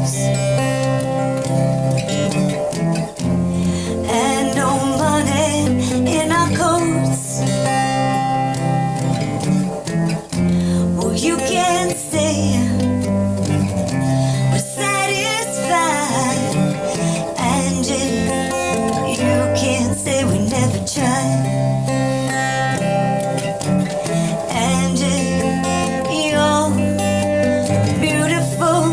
lives, and no money in our coats. Well, you can't say we're satisfied, and you can't say we never tried. And you're beautiful,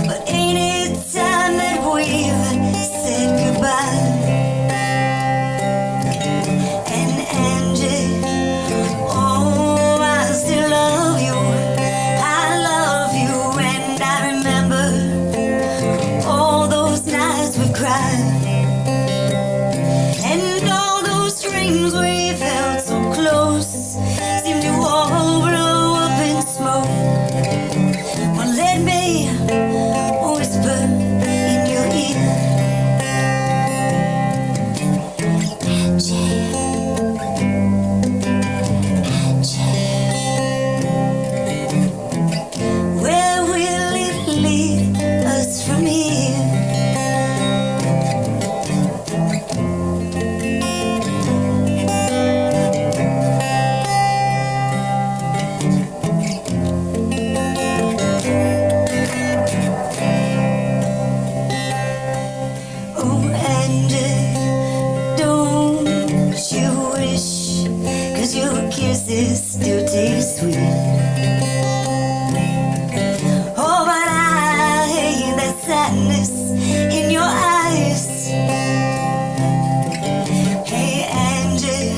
but ain't it time that we've said goodbye? And Angie, oh, I still love you. I love you, and I remember all those nights we've cried, and all those dreams we felt so close seem to all blow up in smoke. Well, let me whisper in your ear, Angie, where will it lead us from here? Oh, and don't you wish, 'cause your kisses still taste sweet. Oh, but I hate that sadness in your eyes. Hey, Angie,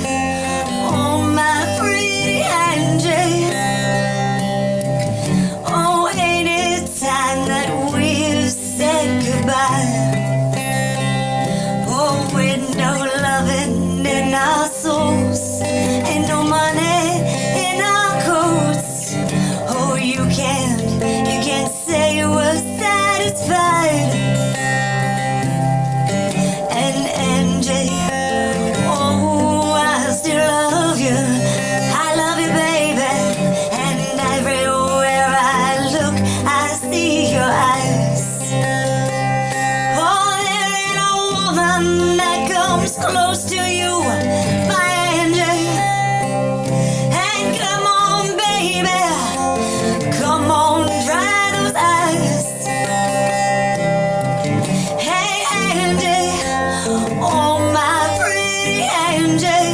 oh, my pretty Angie, oh, ain't it time that we've said goodbye? Oh, with no loving in our souls, and no money in our coats. Oh, you can't say you were satisfied. And Angie, oh, I still love you. I love you, baby, and everywhere I look, I see your eyes. Oh, there ain't a woman that comes close to you, my Angie. And come on, baby, come on, dry those eyes. Hey, Angie, oh, my pretty Angie,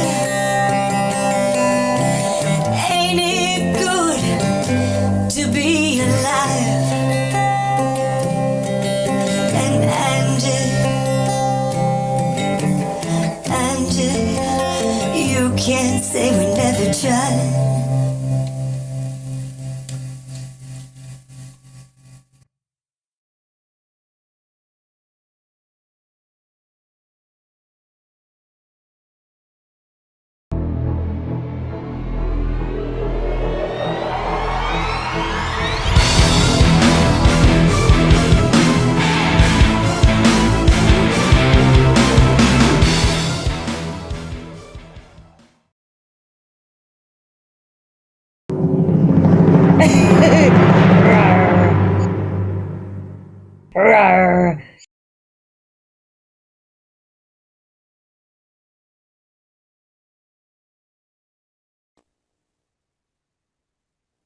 ain't it good to be alive? And Angie, you can't say we never tried.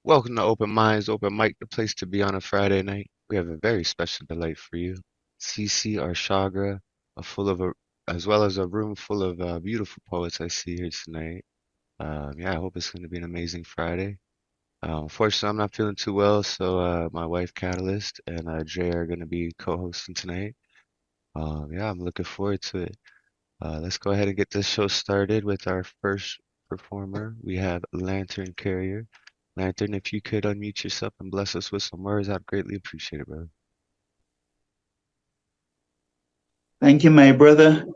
Welcome to Open Minds, Open Mic, the place to be on a Friday night. We have a very special delight for you. CC Arshagra, as well as a room full of beautiful poets I see here tonight. Yeah, I hope it's going to be an amazing Friday. Unfortunately, I'm not feeling too well, so my wife Catalyst and Dre are going to be co-hosting tonight. Yeah, I'm looking forward to it. Let's go ahead and get this show started with our first performer. We have Lantern Carrier. Lantern, if you could unmute yourself and bless us with some words, I'd greatly appreciate it, brother. Thank you, my brother.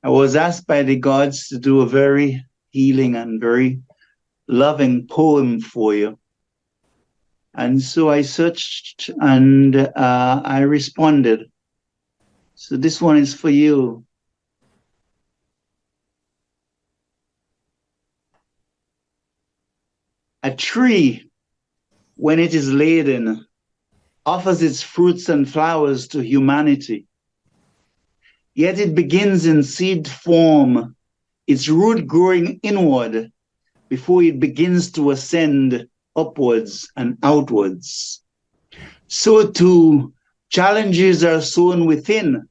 I was asked by the gods to do a very healing and very loving poem for you. And so I searched and I responded. So this one is for you. A tree, when it is laden, offers its fruits and flowers to humanity. Yet it begins in seed form, its root growing inward before it begins to ascend upwards and outwards. So too, challenges are sown within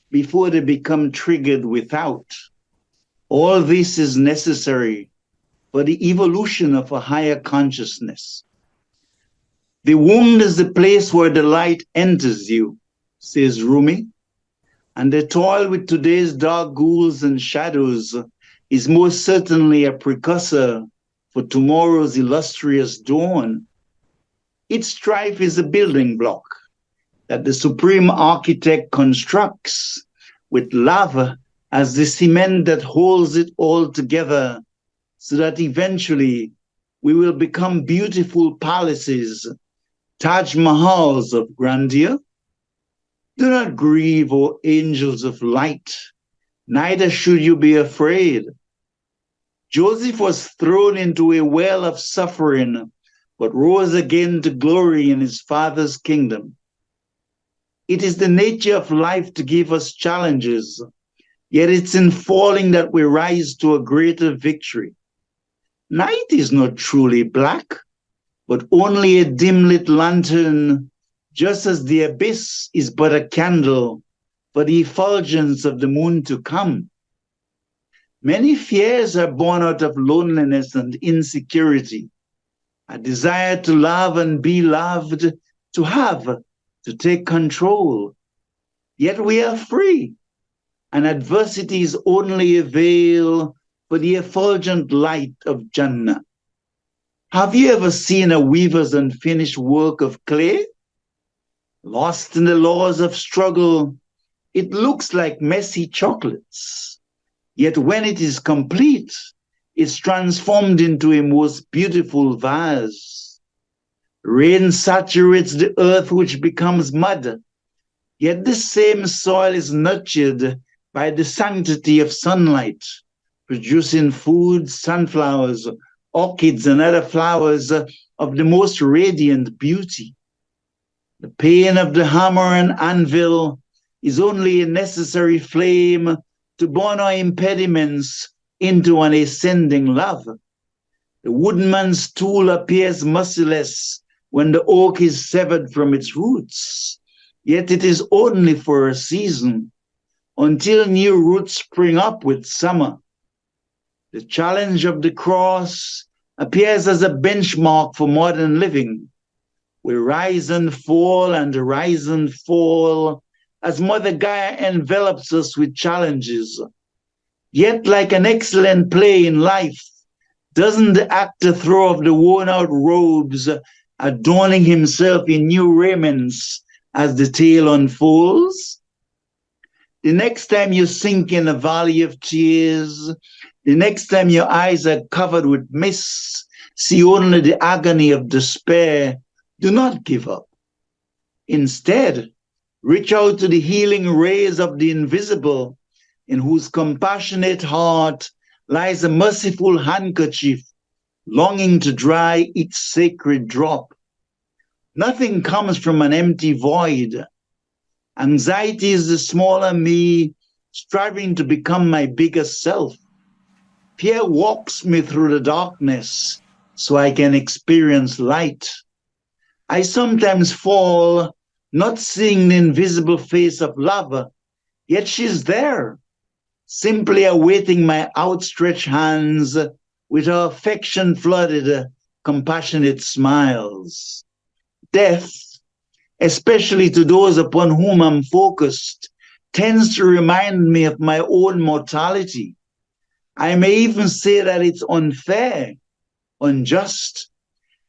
before they become triggered without. All this is necessary for the evolution of a higher consciousness. The womb is the place where the light enters you, says Rumi, and the toil with today's dark ghouls and shadows is most certainly a precursor for tomorrow's illustrious dawn. Its strife is a building block that the supreme architect constructs with love as the cement that holds it all together, so that eventually we will become beautiful palaces, Taj Mahals of grandeur. Do not grieve, O angels of light, neither should you be afraid. Joseph was thrown into a well of suffering, but rose again to glory in his Father's kingdom. It is the nature of life to give us challenges, yet it's in falling that we rise to a greater victory. Night is not truly black, but only a dim-lit lantern, just as the abyss is but a candle for the effulgence of the moon to come. Many fears are born out of loneliness and insecurity, a desire to love and be loved, to have, to take control. Yet we are free, and adversity is only a veil for the effulgent light of Jannah. Have you ever seen a weaver's unfinished work of clay? Lost in the laws of struggle, it looks like messy chocolates. Yet when it is complete, it's transformed into a most beautiful vase. Rain saturates the earth, which becomes mud. Yet this same soil is nurtured by the sanctity of sunlight, producing food, sunflowers, orchids, and other flowers of the most radiant beauty. The pain of the hammer and anvil is only a necessary flame to burn our impediments into an ascending love. The woodman's tool appears merciless when the oak is severed from its roots, yet it is only for a season, until new roots spring up with summer. The challenge of the cross appears as a benchmark for modern living. We rise and fall and rise and fall as Mother Gaia envelops us with challenges. Yet, like an excellent play in life, doesn't the actor throw off the worn-out robes, adorning himself in new raiments as the tale unfolds? The next time you sink in a valley of tears, the next time your eyes are covered with mists, see only the agony of despair, do not give up. Instead, reach out to the healing rays of the invisible, in whose compassionate heart lies a merciful handkerchief, longing to dry each sacred drop. Nothing comes from an empty void. Anxiety is the smaller me, striving to become my bigger self. Fear walks me through the darkness so I can experience light. I sometimes fall, not seeing the invisible face of love, yet she's there, simply awaiting my outstretched hands with her affection-flooded, compassionate smiles. Death, especially to those upon whom I'm focused, tends to remind me of my own mortality. I may even say that it's unfair, unjust.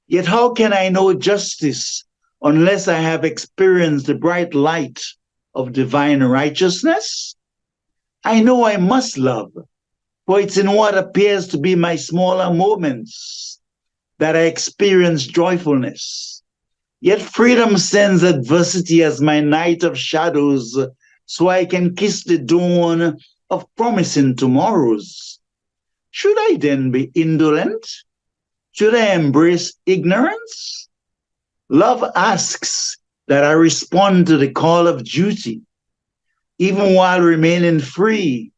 Yet how can I know justice unless I have experienced the bright light of divine righteousness? I know I must love, for it's in what appears to be my smaller moments that I experience joyfulness. Yet freedom sends adversity as my night of shadows, so I can kiss the dawn of promising tomorrows. Should I then be indolent? Should I embrace ignorance? Love asks, that I respond to the call of duty, even while remaining free,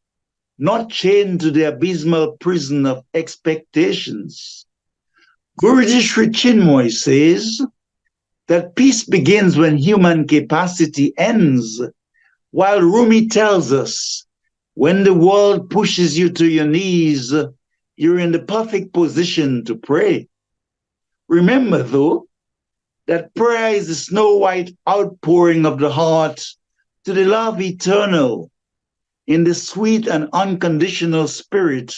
not chained to the abysmal prison of expectations. Guruji Sri Chinmoy says that peace begins when human capacity ends, while Rumi tells us when the world pushes you to your knees, you're in the perfect position to pray. Remember, though, that prayer is the snow white outpouring of the heart to the love eternal in the sweet and unconditional spirit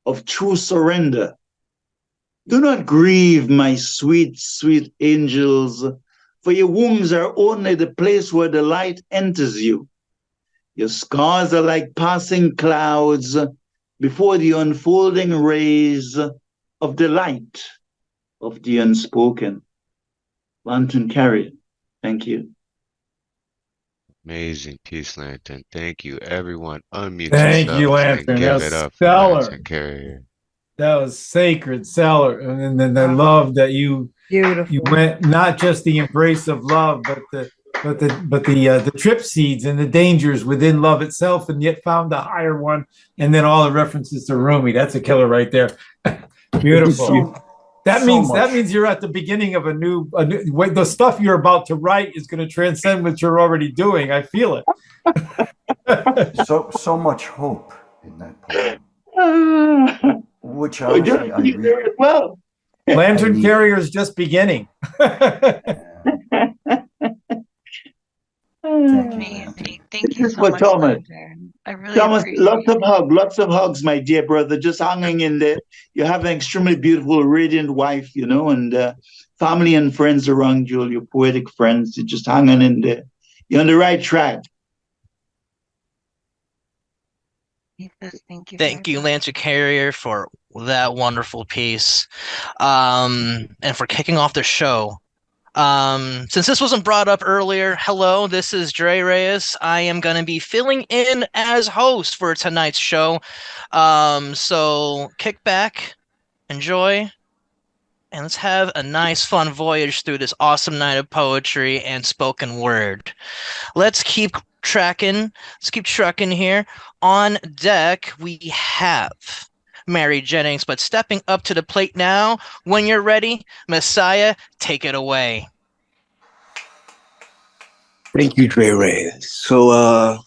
of true surrender. Do not grieve, my sweet, sweet angels, for your wombs are only the place where the light enters you. Your scars are like passing clouds before the unfolding rays of the light of the unspoken. Lantern Carrier, thank you. Amazing piece, Lantern. Thank you, everyone. Unmute Thank you, yourselves and Lantern. give That's it up for stellar. Lantern Carrier. That was sacred, stellar, and then I love that you went not just the embrace of love, but the trip seeds and the dangers within love itself, and yet found the higher one, and then all the references to Rumi. That's a killer right there. Beautiful. That means you're at the beginning of a new the stuff you're about to write is going to transcend what you're already doing. I feel it. so much hope in that poem. Which honestly, I read. Well, Lantern Carrier is just beginning. Amazing. Thank you so much, Thomas. Lantern. I really Thomas, appreciate lots of hugs, my dear brother. Just hanging in there. You have an extremely beautiful, radiant wife, you know, and family and friends around you, your poetic friends. You're just hanging in there. You're on the right track. Thank you, Lantern Carrier, for that wonderful piece, and for kicking off the show. Since this wasn't brought up earlier, hello, this is Dre Reyes. I am going to be filling in as host for tonight's show. So kick back, enjoy, and let's have a nice, fun voyage through this awesome night of poetry and spoken word. Let's keep tracking. Let's keep trucking here. On deck, we have Mary Jennings, but stepping up to the plate now. When you're ready, Messiah, take it away. Thank you, Dre Reyes. So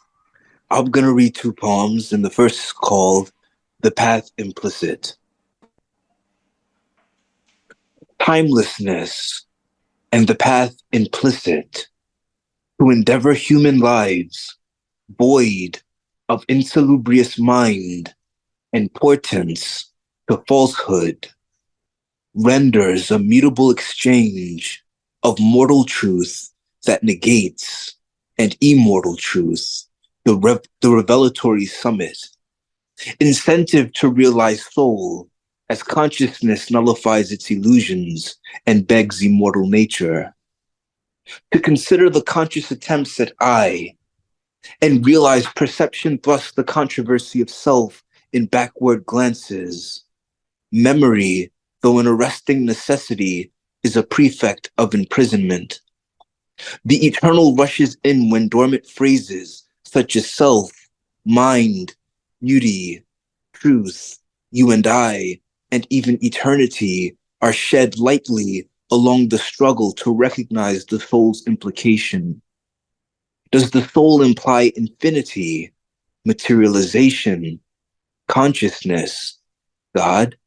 I'm going to read two poems, and the first is called The Path Implicit. Timelessness and the path implicit to endeavor human lives, void of insalubrious mind and portents to falsehood, renders a mutable exchange of mortal truth that negates and immortal truth, the revelatory summit. Incentive to realize soul as consciousness nullifies its illusions and begs immortal nature. To consider the conscious attempts at I, and realize perception thrusts the controversy of self in backward glances. Memory, though an arresting necessity, is a prefect of imprisonment. The eternal rushes in when dormant phrases such as self, mind, beauty, truth, you and I, and even eternity are shed lightly along the struggle to recognize the soul's implication. Does the soul imply infinity, materialization, consciousness, God?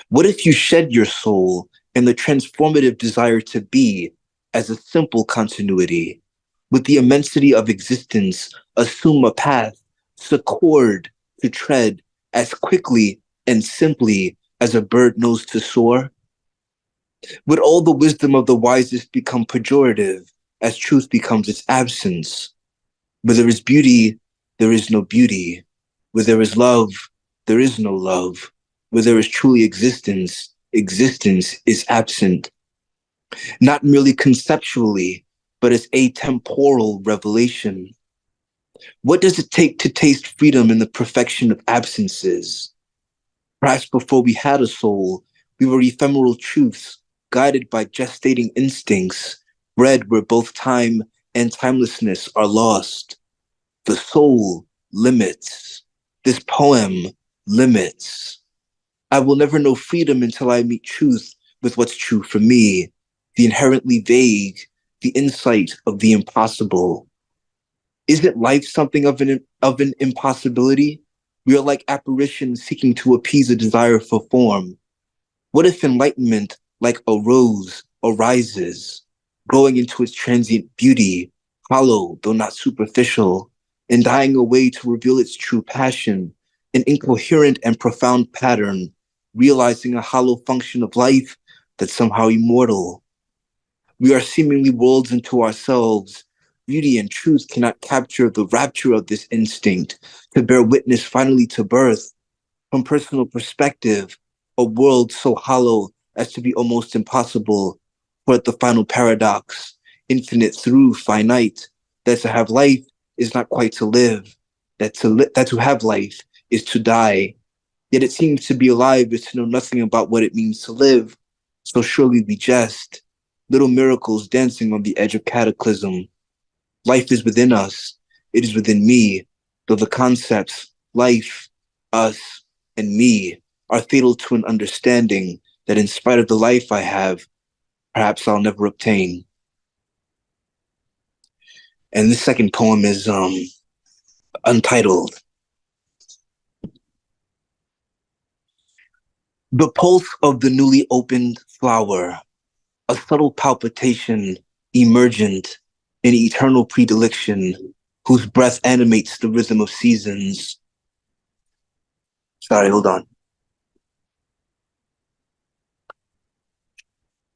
What if you shed your soul and the transformative desire to be as a simple continuity, with the immensity of existence, assume a path, secord to tread as quickly and simply as a bird knows to soar? Would all the wisdom of the wisest become pejorative as truth becomes its absence? Where there is beauty, there is no beauty. Where there is love, there is no love. Where there is truly existence, existence is absent. Not merely conceptually, but as atemporal revelation. What does it take to taste freedom in the perfection of absences? Perhaps before we had a soul, we were ephemeral truths, guided by gestating instincts, bred where both time and timelessness are lost. The soul limits. This poem limits. I will never know freedom until I meet truth with what's true for me, the inherently vague, the insight of the impossible. Isn't life something of an impossibility? We are like apparitions seeking to appease a desire for form. What if enlightenment, like a rose, arises, growing into its transient beauty, hollow though not superficial, and dying away to reveal its true passion, an incoherent and profound pattern, realizing a hollow function of life that's somehow immortal? We are seemingly worlds into ourselves. Beauty and truth cannot capture the rapture of this instinct to bear witness finally to birth. From personal perspective, a world so hollow as to be almost impossible, for at the final paradox, infinite through finite, that to have life is not quite to live, that to have life is to die. Yet it seems to be alive is to know nothing about what it means to live, so surely we jest, little miracles dancing on the edge of cataclysm. Life is within us, it is within me, though the concepts, life, us, and me, are fatal to an understanding that in spite of the life I have, perhaps I'll never obtain. And this second poem is untitled. The pulse of the newly opened flower, a subtle palpitation emergent in eternal predilection, whose breath animates the rhythm of seasons. Sorry, hold on.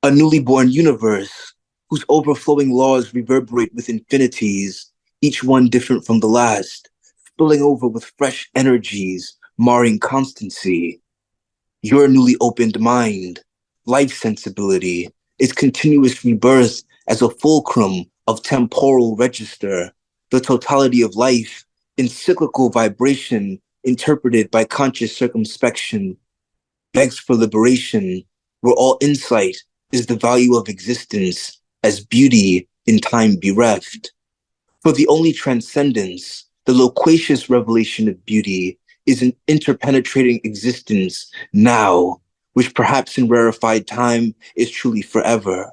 A newly born universe, whose overflowing laws reverberate with infinities, each one different from the last, spilling over with fresh energies, marring constancy. Your newly opened mind, life sensibility, its continuous rebirth as a fulcrum of temporal register, the totality of life, in cyclical vibration interpreted by conscious circumspection, begs for liberation, where all insight is the value of existence as beauty in time bereft. For the only transcendence, the loquacious revelation of beauty, is an interpenetrating existence now, which perhaps in rarefied time is truly forever.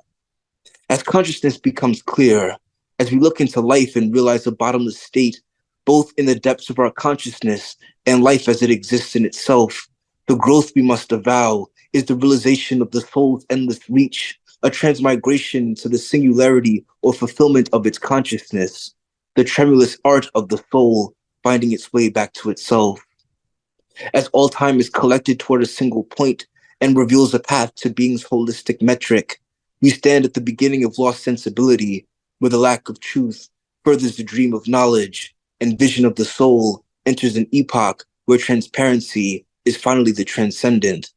As consciousness becomes clear, as we look into life and realize a bottomless state, both in the depths of our consciousness and life as it exists in itself, the growth we must avow is the realization of the soul's endless reach, a transmigration to the singularity or fulfillment of its consciousness, the tremulous art of the soul finding its way back to itself. As all time is collected toward a single point and reveals a path to being's holistic metric, we stand at the beginning of lost sensibility, where the lack of truth furthers the dream of knowledge, and vision of the soul enters an epoch where transparency is finally the transcendent,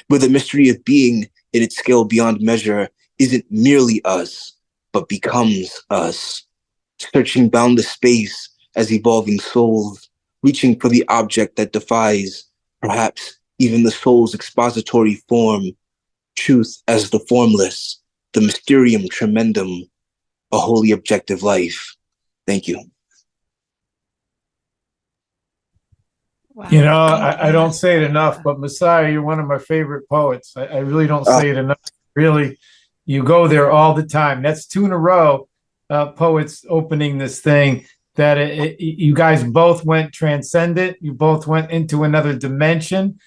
where the mystery of being in its scale beyond measure isn't merely us, but becomes us, searching boundless space as evolving souls, reaching for the object that defies, perhaps even the soul's expository form, truth as the formless, the mysterium tremendum, a wholly objective life. Thank you. Wow. You know, I don't say it enough, but Messiah, you're one of my favorite poets. I really don't say it enough. Really, you go there all the time. That's two in a row, poets opening this thing. That you guys both went transcendent. You both went into another dimension,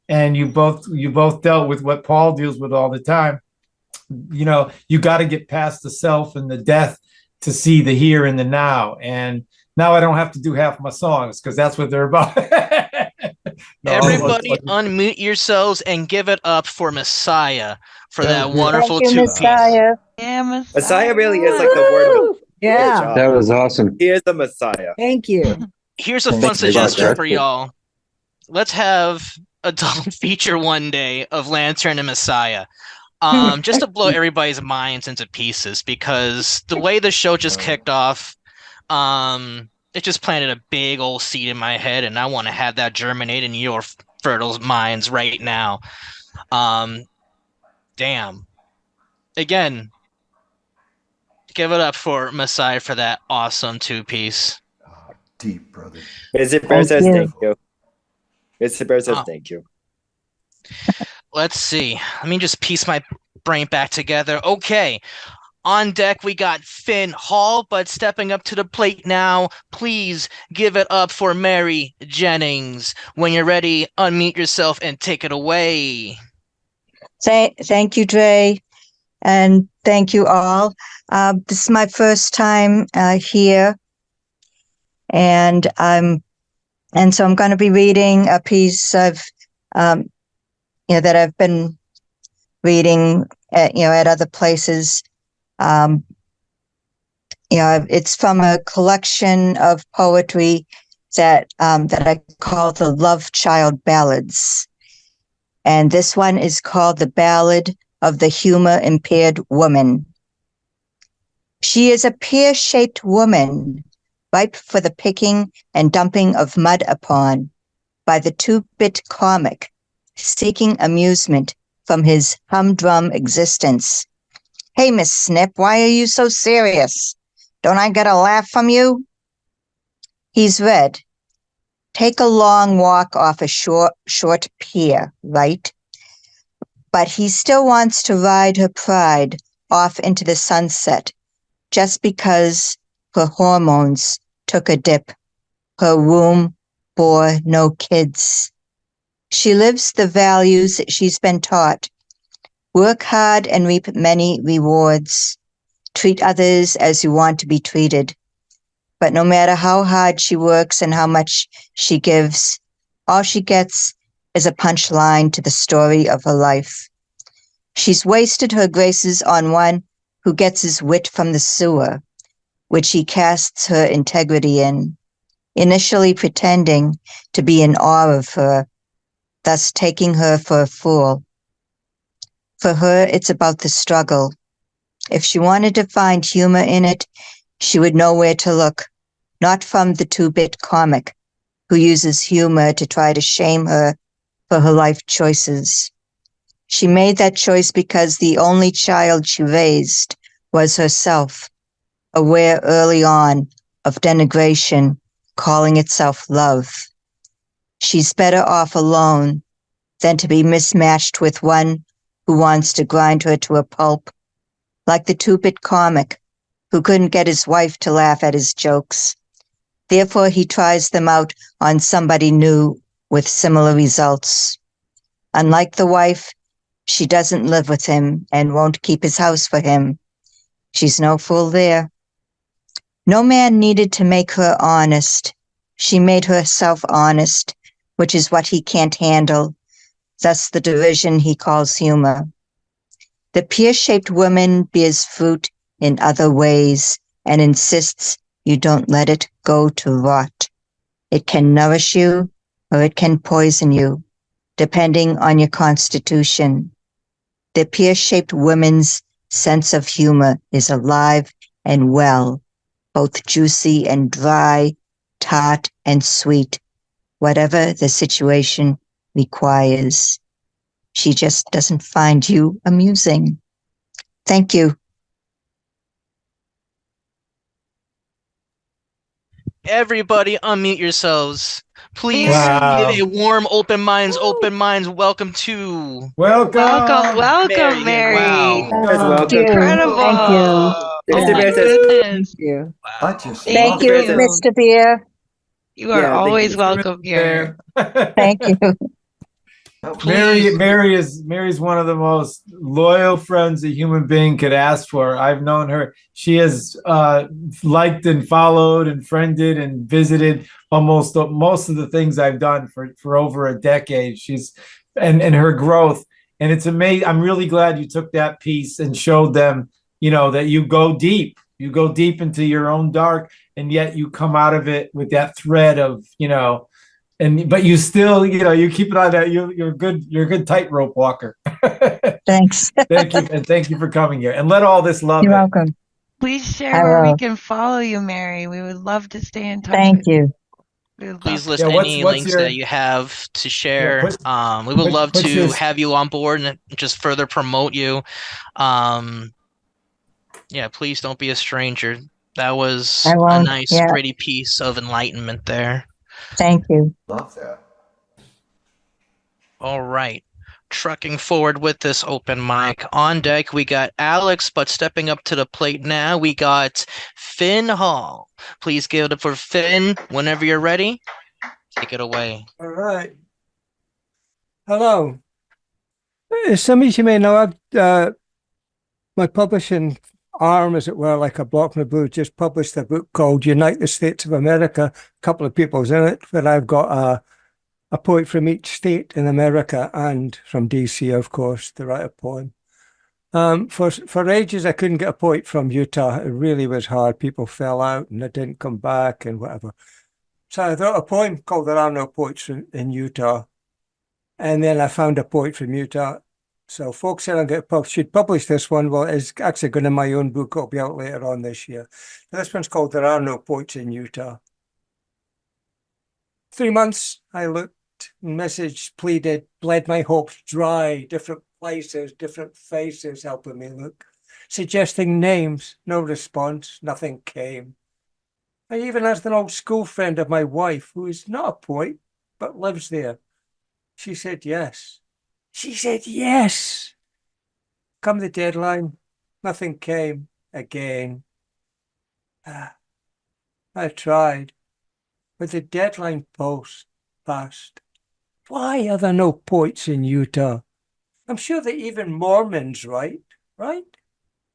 and you both dealt with what Paul deals with all the time. You know, you got to get past the self and the death to see the here and the now. And now I don't have to do half my songs because that's what they're about. No, everybody unmute yourselves and give it up for Messiah for that wonderful Thank you, two-piece. Messiah. Yeah, Messiah really is like the word of Yeah. That was awesome. He is the Messiah. Thank you. Here's a fun suggestion for y'all. Let's have a double feature one day of Lantern and Messiah. Just to blow everybody's minds into pieces, because the way the show just kicked off, it just planted a big old seed in my head, and I want to have that germinate in your fertile minds right now. Damn. Again, Give it up for Masai for that awesome two-piece. Oh, deep, brother. Mr. Bear says thank you. Mr. Bear says Oh. thank you. Let's see. Let me just piece my brain back together. Okay. On deck, we got Finn Hall, but stepping up to the plate now, please give it up for Mary Jennings. When you're ready, unmute yourself and take it away. Thank you, Dre, and thank you all. This is my first time here, and so I'm going to be reading a piece of that I've been reading at other places. It's from a collection of poetry that I call the Love Child Ballads. And this one is called The Ballad of the Humor Impaired Woman. She is a pear-shaped woman, ripe for the picking and dumping of mud upon by the two-bit comic, seeking amusement from his humdrum existence. Hey, Miss Snip, why are you so serious? Don't I get a laugh from you? He's read. Take a long walk off a short pier, right? But he still wants to ride her pride off into the sunset just because her hormones took a dip. Her womb bore no kids. She lives the values she's been taught. Work hard and reap many rewards. Treat others as you want to be treated. But no matter how hard she works and how much she gives, all she gets is a punchline to the story of her life. She's wasted her graces on one who gets his wit from the sewer, which he casts her integrity in, initially pretending to be in awe of her, thus taking her for a fool. For her, it's about the struggle. If she wanted to find humor in it, she would know where to look, not from the two-bit comic, who uses humor to try to shame her for her life choices. She made that choice because the only child she raised was herself, aware early on of denigration, calling itself love. She's better off alone than to be mismatched with one who wants to grind her to a pulp, like the two-bit comic who couldn't get his wife to laugh at his jokes. Therefore, he tries them out on somebody new with similar results. Unlike the wife, she doesn't live with him and won't keep his house for him. She's no fool there. No man needed to make her honest. She made herself honest, which is what he can't handle, thus the derision he calls humor. The pear-shaped woman bears fruit in other ways and insists you don't let it go to rot. It can nourish you or it can poison you, depending on your constitution. The pear-shaped woman's sense of humor is alive and well, both juicy and dry, tart and sweet, whatever the situation requires. She just doesn't find you amusing. Thank you. Everybody unmute yourselves. Please Wow. give a warm open minds welcome to Welcome, Mary. Wow. Welcome. Incredible. Thank you. Oh Mr. my Bear says goodness. you. I just Thank love you, it. Mr. Beer. You are Yeah, thank always you. welcome here. Thank you. Mary's one of the most loyal friends a human being could ask for. I've known her. She has liked and followed and friended and visited most of the things I've done for over a decade. She's and her growth. And it's amazing. I'm really glad you took that piece and showed them, that you go deep. You go deep into your own dark, and yet you come out of it with that thread of, but you still, you keep it on that. You're a good tightrope walker. Thanks. Thank you. And thank you for coming here. And let all this love You're in. welcome. Please I share where we will. can follow you, Mary. We would love to stay in touch Thank with you. We would Please love list any links that you have to share. We would love to have you on board and just further promote you. Yeah, please don't be a stranger. That was I a won't. nice, Yeah. pretty piece of enlightenment there. Thank you. Love that. All right. Trucking forward with this open mic. On deck, we got Alex, but stepping up to the plate now, we got Finn Hall. Please give it up for Finn whenever you're ready. Take it away. All right. Hello. As some of you may know, my publishing arm, as it were, like a Block and Blue, just published a book called Unite the States of America. A couple of people's in it, but I've got a poet from each state in America and from DC, of course, to write a poem. For ages, I couldn't get a poet from Utah. It really was hard. People fell out and they didn't come back and whatever. So I wrote a poem called There Are No Poets in Utah. And then I found a poet from Utah. So folks said should publish this one. Well, it's actually going to my own book. It'll be out later on this year. This one's called There Are No Poets in Utah. 3 months, I looked, messaged, pleaded, bled my hopes dry, different places, different faces helping me look, suggesting names, no response, nothing came. I even asked an old school friend of my wife, who is not a poet, but lives there. She said yes. She said yes. Come the deadline, nothing came again. I tried, but the deadline passed. Why are there no poets in Utah? I'm sure that even Mormons write, right?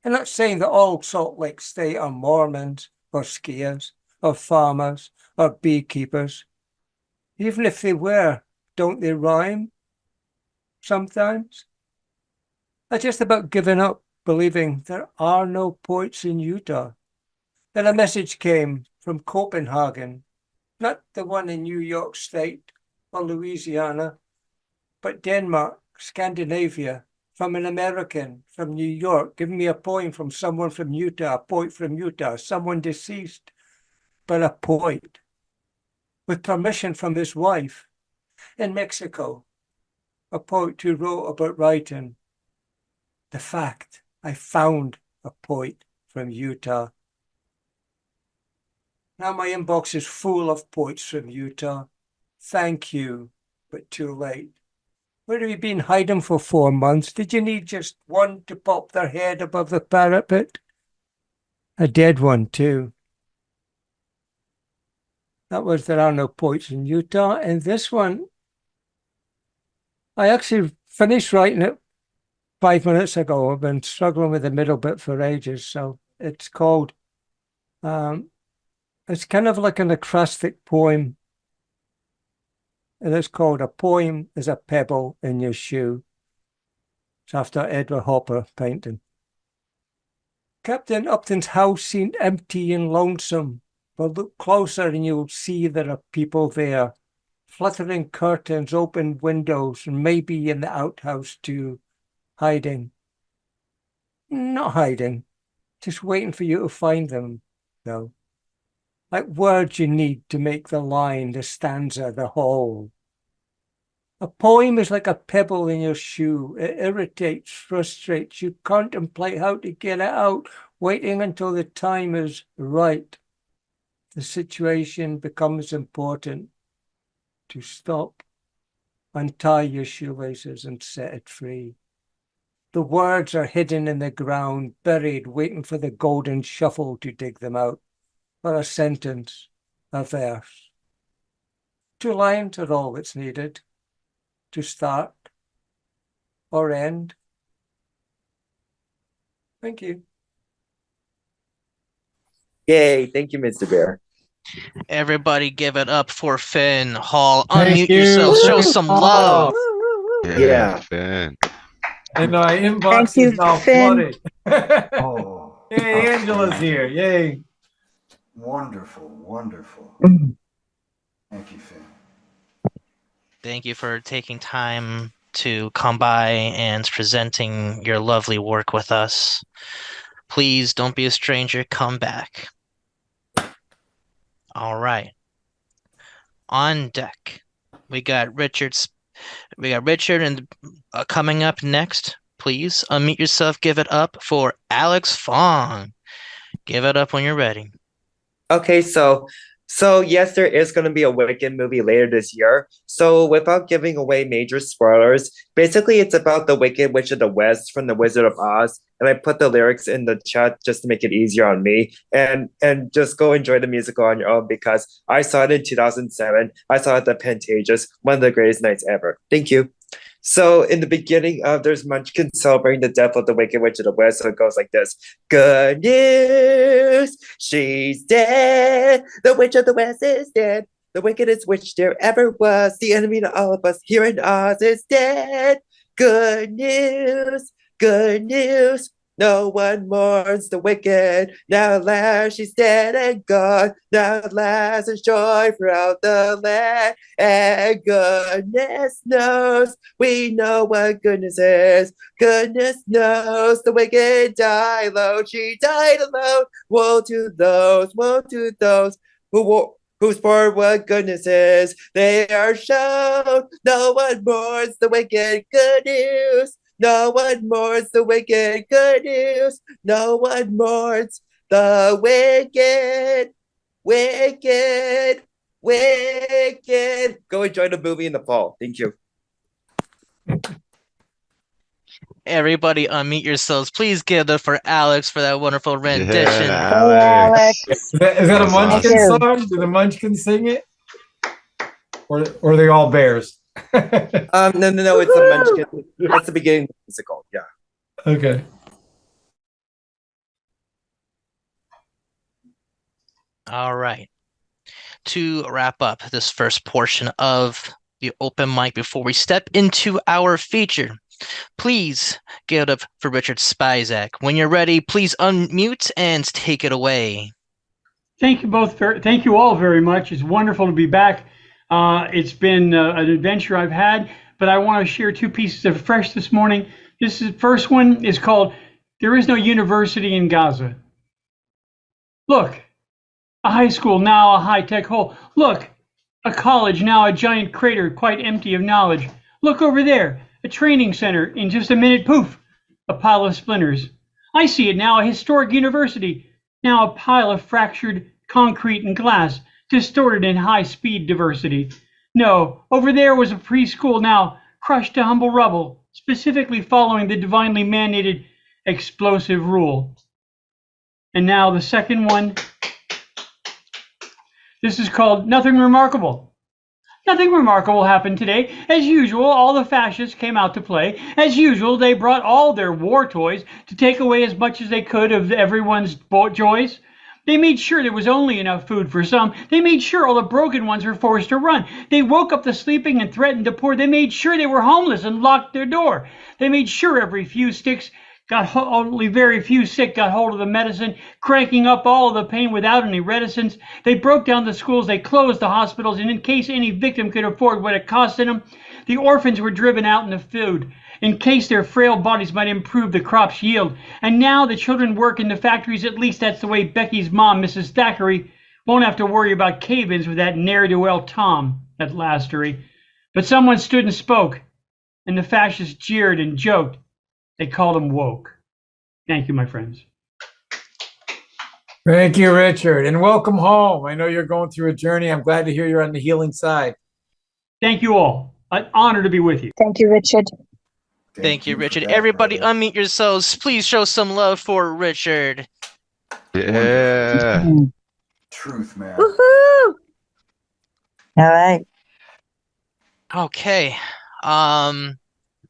I'm not saying that all Salt Lake State are Mormons or skiers or farmers or beekeepers. Even if they were, don't they rhyme? Sometimes. I just about given up believing there are no poets in Utah. Then a message came from Copenhagen, not the one in New York State or Louisiana, but Denmark, Scandinavia, from an American from New York, giving me a poem from someone from Utah, a poet from Utah, someone deceased, but a poet, with permission from his wife. In Mexico, a poet who wrote about writing. The fact I found a poet from Utah. Now my inbox is full of poets from Utah. Thank you, but too late. Where have you been hiding for 4 months? Did you need just one to pop their head above the parapet? A dead one, too. That was There Are No Poets in Utah. And this one, I actually finished writing it 5 minutes ago. I've been struggling with the middle bit for ages. So it's called, it's kind of like an acrostic poem. And it's called A Poem is a Pebble in Your Shoe. It's after Edward Hopper painting. Captain Upton's house seemed empty and lonesome, but look closer and you'll see there are people there. Fluttering curtains, open windows, and maybe in the outhouse too, hiding. Not hiding, just waiting for you to find them, though. Like words you need to make the line, the stanza, the whole. A poem is like a pebble in your shoe. It irritates, frustrates. You contemplate how to get it out, waiting until the time is right. The situation becomes important. To stop, untie your shoelaces and set it free. The words are hidden in the ground, buried, waiting for the golden shuffle to dig them out. Or a sentence, a verse. 2 lines are all that's needed to start or end. Thank you. Yay, thank you, Mr. Bear. Everybody give it up for Finn Hall. Thank Unmute you. yourself. Show some love. Yeah. Finn. And our inbox Thank is you, now Finn. flooded. Oh, Yay, Angela's here. Yay. wonderful, wonderful. Thank you, Finn. Thank you for taking time to come by and presenting your lovely work with us. Please don't be a stranger. Come back. All right. On deck, we got Richard and coming up next, please unmute yourself. Give it up for Alex Phuong. Give it up when you're ready. Okay, so yes, there is going to be a Wicked movie later this year. So without giving away major spoilers, basically it's about the Wicked Witch of the West from The Wizard of Oz, and I put the lyrics in the chat just to make it easier on me, and just go enjoy the musical on your own because I saw it in 2007. I saw it at Pantages, one of the greatest nights ever. Thank you. So in the beginning there's Munchkin celebrating the death of the Wicked Witch of the West. So it goes like this. Good news, she's dead. The Witch of the West is dead. The wickedest witch there ever was. The enemy to all of us here in Oz is dead. Good news, good news. No one mourns the wicked. Now at last she's dead and gone. Now at last there's joy throughout the land. And goodness knows, we know what goodness is. Goodness knows the wicked die alone. She died alone. Woe to those whose for what goodness is. They are shown. No one mourns the wicked. Good news. No one mourns the wicked. Good news. No one mourns the wicked. Wicked. Wicked. Go enjoy the movie in the fall. Thank you. Everybody unmute yourselves. Please give it up for Alex for that wonderful rendition. Yeah, Alex. Is that a Munchkin song? Do the Munchkins sing it? Or are they all bears? No, it's a Munchkin. That's the beginning of the musical. Yeah. Okay. All right. To wrap up this first portion of the open mic before we step into our feature, please give it up for Richard Spisak. When you're ready, please unmute and take it away. Thank you both. Thank you all very much. It's wonderful to be back. It's been an adventure I've had, but I want to share two pieces of fresh this morning. First one is called "There is no university in Gaza." Look, a high school, now a high-tech hole. Look, a college, now a giant crater quite empty of knowledge. Look over there, a training center. In just a minute, poof, a pile of splinters. I see it now, a historic university. Now a pile of fractured concrete and glass, distorted in high-speed diversity. No, over there was a preschool, now crushed to humble rubble, specifically following the divinely mandated explosive rule. And now the second one. This is called Nothing Remarkable. Nothing remarkable happened today. As usual, all the fascists came out to play. As usual, they brought all their war toys to take away as much as they could of everyone's joys. They made sure there was only enough food for some. They made sure all the broken ones were forced to run. They woke up the sleeping and threatened the poor. They made sure they were homeless and locked their door. They made sure only very few sick got hold of the medicine, cranking up all of the pain without any reticence. They broke down the schools, they closed the hospitals, and in case any victim could afford what it costed them, the orphans were driven out in the food, in case their frail bodies might improve the crop's yield. And now the children work in the factories. At least that's the way Becky's mom, Mrs. Thackeray, won't have to worry about cave-ins with that ne'er-do-well Tom at Lastery. But someone stood and spoke, and the fascists jeered and joked. They called him woke. Thank you, my friends. Thank you, Richard, and welcome home. I know you're going through a journey. I'm glad to hear you're on the healing side. Thank you all. An honor to be with you. Thank you, Richard. Thank you, Richard. Everybody unmute yourselves. Please show some love for Richard. Yeah. Truth, man. Woohoo! All right. Okay.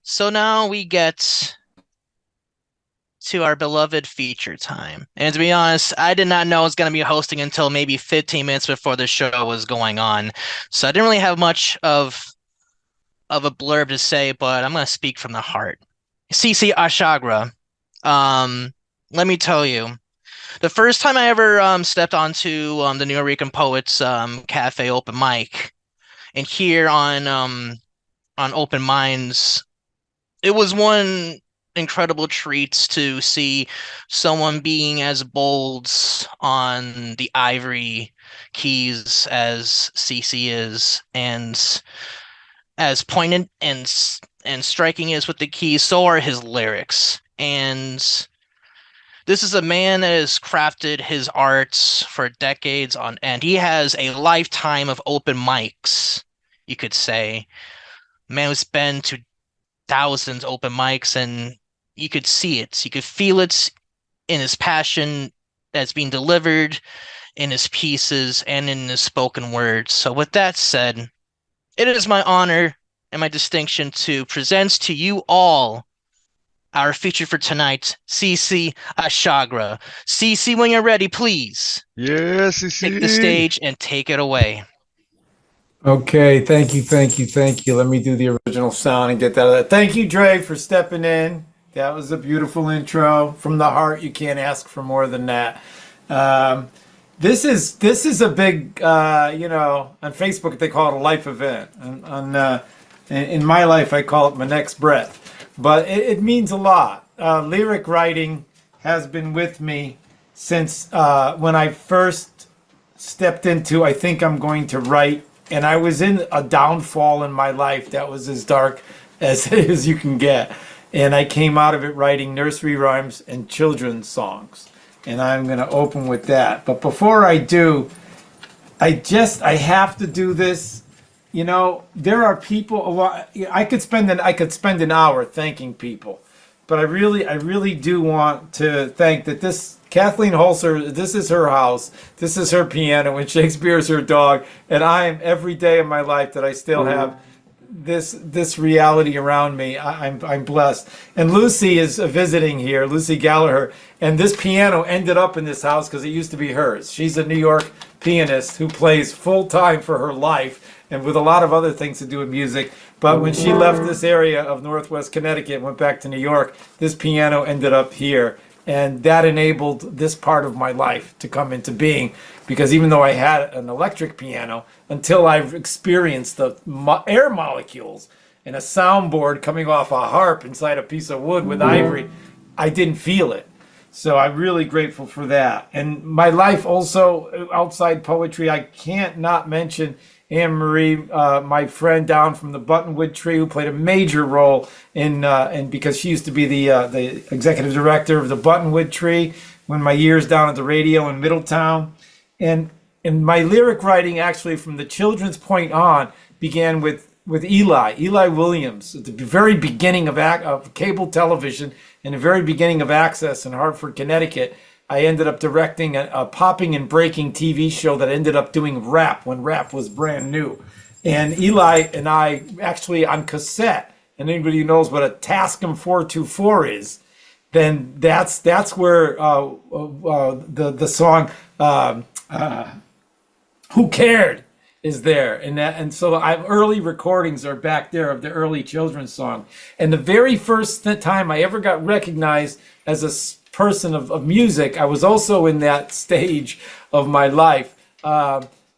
So now we get to our beloved feature time. And to be honest, I did not know I was going to be hosting until maybe 15 minutes before the show was going on. So I didn't really have much of a blurb to say, but I'm going to speak from the heart. CC Arshagra, let me tell you, the first time I ever stepped onto the New York Poets Cafe open mic, and here on Open Minds, it was one incredible treat to see someone being as bold on the ivory keys as CC is, and as poignant and and striking is with the keys, so are his lyrics. And this is a man that has crafted his arts for decades on end. He has a lifetime of open mics, you could say. Man who's been to thousands open mics, and you could see it. You could feel it in his passion that's being delivered in his pieces and in his spoken words. So with that said, it is my honor and my distinction to present to you all our feature for tonight, CC Arshagra. CC, when you're ready, please. Yes, CC. Take the stage and take it away. Okay, thank you. Let me do the original sound and get that out of there. Thank you, Dre, for stepping in. That was a beautiful intro. From the heart, you can't ask for more than that. This is a big, on Facebook they call it a life event. In my life, I call it my next breath. But it means a lot. Lyric writing has been with me since when I first stepped into I think I'm going to write, and I was in a downfall in my life that was as dark as you can get. And I came out of it writing nursery rhymes and children's songs. And I'm going to open with that. But before I do, I have to do this. You know, there are people a lot. I could spend an hour thanking people, but I really do want to thank that this Kathleen Holzer. This is her house. This is her piano, and Shakespeare's her dog. And I'm every day of my life that I still have this reality around me. I'm blessed. And Lucy is visiting here, Lucy Gallagher, and this piano ended up in this house because it used to be hers. She's a New York pianist who plays full time for her life and with a lot of other things to do with music. But when she left this area of Northwest Connecticut and went back to New York, this piano ended up here. And that enabled this part of my life to come into being, because even though I had an electric piano, until I've experienced the air molecules and a soundboard coming off a harp inside a piece of wood with ivory, I didn't feel it. So I'm really grateful for that. And my life also outside poetry, I can't not mention Anne Marie, my friend down from the Buttonwood Tree, who played a major role in, and because she used to be the executive director of the Buttonwood Tree when my years down at the radio in Middletown. And my lyric writing, actually, from the children's point on, began with Eli Williams at the very beginning of cable television and the very beginning of Access in Hartford, Connecticut. I ended up directing a popping and breaking TV show that ended up doing rap when rap was brand new. And Eli and I actually on cassette, and anybody who knows what a Tascam 424 is, then that's where the song Who Cared is there. And so early recordings are back there of the early children's song. And the very first time I ever got recognized as a person of music, I was also in that stage of my life.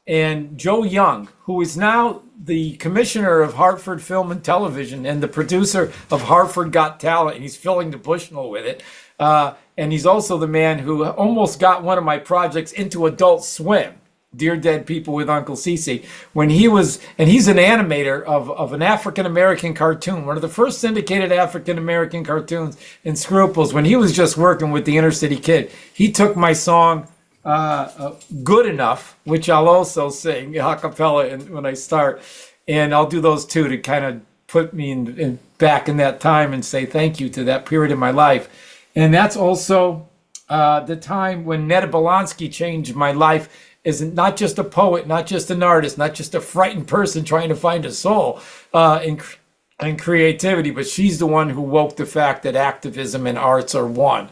And Joe Young, who is now the commissioner of Hartford Film and Television and the producer of Hartford Got Talent, and he's filling the Bushnell with it. And he's also the man who almost got one of my projects into Adult Swim, Dear Dead People with Uncle Cece, when he was, and he's an animator of an African-American cartoon, one of the first syndicated African-American cartoons in Scruples, when he was just working with the Inner City Kid. He took my song, Good Enough, which I'll also sing a cappella when I start, and I'll do those two to kind of put me in back in that time and say thank you to that period of my life. And that's also the time when Netta Belansky changed my life. Is not just a poet, not just an artist, not just a frightened person trying to find a soul in creativity, but she's the one who woke the fact that activism and arts are one.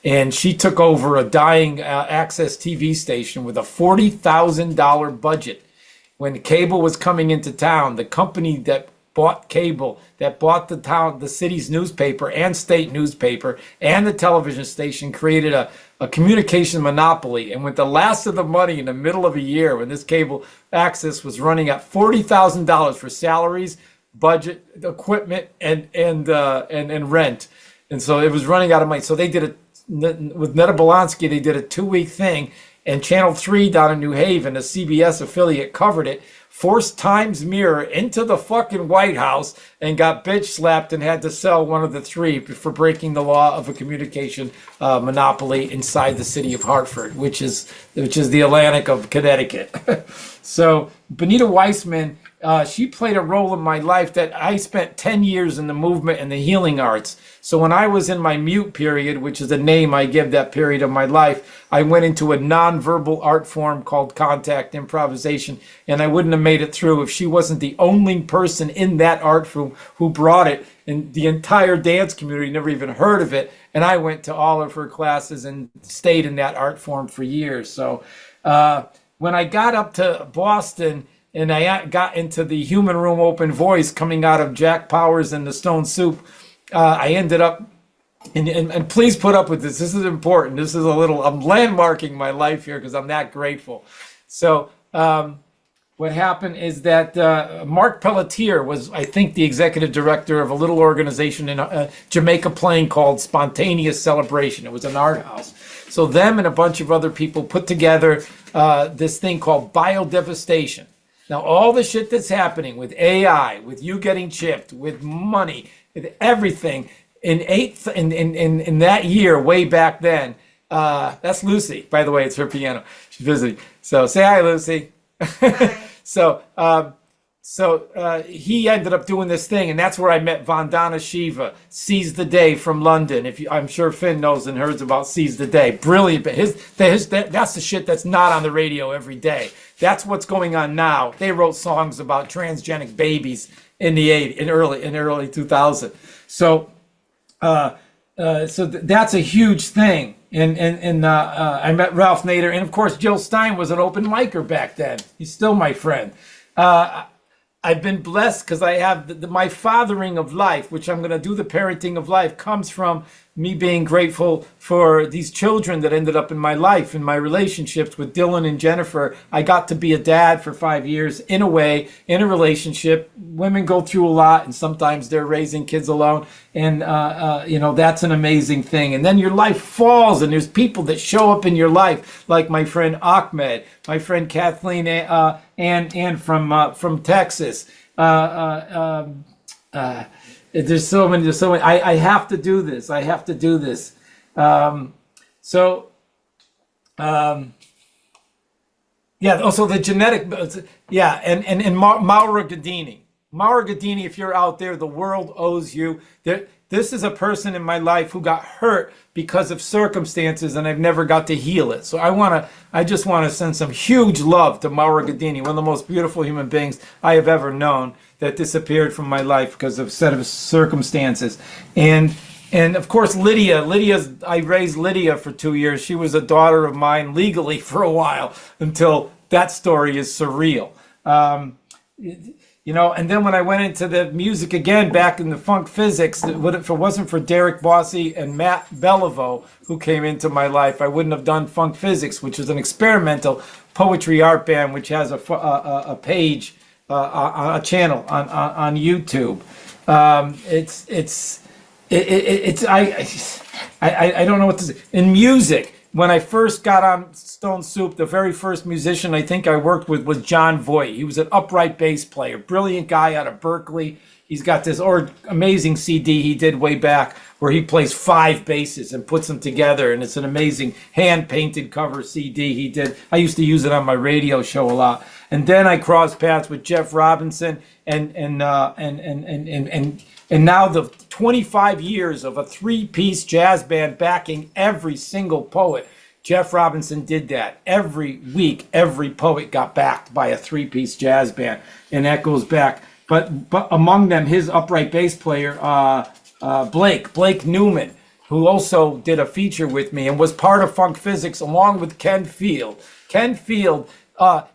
And she took over a dying Access TV station with a $40,000 budget. When cable was coming into town, the company that bought cable, that bought the city's newspaper and state newspaper and the television station, created a communication monopoly. And with the last of the money in the middle of a year, when this cable access was running at $40,000 for salaries, budget, equipment, and rent, and so it was running out of money. So they did with Netta Belansky. They did a 2-week thing, and Channel 3 down in New Haven, a CBS affiliate, covered it forced Times Mirror into the fucking White House and got bitch slapped and had to sell one of the three for breaking the law of a communication monopoly inside the city of Hartford, which is the Atlantic of Connecticut. So Benita Weissman, she played a role in my life that I spent 10 years in the movement and the healing arts. So when I was in my mute period, which is a name I give that period of my life, I went into a nonverbal art form called contact improvisation, and I wouldn't have made it through if she wasn't the only person in that art form who brought it, and the entire dance community never even heard of it. And I went to all of her classes and stayed in that art form for years. So when I got up to Boston, and I got into the Human Room Open Voice coming out of Jack Powers and the Stone Soup, I ended up, and please put up with this. This is important. This is I'm landmarking my life here because I'm that grateful. So what happened is that Mark Pelletier was, I think, the executive director of a little organization in Jamaica Plain called Spontaneous Celebration. It was an art house. So them and a bunch of other people put together this thing called biodevastation. Now, all the shit that's happening with AI, with you getting chipped, with money, with everything, in that year, way back then, that's Lucy, by the way, it's her piano. She's visiting. So say hi, Lucy. So he ended up doing this thing, and that's where I met Vandana Shiva, Seize the Day from London. I'm sure Finn knows and heard about Seize the Day. Brilliant, but that's the shit that's not on the radio every day. That's what's going on now. They wrote songs about transgenic babies in the early 2000. So that's a huge thing. And I met Ralph Nader, and of course Jill Stein was an open micer back then. He's still my friend. I've been blessed because I have my fathering of life, which I'm going to do the parenting of life, comes from me being grateful for these children that ended up in my life, in my relationships with Dylan and Jennifer. I got to be a dad for 5 years in a way, in a relationship. Women go through a lot, and sometimes they're raising kids alone. And, that's an amazing thing. And then your life falls, and there's people that show up in your life, like my friend Ahmed, my friend Kathleen, and from Texas. There's so many. I have to do this. Also the genetic, and Maura Gadini. Maura Gadini, if you're out there, the world owes you. This is a person in my life who got hurt because of circumstances, and I've never got to heal it. So I just want to send some huge love to Maura Gadini, one of the most beautiful human beings I have ever known, that disappeared from my life because of a set of circumstances. And of course, I raised Lydia for 2 years. She was a daughter of mine legally for a while until that story is surreal. And then when I went into the music again, back in the funk physics, if it wasn't for Derek Bossy and Matt Beliveau, who came into my life, I wouldn't have done funk physics, which is an experimental poetry art band, which has a page, a channel on YouTube. I don't know what to say. In music, when I first got on Stone Soup, the very first musician I think I worked with was John Voight. He was an upright bass player, brilliant guy out of Berkeley. He's got this amazing CD he did way back where he plays 5 basses and puts them together, and it's an amazing hand-painted cover CD he did. I used to use it on my radio show a lot. And then I crossed paths with Jeff Robinson, and now the 25 years of a 3-piece jazz band backing every single poet. Jeff Robinson did that. Every week, every poet got backed by a 3-piece jazz band, and that goes back. But among them, his upright bass player, Blake Newman, who also did a feature with me and was part of Funk Physics along with Ken Field. Ken Field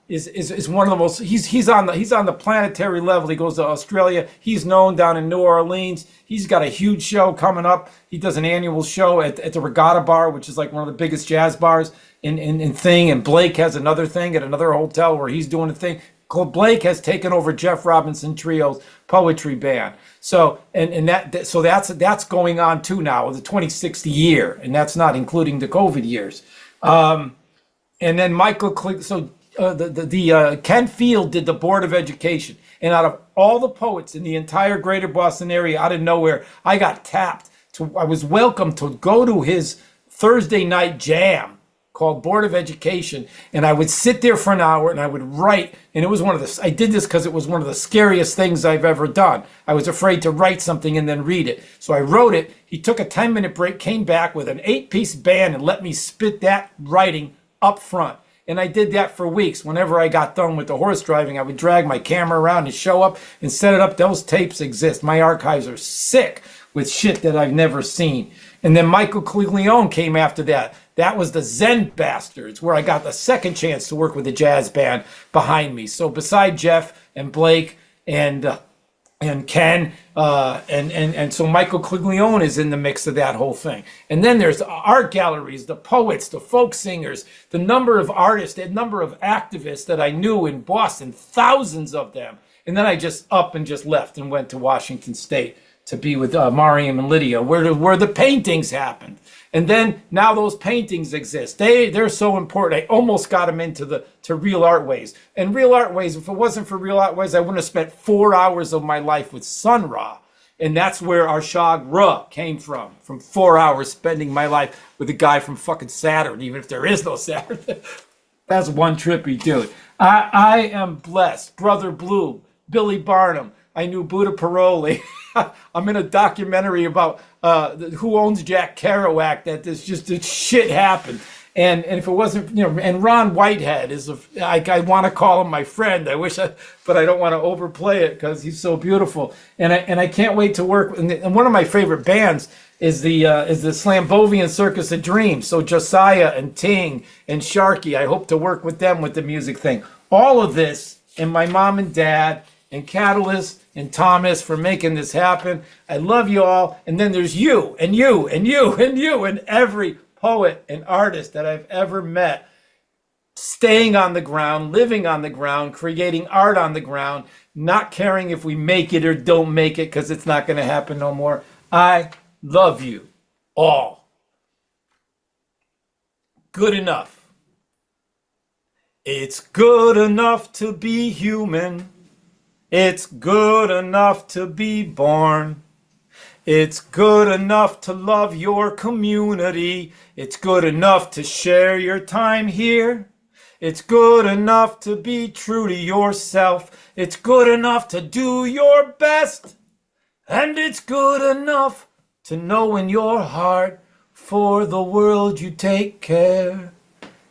is one of the most. He's on the planetary level. He goes to Australia. He's known down in New Orleans. He's got a huge show coming up. He does an annual show at the Regatta Bar, which is like one of the biggest jazz bars in thing. And Blake has another thing at another hotel where he's doing a thing. Blake has taken over Jeff Robinson Trio's poetry band. So that's going on too now, the 26th year, and that's not including the COVID years. And then Michael, so Ken Field did the Board of Education, and out of all the poets in the entire greater Boston area, out of nowhere, I got tapped. I was welcome to go to his Thursday night jam called Board of Education, and I would sit there for an hour and I would write, and it was I did this because it was one of the scariest things I've ever done. I was afraid to write something and then read it. So I wrote it. He took a 10-minute break, came back with an 8-piece band and let me spit that writing up front. And I did that for weeks. Whenever I got done with the horse driving, I would drag my camera around and show up and set it up. Those tapes exist. My archives are sick with shit that I've never seen. And then Michael Corleone came after that. That was the Zen Bastards, where I got the second chance to work with a jazz band behind me. So beside Jeff and Blake and Ken, and so Michael Corleone is in the mix of that whole thing. And then there's art galleries, the poets, the folk singers, the number of artists, the number of activists that I knew in Boston, thousands of them. And then I just left and went to Washington State to be with Mariam and Lydia, where the paintings happened. And then now those paintings exist. They're so important. I almost got them to Real Artways. And Real Artways, if it wasn't for Real Artways, I wouldn't have spent 4 hours of my life with Sun Ra. And that's where Arshagra came from 4 hours spending my life with a guy from fucking Saturn, even if there is no Saturn. That's one trippy dude. I am blessed. Brother Blue, Billy Barnum. I knew Buddha Paroli. I'm in a documentary about who owns Jack Kerouac, that this shit happened. And if it wasn't, and Ron Whitehead is I want to call him my friend. But I don't want to overplay it because he's so beautiful. And I can't wait to work. And one of my favorite bands is the Slambovian Circus of Dreams. So Josiah and Ting and Sharky, I hope to work with them with the music thing. All of this, and my mom and dad and Catalyst and Thomas for making this happen. I love you all. And then there's you and you and you and you and every poet and artist that I've ever met, staying on the ground, living on the ground, creating art on the ground, not caring if we make it or don't make it because it's not going to happen no more. I love you all. Good enough. It's good enough to be human. It's good enough to be born. It's good enough to love your community. It's good enough to share your time here. It's good enough to be true to yourself. It's good enough to do your best. And it's good enough to know in your heart for the world you take care.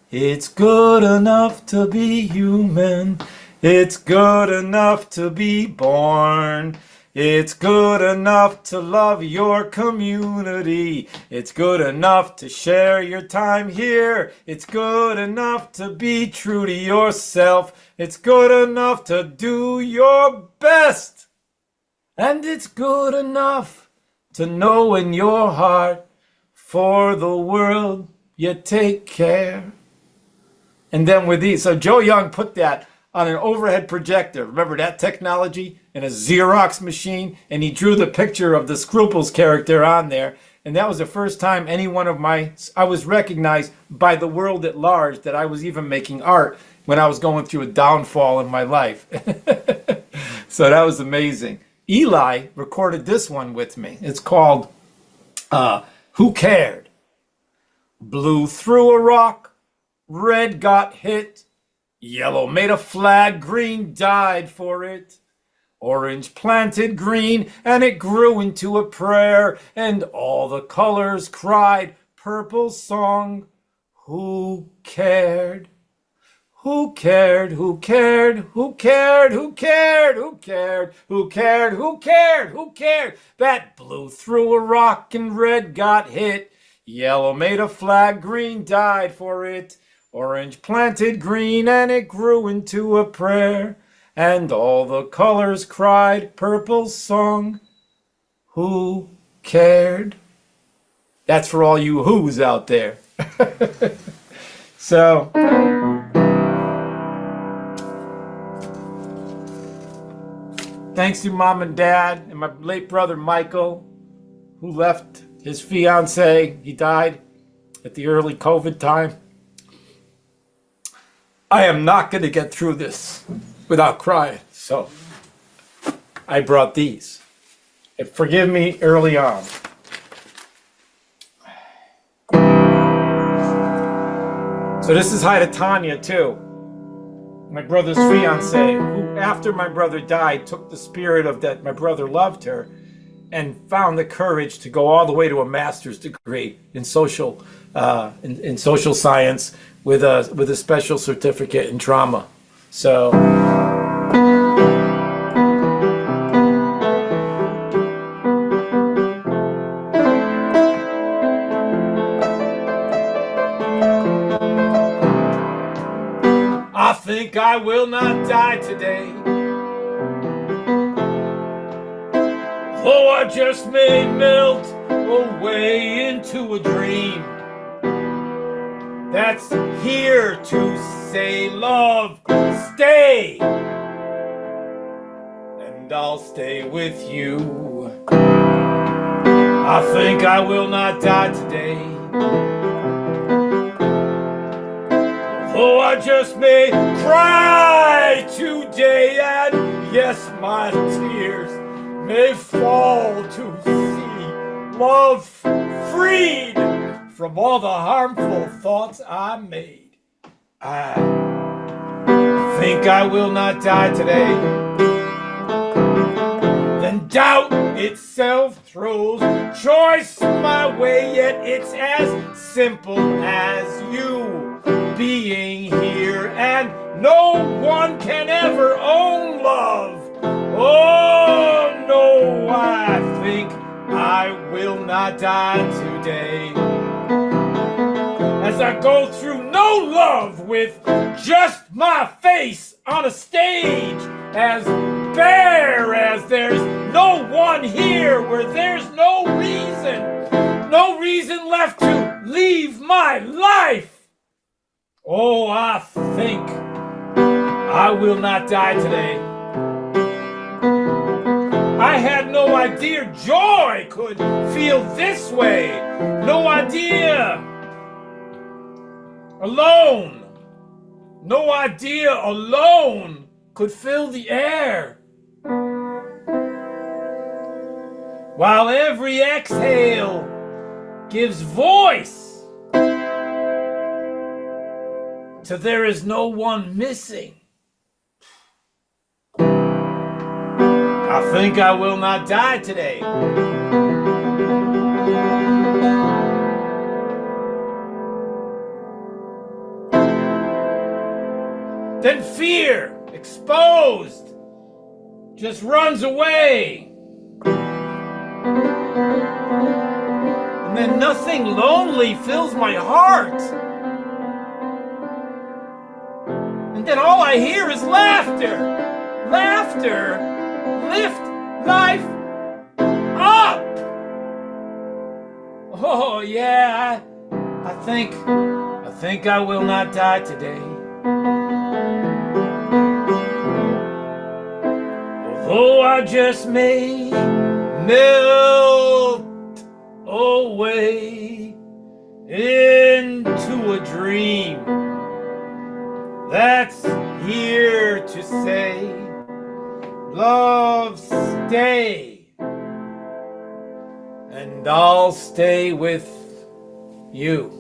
It's good enough to be human. It's good enough to be born. It's good enough to love your community. It's good enough to share your time here. It's good enough to be true to yourself. It's good enough to do your best. And it's good enough to know in your heart for the world you take care. And then with these, so Joe Young put that on an overhead projector. Remember that technology? In a Xerox machine. And he drew the picture of the Scruples character on there. And that was the first time I was recognized by the world at large that I was even making art when I was going through a downfall in my life. So that was amazing. Eli recorded this one with me. It's called Who Cared? Blue threw a rock, red got hit, yellow made a flag, green died for it. Orange planted green, and it grew into a prayer, and all the colors cried purple song. Who cared? Who cared? Who cared? Who cared? Who cared? Who cared? Who cared? Who cared? Who cared? That blue threw a rock and red got hit. Yellow made a flag, green died for it. Orange planted green, and it grew into a prayer. And all the colors cried purple song. Who cared? That's for all you who's out there. So, thanks to Mom and Dad and my late brother Michael, who left his fiance. He died at the early COVID time. I am not going to get through this without crying. So I brought these. And forgive me early on. So this is hi to Tanya too, my brother's fiance, who after my brother died took the spirit of that my brother loved her and found the courage to go all the way to a master's degree in social science with a special certificate in trauma. So I think I will not die today. Oh, I just may melt away into a dream that's here to say, love, stay, and I'll stay with you. I think I will not die today. Oh, I just may cry today, and yes, my tears may fall to see love freed from all the harmful thoughts I made. I think I will not die today. Then doubt itself throws choice my way, yet it's as simple as you being here, and no one can ever own love. Oh no, I think I will not die today. As I go through no love with just my face on a stage, as bare as there's no one here, where there's no reason left to leave my life. Oh, I think I will not die today. I had no idea joy could feel this way. No idea alone. No idea alone could fill the air. While every exhale gives voice to there is no one missing. I think I will not die today. Then fear, exposed, just runs away. And then nothing lonely fills my heart. And then all I hear is laughter. Laughter. Lift life up. Oh yeah, I think I will not die today. Although I just may melt away into a dream that's here to say, love, stay, and I'll stay with you.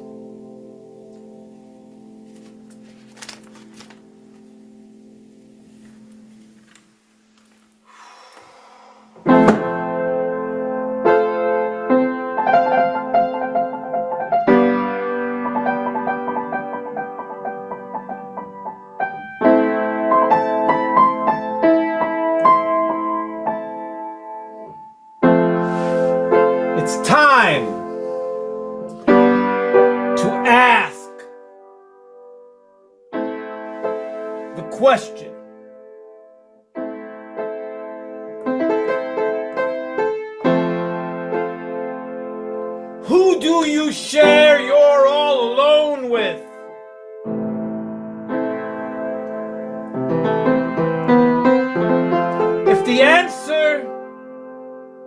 It's time to ask the question. Who do you share your all alone with? If the answer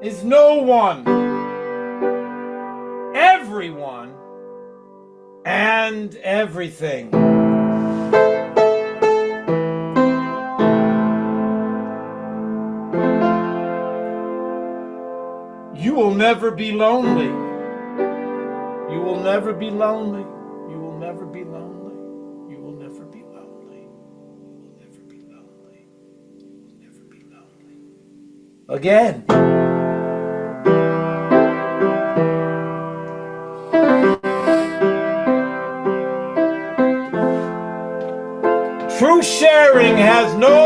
is no one, everyone, and everything, You will never be lonely. You will never be lonely. You will never be lonely. You will never be lonely. You will never be lonely. You will never be lonely. Again. True sharing has no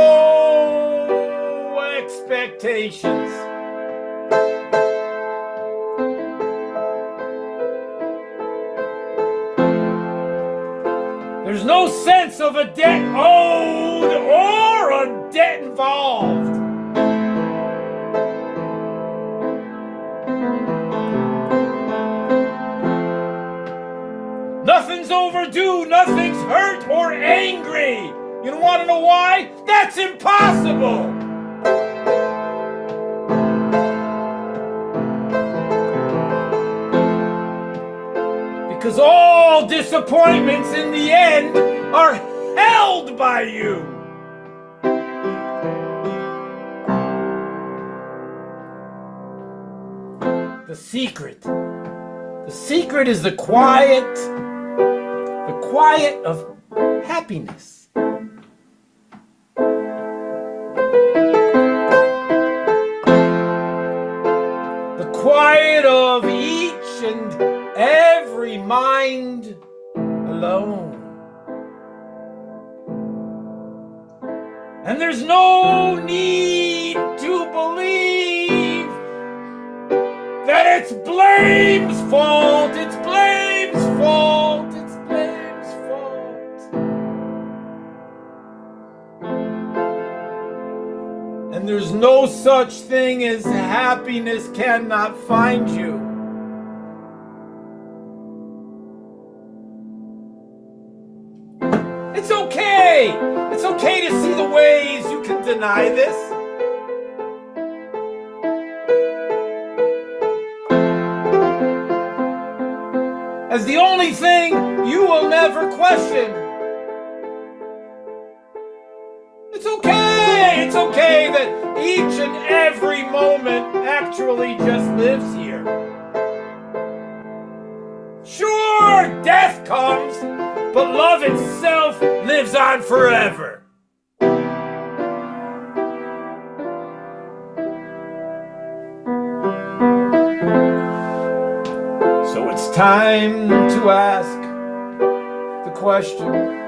expectations. There's no sense of a debt owed or a debt involved. Nothing's overdue, nothing's hurt or angry. You don't want to know why? That's impossible. Because all disappointments in the end are held by you. The secret is the quiet of happiness. The quiet of each and every mind alone. And there's no need to believe that it's blame's fault, it's blame's fault, it's blame's fault. And there's no such thing as happiness cannot find you. It's okay. It's okay to see the ways you can deny this. As the only thing you will never question. It's okay. It's okay that each and every moment actually just lives here. Sure, death comes, but love itself lives on forever. So it's time to ask the question.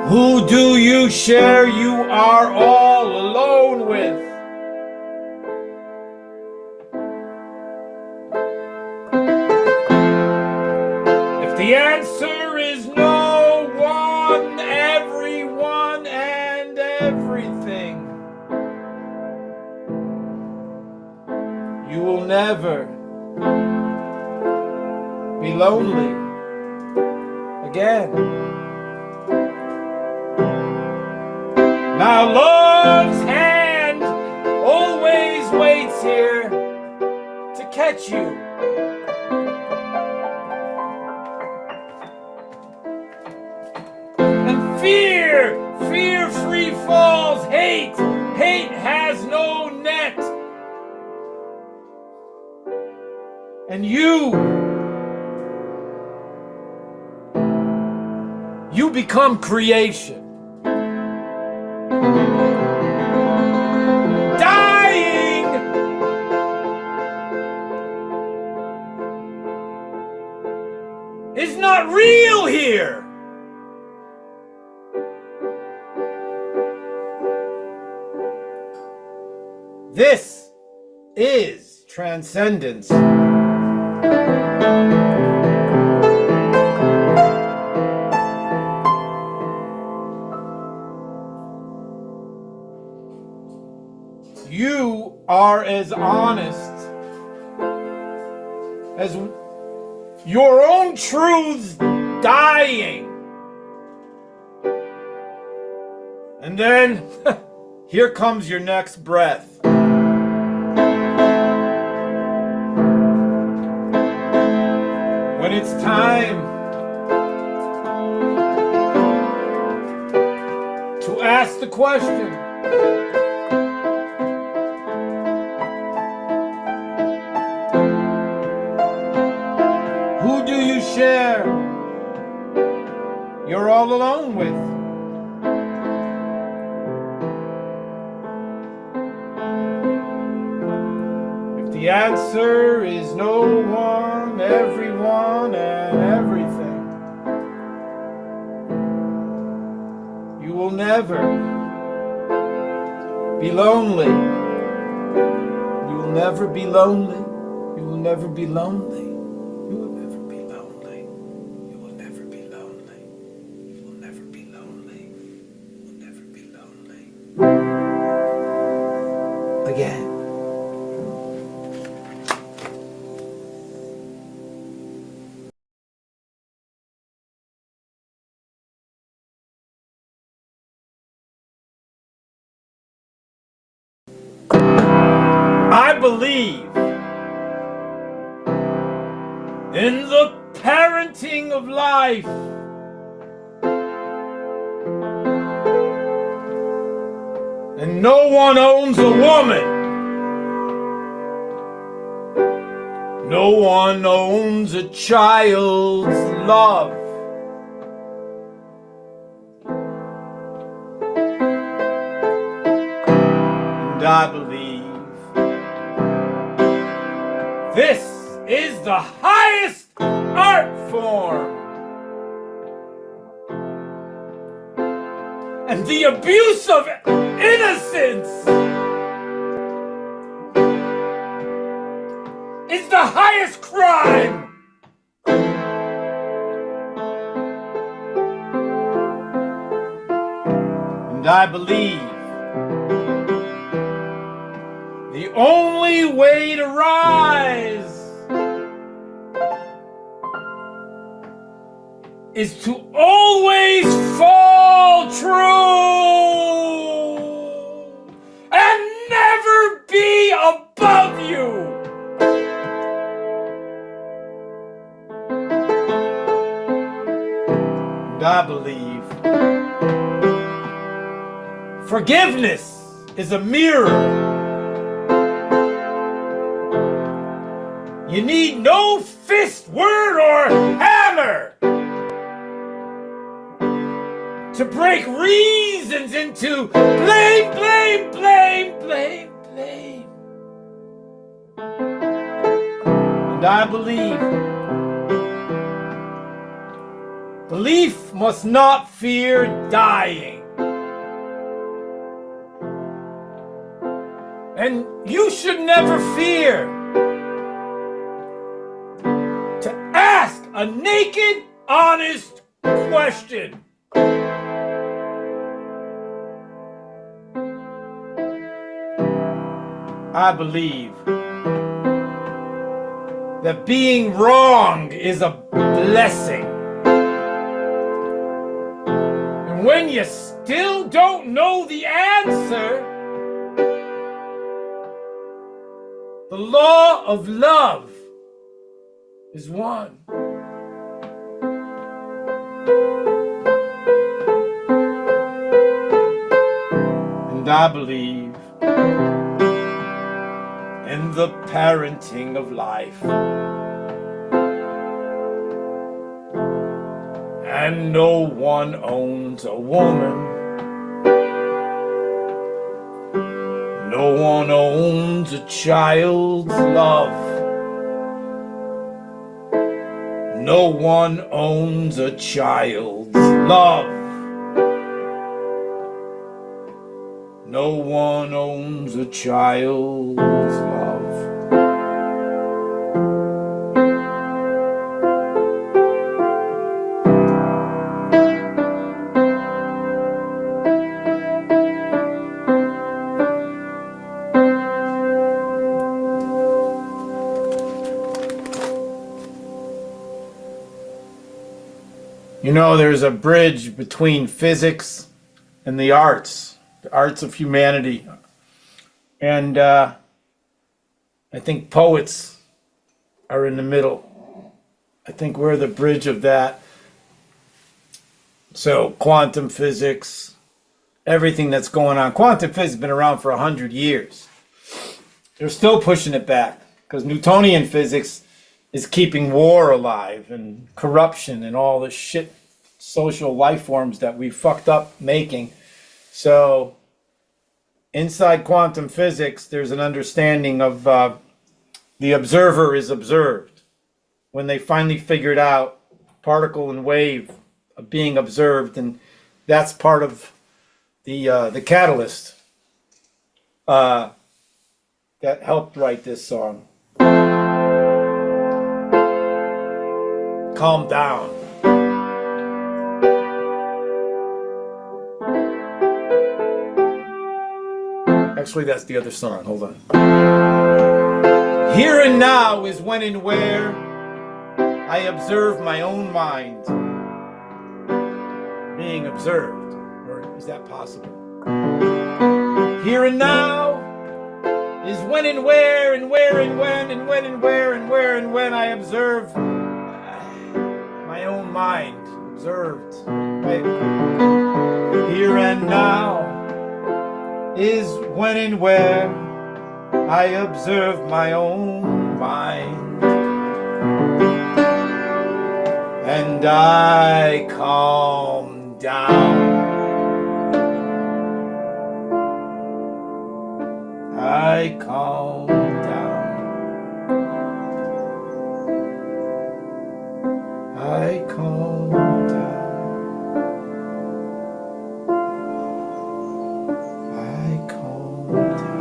Who do you share you are all alone with? The answer is no one, everyone, and everything. You will never be lonely again. Now love's hand always waits here to catch you. Fear free falls, hate has no net. And you become creation. Dying is not real here. This is transcendence. You are as honest as your own truths dying. And then here comes your next breath. When it's time to So ask the question. Who do you share? You're all alone with. If the answer is no one, everyone, and everything, you will never be lonely. You will never be lonely. You will never be lonely. You will never be lonely. You will never be lonely. You will never be lonely. You will never be lonely. Again. I believe in the parenting of life. And no one owns a woman. No one owns a child's love. And I believe this is the highest art form. And the abuse of innocence is the highest crime. And I believe the only way to rise is to always fall true and never be above you. And I believe forgiveness is a mirror. You need no fist, word, or hammer to break reasons into blame, blame, blame, blame, blame. And I believe belief must not fear dying. And you should never fear to ask a naked, honest question. I believe that being wrong is a blessing. And when you still don't know the answer, the law of love is one. And I believe in the parenting of life. And no one owns a woman. No one owns a child's love. No one owns a child's love. No one owns a child's love. You know, there's a bridge between physics and the arts of humanity. And I think poets are in the middle. I think we're the bridge of that. So quantum physics, everything that's going on. Quantum physics has been around for 100 years. They're still pushing it back because Newtonian physics is keeping war alive and corruption and all the shit social life forms that we fucked up making. So inside quantum physics, there's an understanding of the observer is observed. When they finally figured out particle and wave being observed, and that's part of the catalyst that helped write this song. Calm down. Actually, that's the other song. Hold on. Here and now is when and where I observe my own mind being observed. Or is that possible? Here and now is when and where and where and when and when and where and where and when I observe my own mind observed. Right? Here and now is when and where I observe my own mind, and I calm down. I calm down. I calm down. I calm down.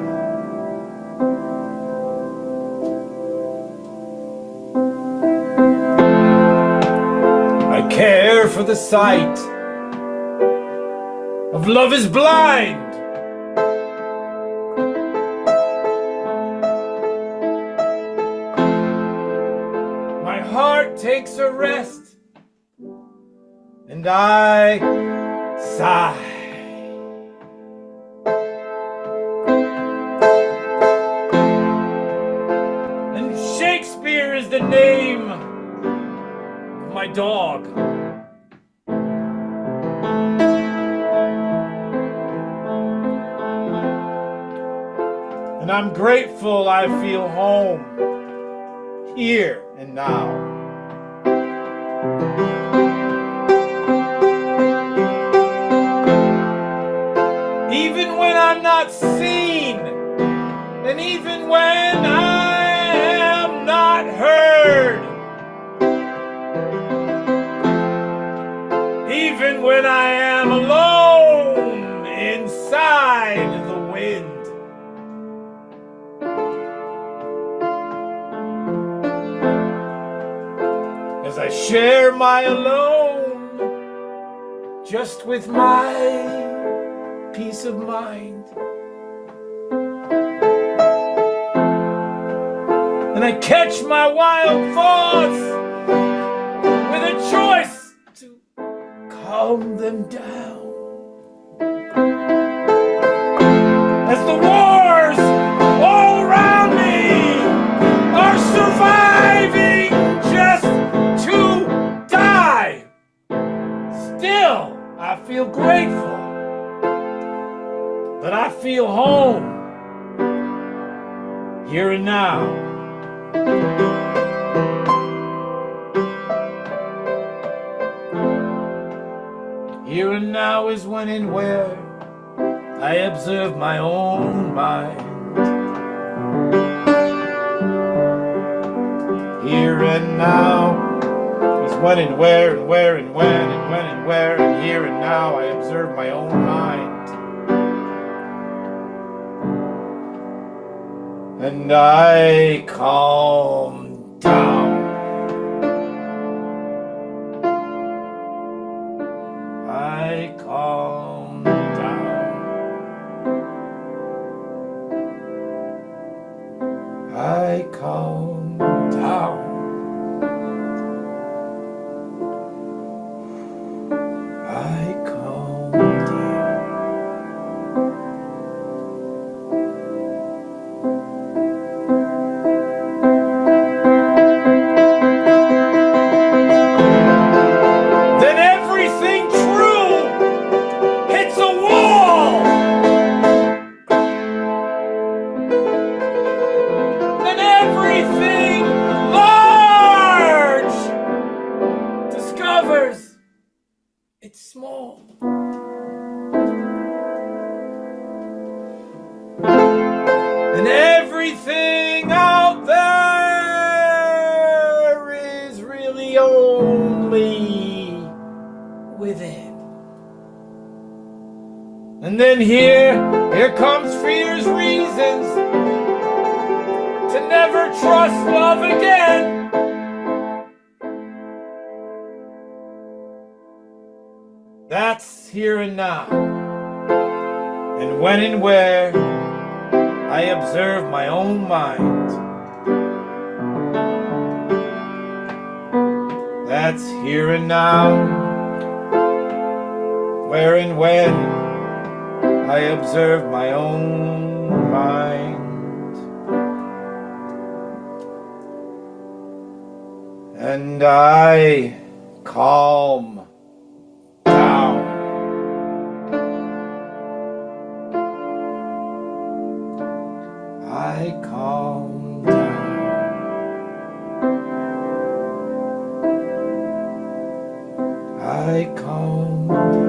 I care for the sight of love is blind. Takes a rest, and I sigh. And Shakespeare is the name of my dog. And I'm grateful I feel home here and now. Even when I'm not seen, and even when I am not heard, even when I am alone inside the wind, as I share my alone just with my peace of mind, and I catch my wild thoughts with a choice to calm them down. As the wars all around me are surviving just to die, still I feel grateful that I feel home here and now. Here and now is when and where I observe my own mind. Here and now is when and where and where and when and when and where, and here and now I observe my own mind. And I calm down. I calm down. I calm down. I calm down. Then everything true hits a wall. everything out there is really only within. And then here comes fear's reasons to never trust love again. That's here and now. And when and where I observe my own mind. That's here and now. Where and when I observe my own mind. And I calm down. I calm down. I calm down.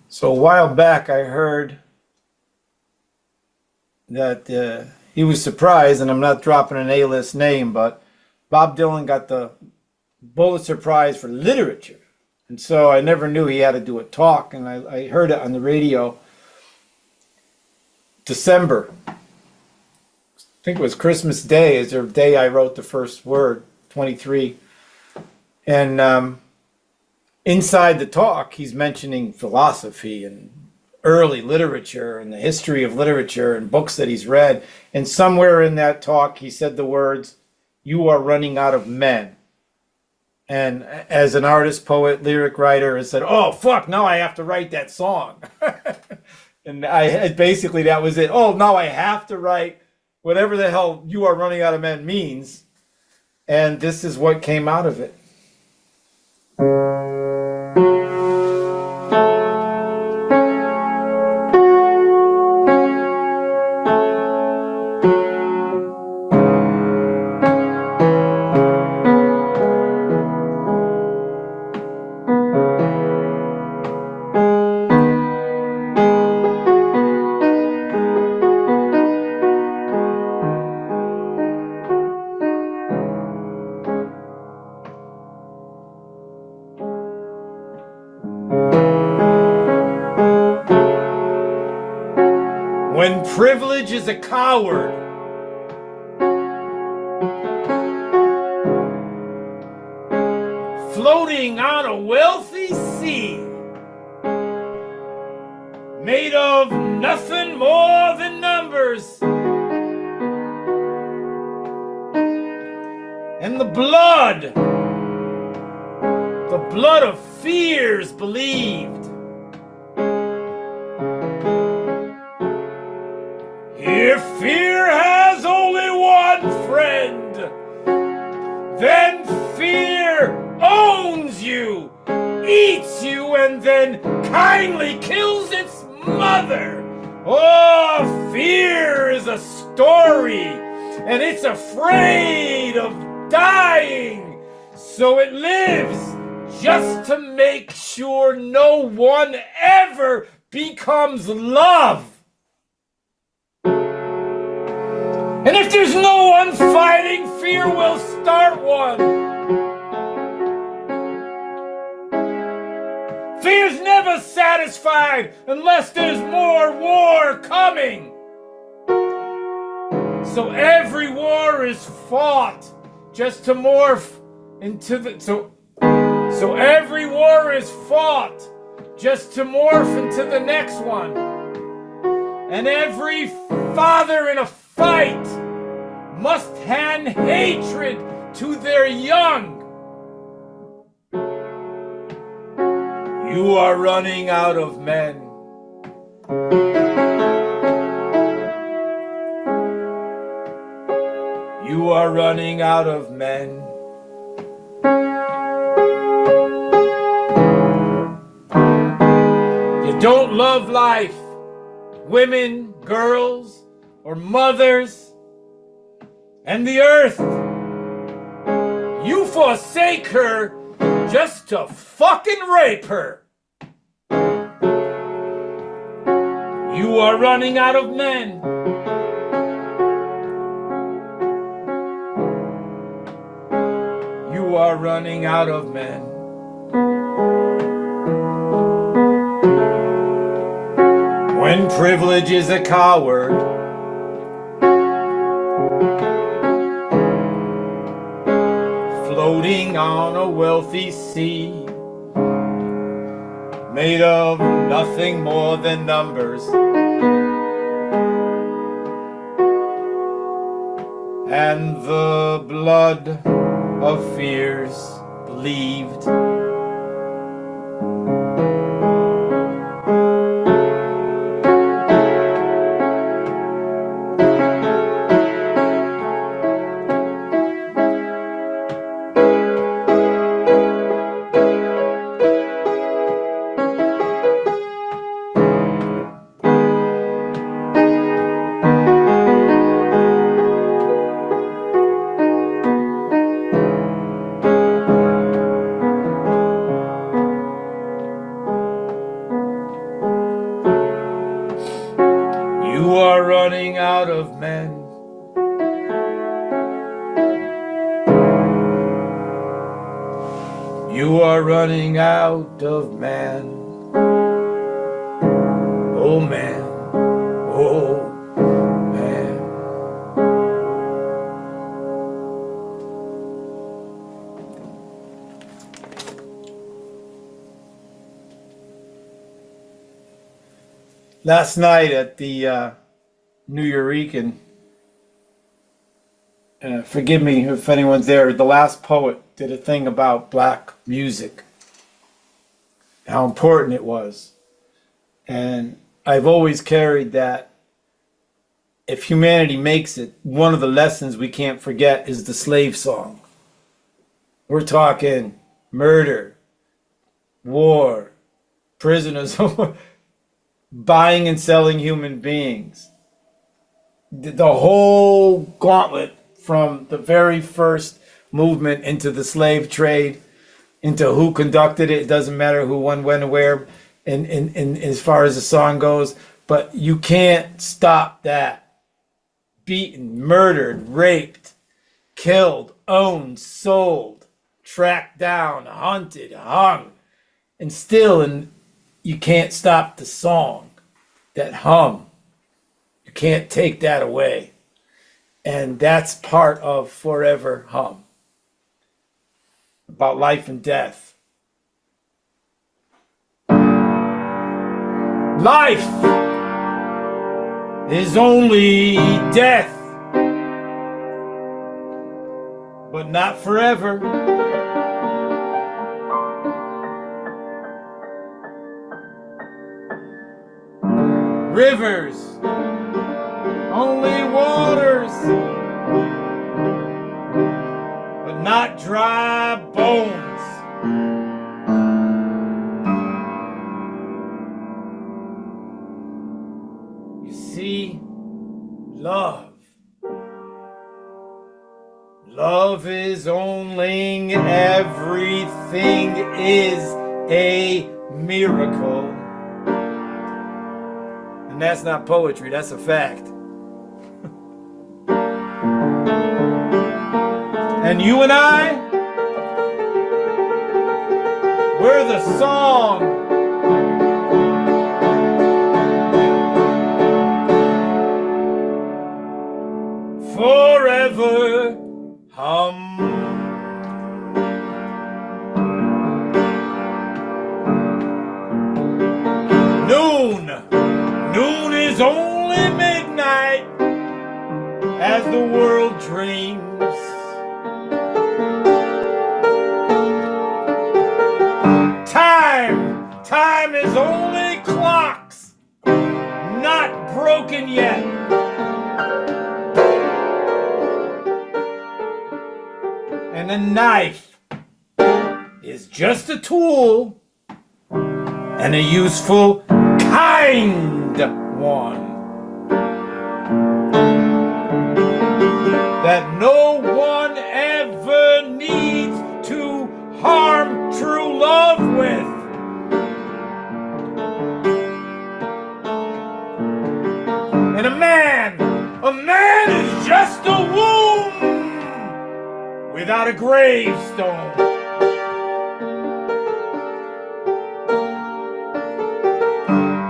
So a while back, I heard that he was surprised, and I'm not dropping an A-list name, but Bob Dylan got the Pulitzer Prize for literature. And so I never knew he had to do a talk, and I heard it on the radio December. I think it was Christmas Day is the day I wrote the first word, 23. And inside the talk, he's mentioning philosophy and early literature and the history of literature and books that he's read. And somewhere in that talk, he said the words, "You are running out of men." And as an artist, poet, lyric writer, I said, "Oh, fuck, now I have to write that song." And basically that was it. Oh, now I have to write whatever the hell "you are running out of men" means. And this is what came out of it. When privilege is a coward, floating on a wealthy sea, made of nothing more than numbers, and the blood of fears believed. If fear has only one friend, then fear owns you, eats you, and then kindly kills its mother. Oh, fear is a story, and it's afraid of dying, so it lives just to make sure no one ever becomes love. And if there's no one fighting, fear will start one. Fear's never satisfied unless there's more war coming. So every war is fought just to morph into the... So every war is fought just to morph into the next one. And every father in a fight must hand hatred to their young. You are running out of men. You are running out of men. You don't love life, women, girls, or mothers, and the earth. You forsake her just to fucking rape her. You are running out of men. You are running out of men. When privilege is a coward, floating on a wealthy sea, made of nothing more than numbers, and the blood of fears believed. You are running out of men. You are running out of man. Oh man, oh man. Last night at the New Eurekan, forgive me if anyone's there, the last poet did a thing about black music, how important it was. And I've always carried that if humanity makes it, one of the lessons we can't forget is the slave song. We're talking murder, war, prisoners, buying and selling human beings. The whole gauntlet from the very first movement into the slave trade, into who conducted it. It doesn't matter who won, when, and where, in as far as the song goes. But you can't stop that. Beaten, murdered, raped, killed, owned, sold, tracked down, hunted, hung, and still, you can't stop the song, that hum. You can't take that away. And that's part of Forever Hum, about life and death. Life is only death, but not forever. Rivers, only waters, but not dry bones. You see, love is only everything is a miracle. And that's not poetry, that's a fact. And you and I, we're the song. Forever hum. Noon is only midnight as the world dreams. Time knife is just a tool, and a useful kind one. That no one ever needs to harm true love with. And a man is just a womb without a gravestone.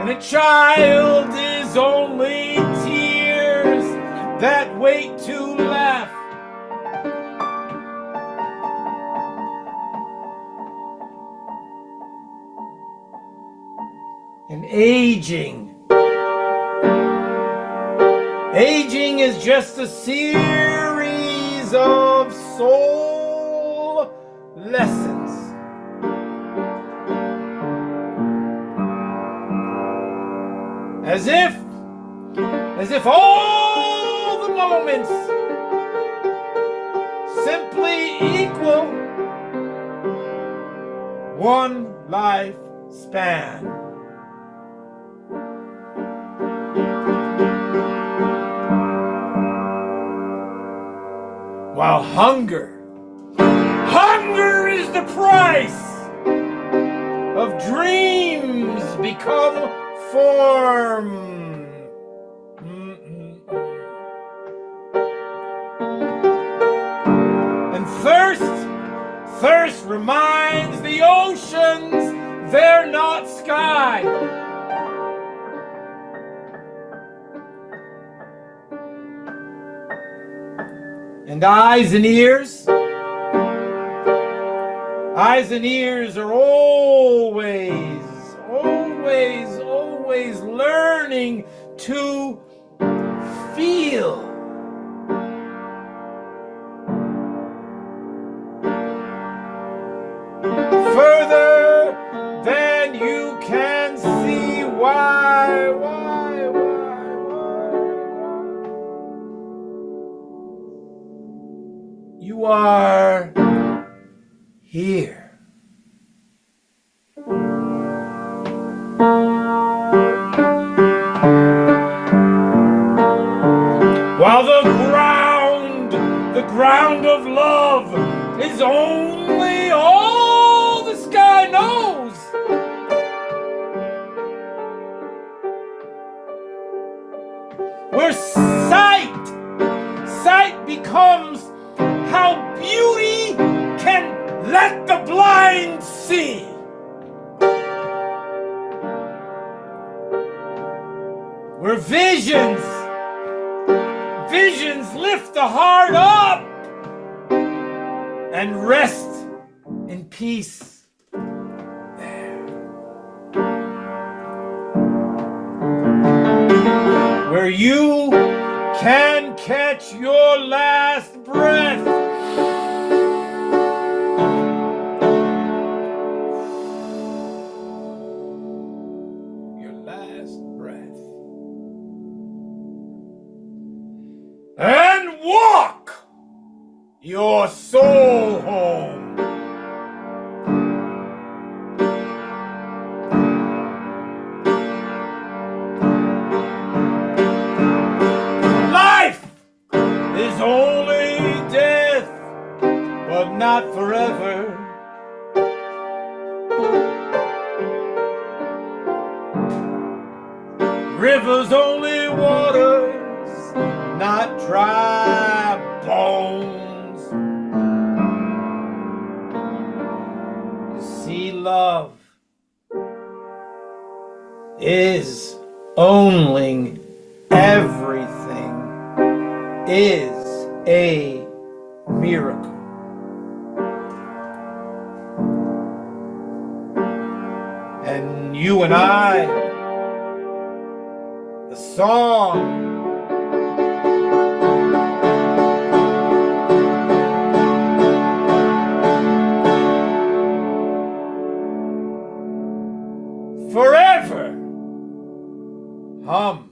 And a child is only tears that wait to laugh. And aging is just a series of soul lessons. As if all the moments simply equal one lifespan. While hunger is the price of dreams become form. And thirst reminds the oceans they're not sky. And eyes and ears are always learning to feel. Further than you can see. Why? You are here. While the ground of love is only all the sky knows. Where sight becomes how beauty can let the blind see. Where visions lift the heart up and rest in peace there. Where you can catch your last breath. Your last breath. And walk your soul home. Life is only death, but not forever. Rivers only waters, not dry bones. You see, love is owning everything is a miracle. And you and I, the song, forever hum.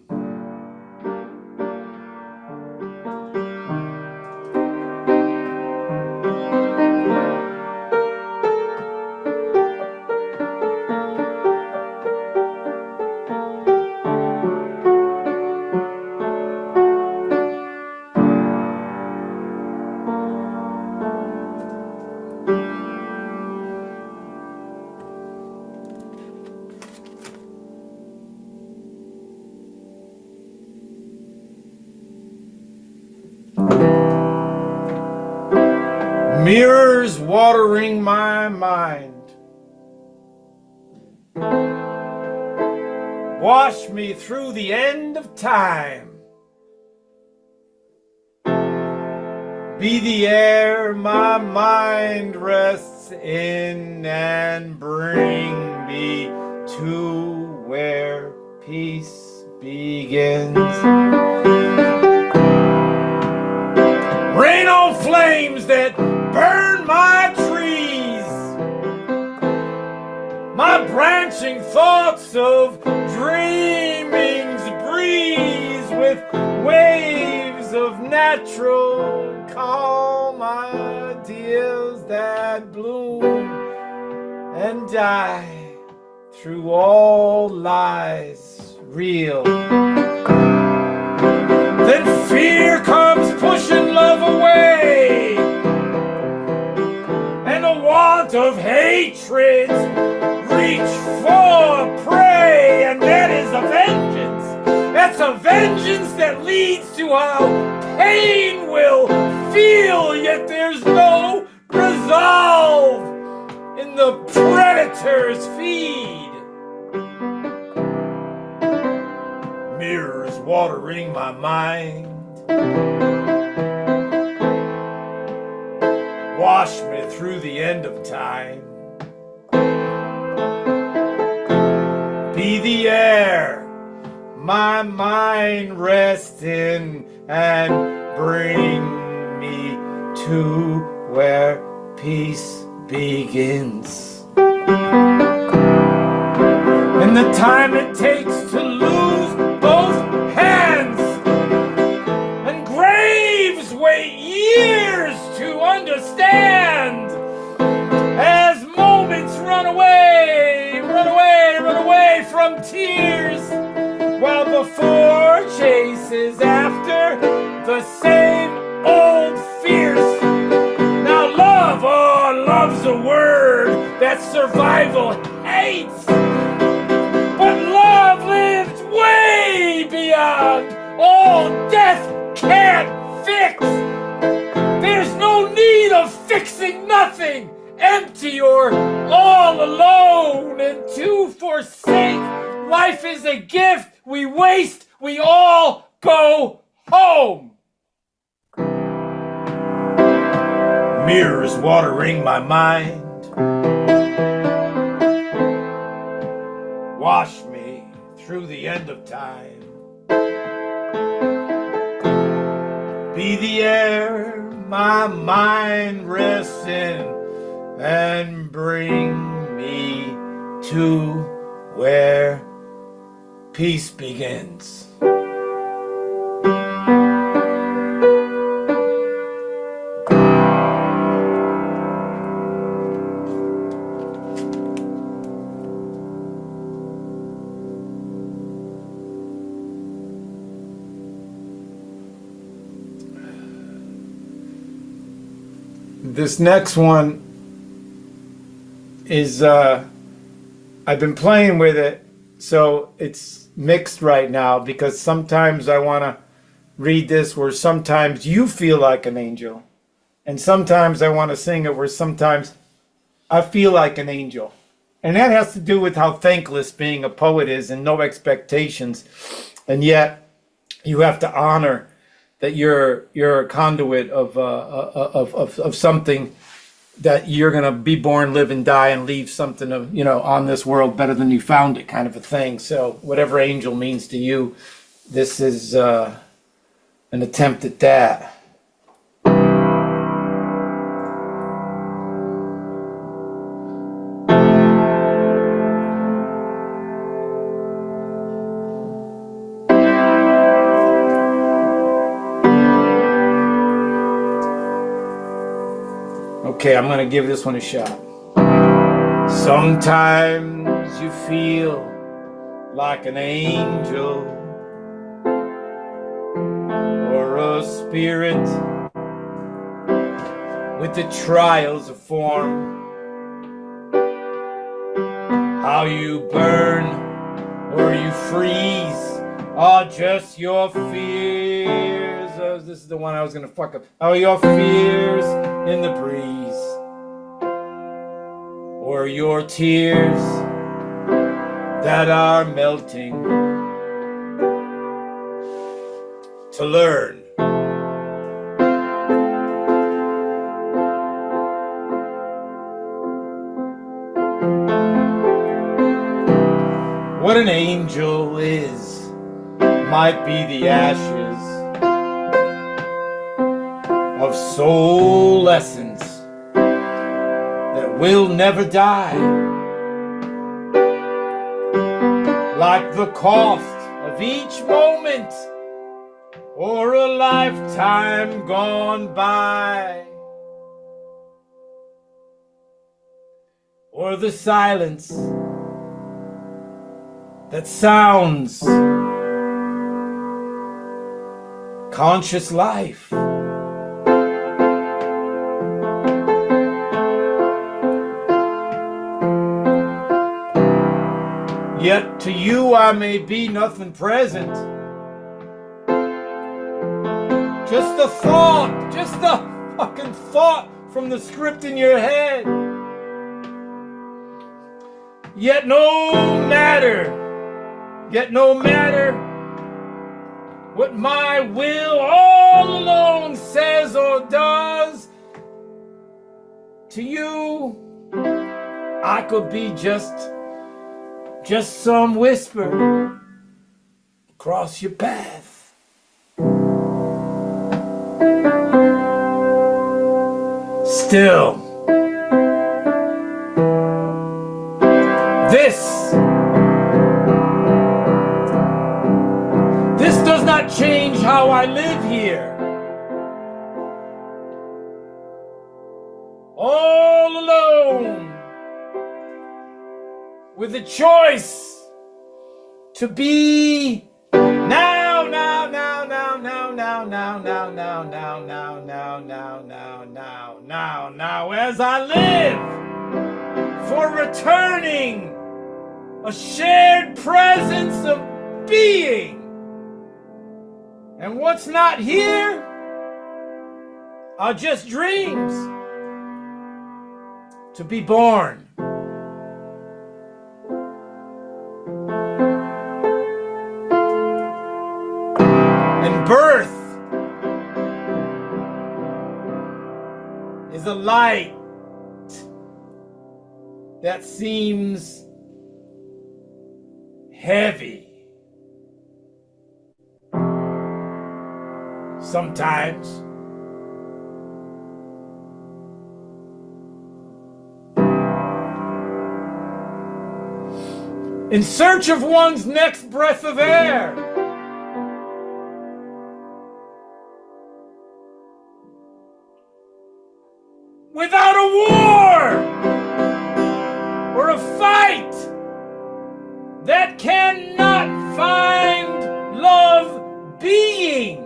mirrors watering my mind. Wash me through the end of time. Be the air my mind rests in, and bring me to where peace begins. Rain on flames that burn my trees, my branching thoughts of dreamings breeze with waves of natural calm ideas that bloom and die through all lies real. Then fear comes pushing love away, and a want of hatred reach for prey, and that is a vengeance. That's a vengeance that leads to how pain will feel, yet there's no resolve in the predator's feed. Mirrors watering my mind. Wash me through the end of time. Be the air my mind rests in, and bring me to where peace begins. And the time it takes to lose both hands, and graves wait years to understand, as moments run away from tears, while before chases after the same old fears. Now love, oh, love's a word that survival hates, but love lives way beyond all death can't fix. There's no need of fixing nothing, empty or all alone, and to forsake life is a gift we waste, we all go home. Mirrors watering my mind. Wash me through the end of time. Be the air my mind rests in, and bring me to where peace begins. This next one is, I've been playing with it, so it's mixed right now, because sometimes I want to read this where sometimes you feel like an angel, and sometimes I want to sing it where sometimes I feel like an angel. And that has to do with how thankless being a poet is, and no expectations, and yet you have to honor that you're a conduit of something, that you're gonna be born, live, and die, and leave something of, on this world better than you found it, kind of a thing. So whatever angel means to you, this is an attempt at that. Okay, I'm gonna give this one a shot. Sometimes you feel like an angel, or a spirit with the trials of form. How you burn or you freeze are just your fears. This is the one I was gonna fuck up. Oh, your fears in the breeze. or your tears that are melting, to learn. What an angel is might be the ashes of soul essence that will never die, like the cost of each moment or a lifetime gone by, or the silence that sounds conscious life. Yet to you I may be nothing present. Just the thought, just the fucking thought from the script in your head. Yet no matter what my will all alone says or does, to you I could be just some whisper across your path. Still, this does not change how I live here. All alone, with the choice to be now as I live, for returning a shared presence of being. And what's not here are just dreams to be born. And birth is a light that seems heavy sometimes. In search of one's next breath of air. Without a war or a fight that cannot find love being,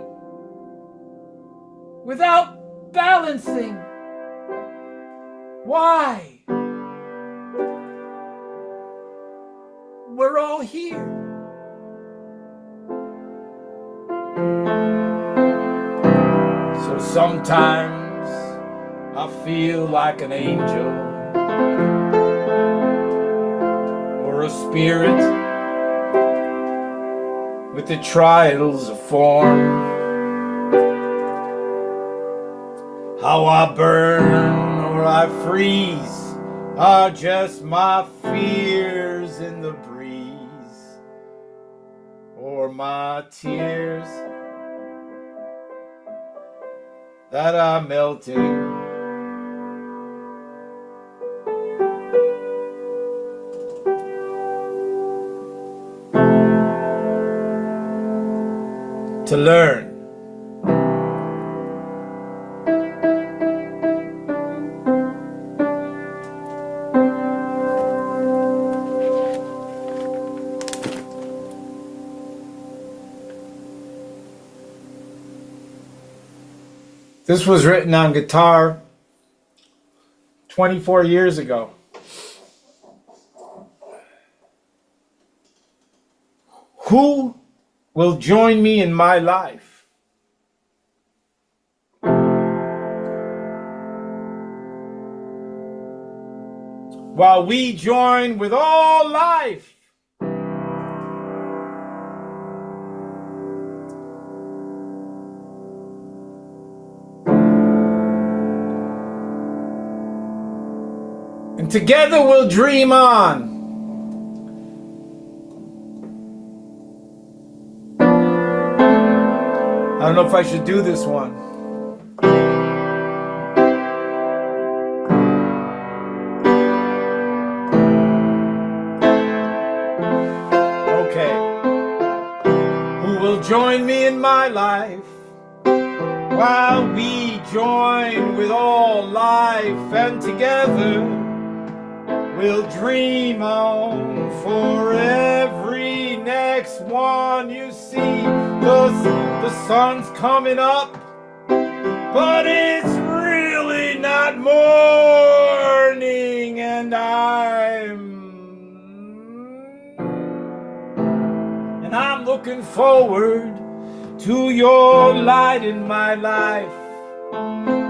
without balancing. Why? We're all here. So sometimes I feel like an angel or a spirit with the trials of form. How I burn or I freeze are just my fears in the breeze, or my tears that are melting. To learn. This was written on guitar 24 years ago. Who will join me in my life? while we join with all life. And together we'll dream on. I don't know if I should do this one. Okay. Who will join me in my life while we join with all life, and together we'll dream on for every next one. You see, the sun's coming up, but it's really not morning, and I'm looking forward to your light in my life.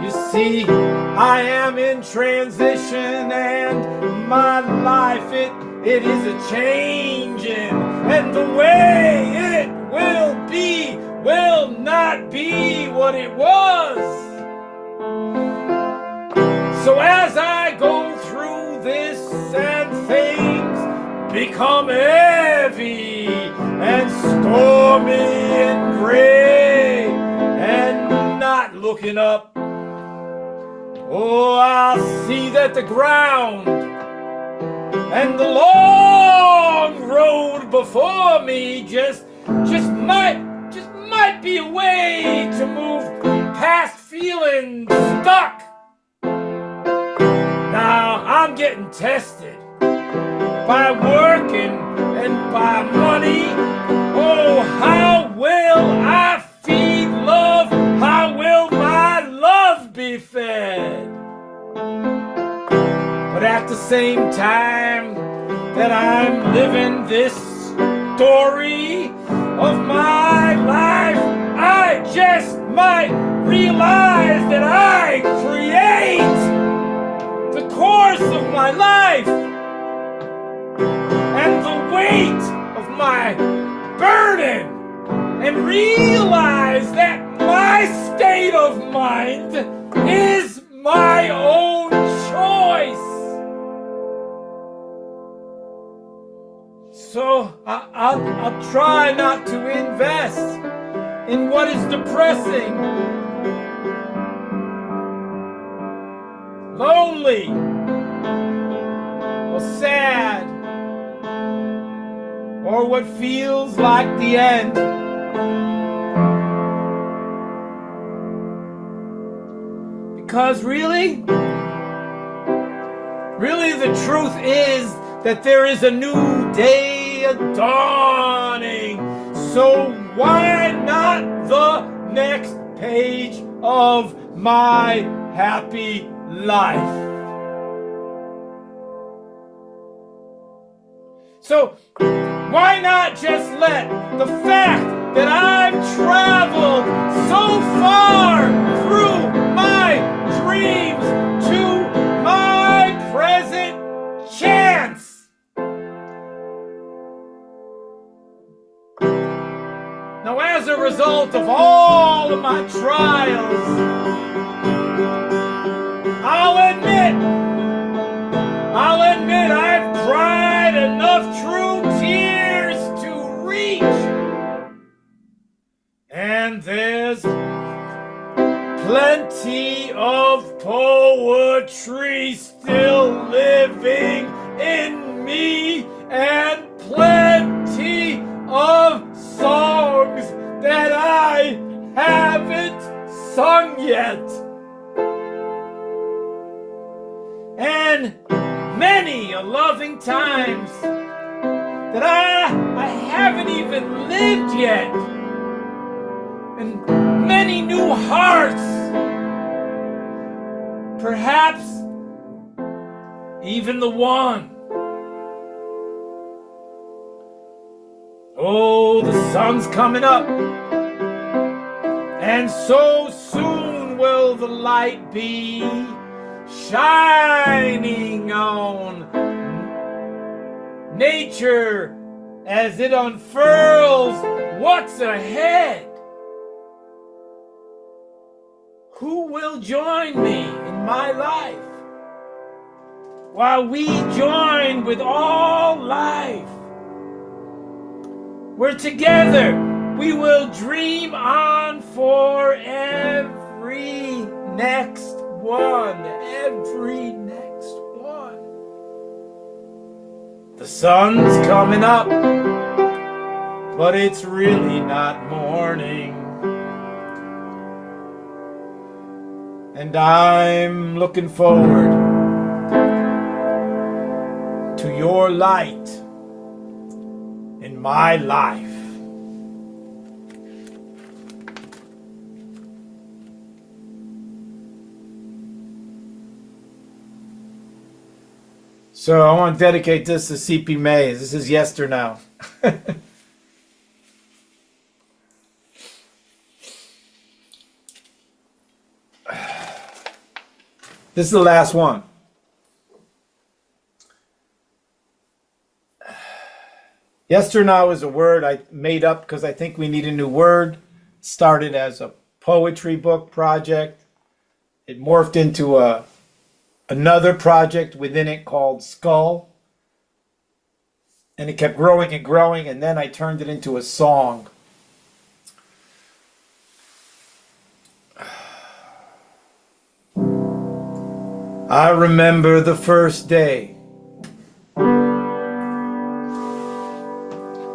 You see, I am in transition, and my life, it is a changing, and the way it will be will not be what it was. So as I go through this and things become heavy and stormy and gray and not looking up, oh, I'll see that the ground and the long road before me just might be a way to move past feeling stuck. Now I'm getting tested by working and by money. Oh, how will I feed love? How will my love be fed? But at the same time that I'm living this story of my life, I just might realize that I create the course of my life, and the weight of my burden, and realize that my state of mind is my own choice. So I'll try not to invest in what is depressing, lonely, or sad, or what feels like the end. Because really the truth is that there is a new day dawning. So why not the next page of my happy life? So why not just let the fact that I've traveled so far through my dreams to my present chance? Now, as a result of all of my trials, I'll admit I've cried enough true tears to reach. And there's plenty of poetry still living in me, and plenty of songs that I haven't sung yet. And many a loving times that I haven't even lived yet. And many new hearts, perhaps even the one. Oh, the sun's coming up, and so soon will the light be shining on nature as it unfurls what's ahead. Who will join me in my life while we join with all life? We're together. We will dream on for every next one. Every next one. The sun's coming up, but it's really not morning. And I'm looking forward to your light in my life. So I want to dedicate this to CP Mays. This is Yester Now. This is the last one. Yester Now is a word I made up because I think we need a new word. It started as a poetry book project. It morphed into another project within it called Skull. And it kept growing and growing, and then I turned it into a song. I remember the first day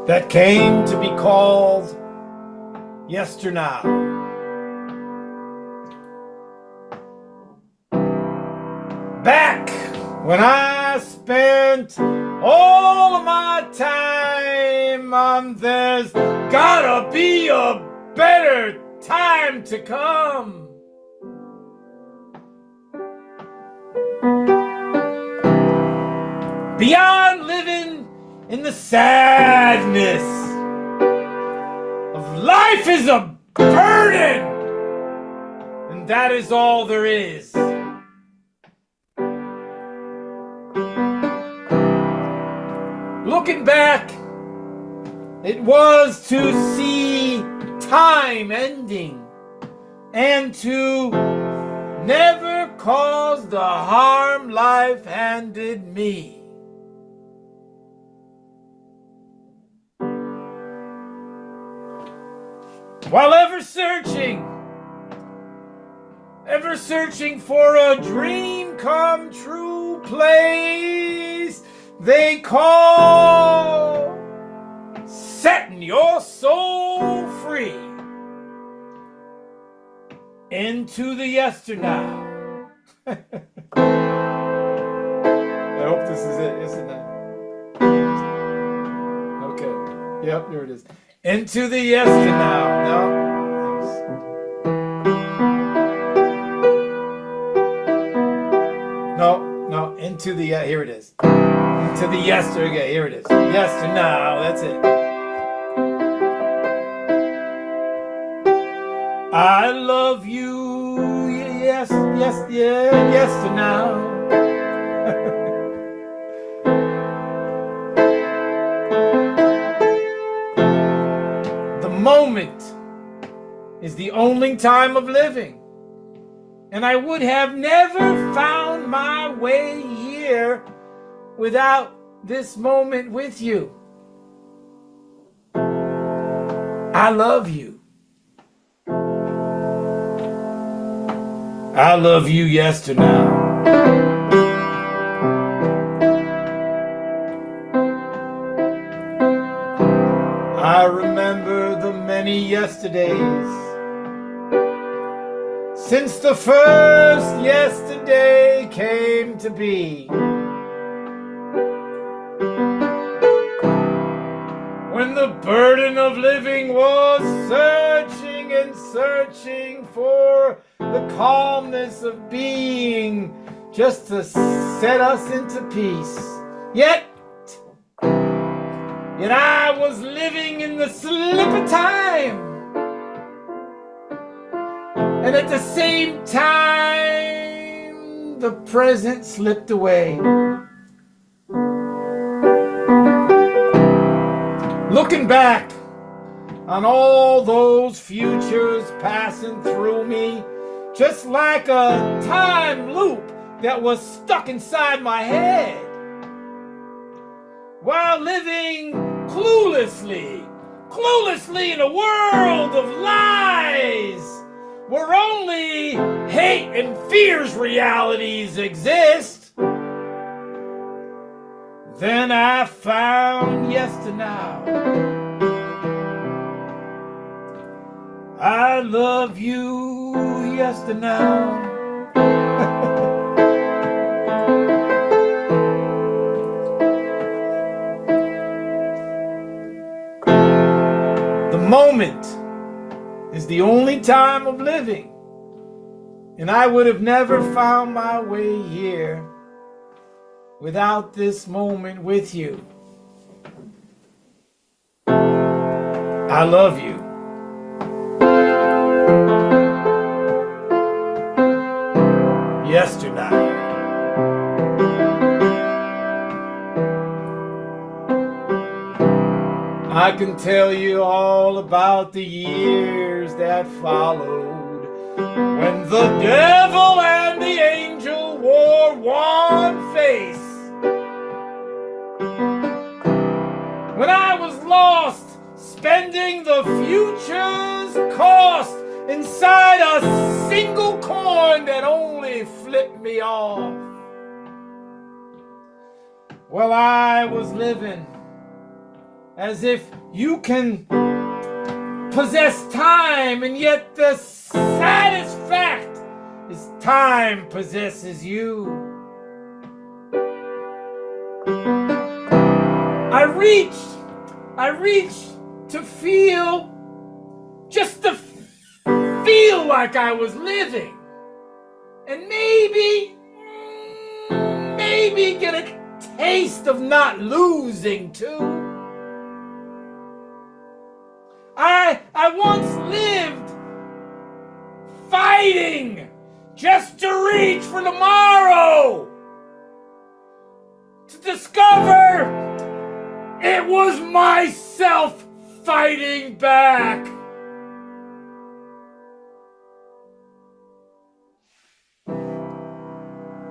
that came to be called Yesternow. Back when I spent all of my time on There's Gotta Be a Better Time to Come. Beyond living in the sadness of life is a burden, and that is all there is. Looking back, it was to see time ending and to never cause the harm life handed me. While ever searching for a dream come true place they call setting your soul free into the yesternow. I hope this is it, isn't it? Okay. Yep, there it is. Into the yesternow. No. No, into the, here it is. Into the yester, okay, here it is. Yesternow, that's it. I love you, yes, yesternow. The moment is the only time of living, and I would have never found my way here without this moment with you. I love you. I love you yesternow. I remember the many yesterdays since the first yesterday came to be. When the burden of living was searching and searching for the calmness of being, just to set us into peace. Yet I was living in the slip of time, and at the same time the present slipped away. Looking back on all those futures passing through me, just like a time loop that was stuck inside my head, while living cluelessly in a world of lies, where only hate and fear's realities exist. Then I found yesternow. I love you yesternow. The moment is the only time of living, and I would have never found my way here without this moment with you. I love you. Yesterday. I can tell you all about the years that followed, when the devil and the angel wore one face. When I was lost, spending the future's cost inside a single coin that only flipped me off. Well, I was living as if you can possess time, and yet the saddest fact is time possesses you. I reached to feel, just to feel like I was living, and maybe get a taste of not losing too. I once lived fighting just to reach for tomorrow, to discover it was myself fighting back.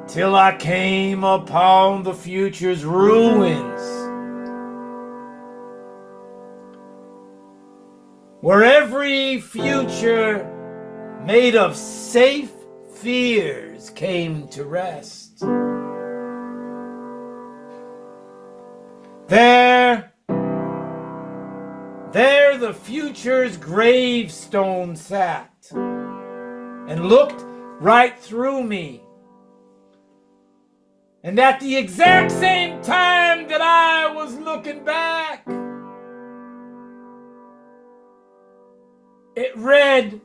Till I came upon the future's ruins, where every future made of safe fears came to rest. There the future's gravestone sat and looked right through me. And at the exact same time that I was looking back, it read,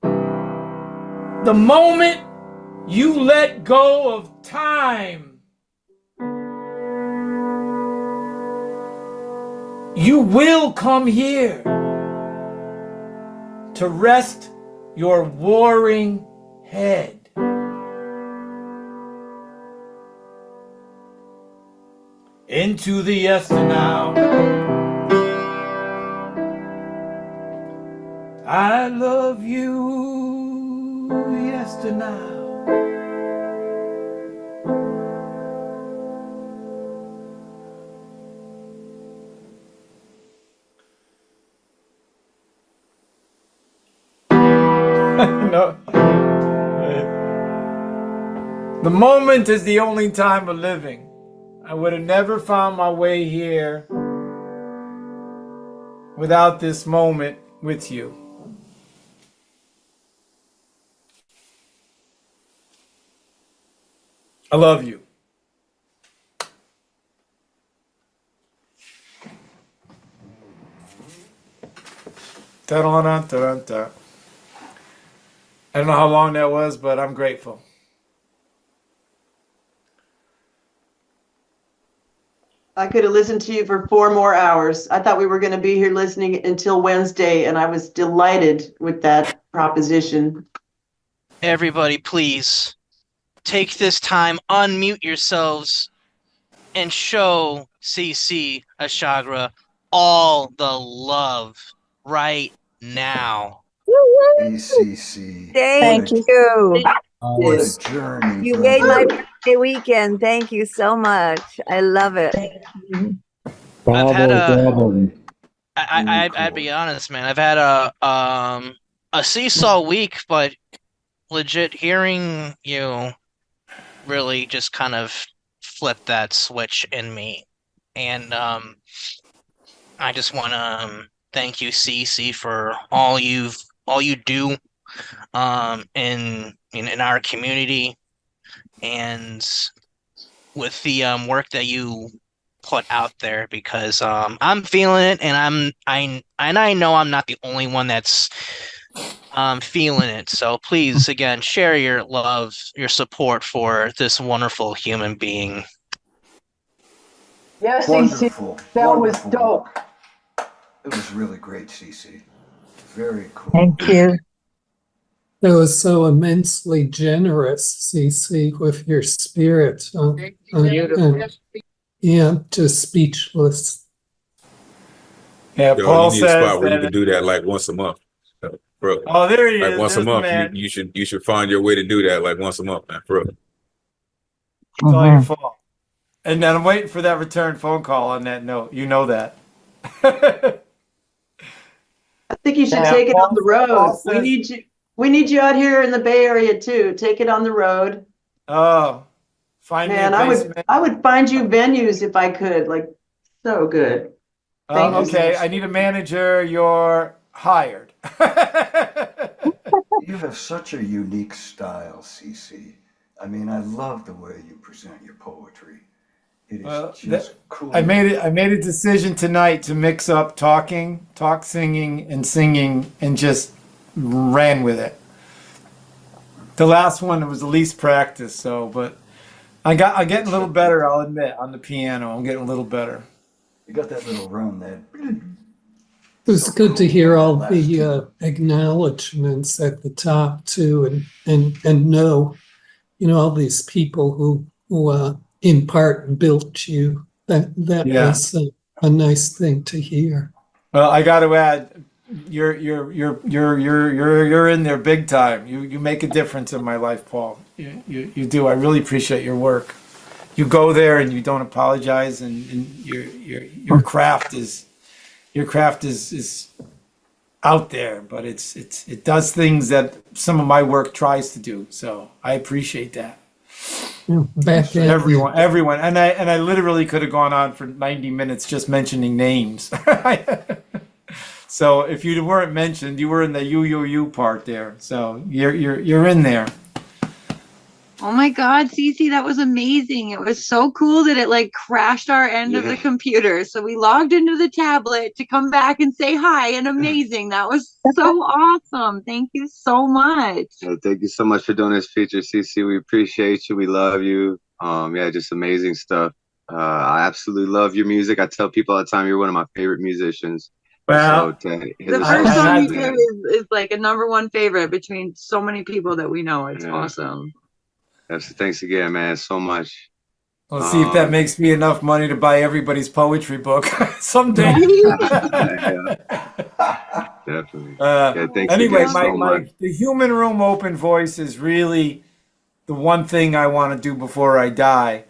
"The moment you let go of time, you will come here to rest your warring head." Into the yesternow. I love you yesternow. No. The moment is the only time of living. I would have never found my way here without this moment with you. I love you. Ta-da-da-da-da. I don't know how long that was, but I'm grateful. I could have listened to you for 4 more hours. I thought we were going to be here listening until Wednesday, and I was delighted with that proposition. Everybody, please take this time, unmute yourselves, and show CC Arshagra all the love right now. ACC. Thank you. What a journey. You brother. made my birthday weekend. Thank you so much. I love it. I've had I'd be honest, man. I've had a seesaw week, but legit hearing you really just kind of flipped that switch in me, and I just want to thank you, CC, for all you do in our community, and with the work that you put out there, because I'm feeling it, and I know I'm not the only one that's feeling it. So please, again, share your love, your support for this wonderful human being. Yes, Wonderful. CC, that was Wonderful. dope. It was really great, CC. Very cool. Thank you. That was so immensely generous, CC, with your spirit. Yeah, just speechless. Yeah, Yo, Paul you need a says spot where you that. can do that like once a month, bro. Oh, there he like is. once a There's the month, man. you should find your way to do that like once a month, man, bro. It's all your fault. And then I'm waiting for that return phone call on that note. You know that. I think you should Yeah, take it on the Paul road. says- We need you. We need you out here in the Bay Area too. Take it on the road. Oh, find Man, me a I basement. would find you venues if I could. Like, so good. Thank you. Okay, I need a manager. You're hired. You have such a unique style, CC. I mean, I love the way you present your poetry. It is Well, just cool. I made a decision tonight to mix up talk singing, and singing, and just ran with it. The last one was the least practice, so but I'm getting a little better, I'll admit, on the piano. I'm getting a little better. You got that little run there. It was good to hear all the acknowledgments at the top too, and know, all these people who in part built you. That Yeah. was a nice thing to hear. Well, I got to add, you're in there big time. You make a difference in my life, Paul. You do. I really appreciate your work. You go there and you don't apologize, and your craft is out there, but it does things that some of my work tries to do. So I appreciate that. Back at Everyone, and I literally could have gone on for 90 minutes just mentioning names. So if you weren't mentioned, you were in the you part there. So you're in there. Oh my God, Cece, that was amazing. It was so cool that it like crashed our end of the computer. So we logged into the tablet to come back and say hi, and amazing. That was so awesome. Thank you so much. Yeah, thank you so much for doing this feature, CC. We appreciate you. We love you. Yeah, just amazing stuff. I absolutely love your music. I tell people all the time you're one of my favorite musicians. Well, The first song you did is like a #1 favorite between so many people that we know. It's awesome. Yes, thanks again, man, so much. We'll see if that makes me enough money to buy everybody's poetry book someday. Definitely. Yeah, thanks Anyway, again so much. the Human Room Open Voice is really the one thing I want to do before I die.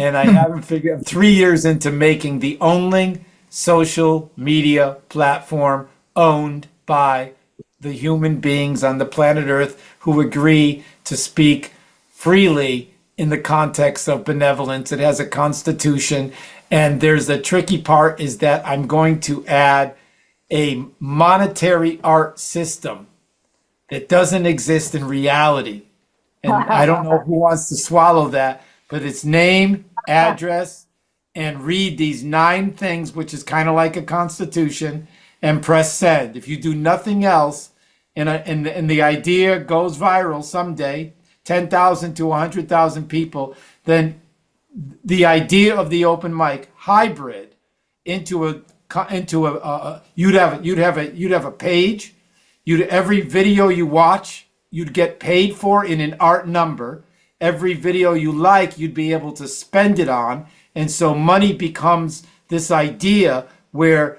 And I haven't figured, I'm 3 years into making the only social media platform owned by the human beings on the planet Earth who agree to speak freely in the context of benevolence. It has a constitution, and there's the tricky part is that I'm going to add a monetary art system that doesn't exist in reality. And I don't know who wants to swallow that, but it's name, address, and read these 9 things, which is kind of like a constitution, and press send. If you do nothing else, and the idea goes viral someday, 10,000 to 100,000 people, then the idea of the open mic hybrid into a you'd have a page, every video you watch you'd get paid for in an art number, every video you like, you'd be able to spend it on. And so money becomes this idea where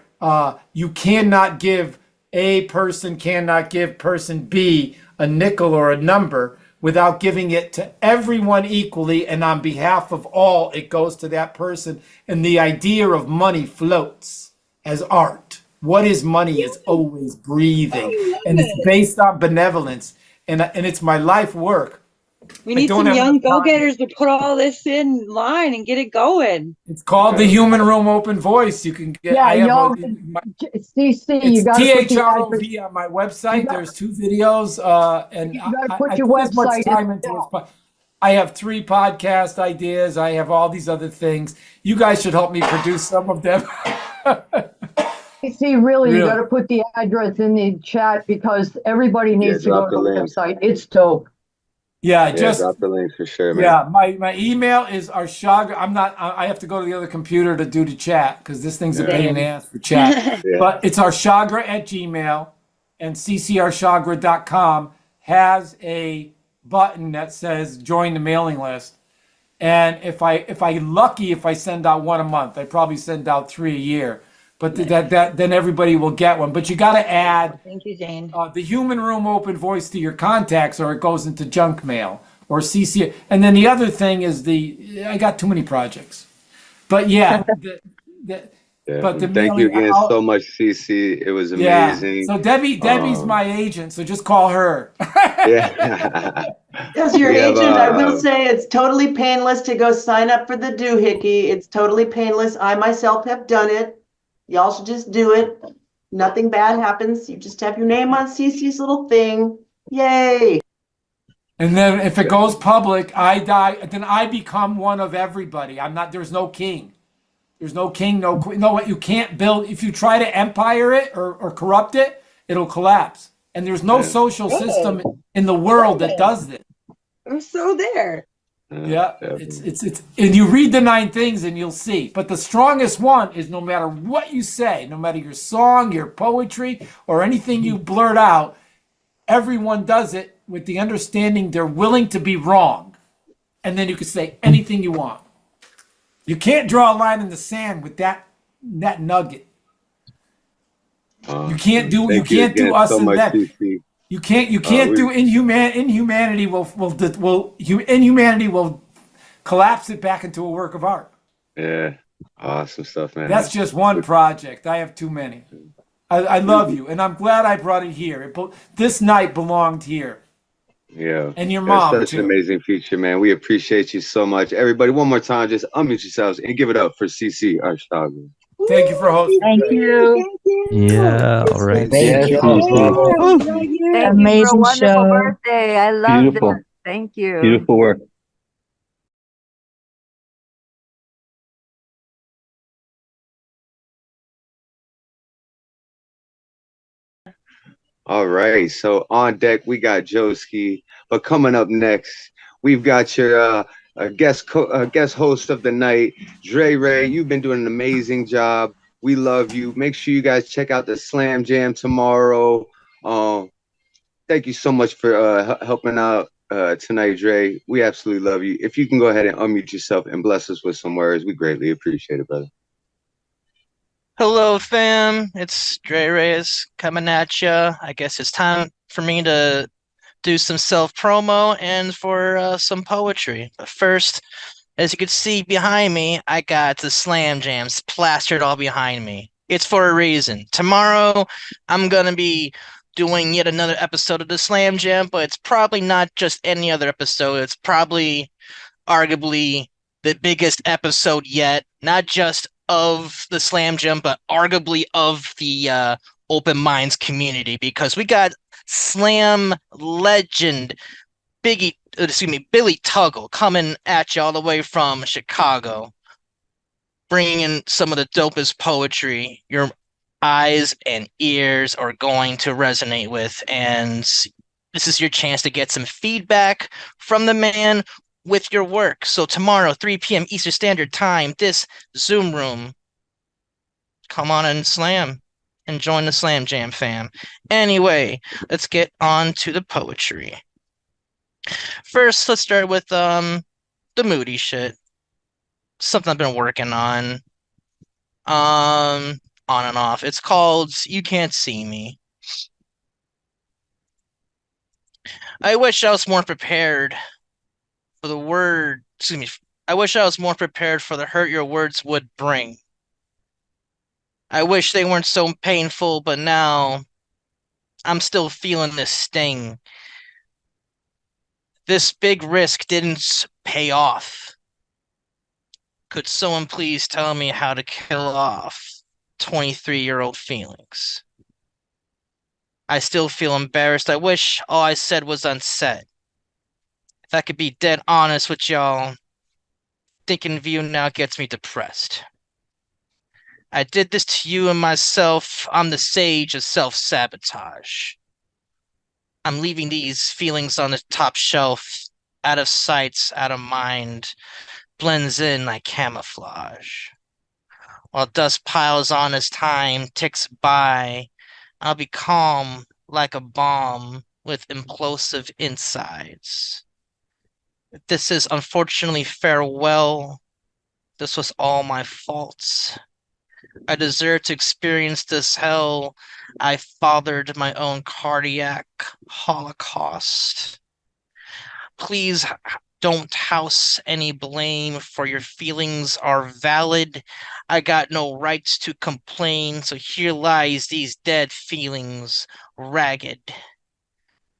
you cannot give A person cannot give person B a nickel or a number without giving it to everyone equally, and on behalf of all, it goes to that person. And the idea of money floats as art. What is money is always breathing, and it's based on benevolence, and it's my life work. We need some young go-getters to put all this in line and get it going. It's called the Human Room Open Voice. You can get. Yeah, I have y'all, CC, you got to put the THROV on my website. There's 2 videos, and you got to put I your put as much website time into it. But I have 3 podcast ideas. I have all these other things. You guys should help me produce some of them. See, really, you Really. got to put the address in the chat because everybody needs to drop go to the the link. website. It's dope. Yeah, Yeah, just drop the links for sure, man. yeah. My email is Arshagra. I have to go to the other computer to do the chat because this thing's a pain in the ass for chat. Yeah. But it's Arshagra@gmail, and ccarshagra.com has a button that says join the mailing list. And if I send out 1 a month, I probably send out 3 a year. But then everybody will get one. But you got to add Thank you, Zane. the Human Room Open Voice to your contacts, or it goes into junk mail or CC. And then the other thing is I got too many projects. But yeah, Yeah. but the Thank you mailing- again I'll- so much, CC. It was yeah. amazing. So Debbie's my agent, so just call her. Yeah. As your We have, agent, I will say it's totally painless to go sign up for the doohickey. It's totally painless. I myself have done it. Y'all should just do it. Nothing bad happens. You just have your name on CC's little thing. Yay. And then if it goes public, I die. Then I become one of everybody. There's no king. There's no king, no queen. No, you can't build. If you try to empire it or corrupt it, it'll collapse. And there's no social system in the world that does this. I'm so there. Yeah, it's and you read the 9 things and you'll see. But the strongest one is no matter what you say, no matter your song, your poetry, or anything you blurt out, everyone does it with the understanding they're willing to be wrong. And then you can say anything you want. You can't draw a line in the sand with that nugget. You can't do us so and much, them. CC. You can't do inhumanity will collapse it back into a work of art. Yeah. Awesome stuff, man. That's just one project. I have too many. I love you, and I'm glad I brought it here. This night belonged here. Yeah. And your That's mom, such too. an amazing feature, man. We appreciate you so much. Everybody, one more time, just unmute yourselves and give it up for CC Arshagra. Thank you for hosting. Thank you. Yeah, all right. Thank you. Thank you for a Amazing wonderful show. birthday. I love Beautiful. this. Thank you. Beautiful work. All right. So on deck, we got Joeski. But coming up next, we've got your guest host of the night, Dre Reyes. You've been doing an amazing job. We love you. Make sure you guys check out the Slam Jam tomorrow. Thank you so much for helping out tonight, Dre. We absolutely love you. If you can go ahead and unmute yourself and bless us with some words, we greatly appreciate it, brother. Hello, fam. It's Dre Reyes coming at ya. I guess it's time for me to do some self-promo and for some poetry. But first, as you can see behind me, I got the Slam Jams plastered all behind me. It's for a reason. Tomorrow, I'm going to be doing yet another episode of the Slam Jam, but it's probably not just any other episode. It's probably arguably the biggest episode yet, not just of the Slam Jam, but arguably of the Open Minds community, because we got Slam legend Billy Tuggle coming at you all the way from Chicago, bringing in some of the dopest poetry your eyes and ears are going to resonate with. And this is your chance to get some feedback from the man with your work. So tomorrow, 3 p.m. Eastern Standard Time, this Zoom room, come on and slam and join the Slam Jam fam. Anyway, let's get on to the poetry. First, let's start with the moody shit. Something I've been working on. On and off. It's called You Can't See Me. I wish I was more prepared for the word, excuse me. I wish I was more prepared for the hurt your words would bring. I wish they weren't so painful, but now I'm still feeling this sting. This big risk didn't pay off. Could someone please tell me how to kill off 23-year-old feelings? I still feel embarrassed. I wish all I said was unsaid. If I could be dead honest with y'all, thinking of you now gets me depressed. I did this to you and myself. I'm the sage of self-sabotage. I'm leaving these feelings on the top shelf, out of sight, out of mind, blends in like camouflage. While dust piles on as time ticks by, I'll be calm like a bomb with implosive insides. This is unfortunately farewell. This was all my fault. I deserve to experience this hell. I fathered my own cardiac holocaust. Please don't house any blame, for your feelings are valid. I got no rights to complain, so here lies these dead feelings, ragged.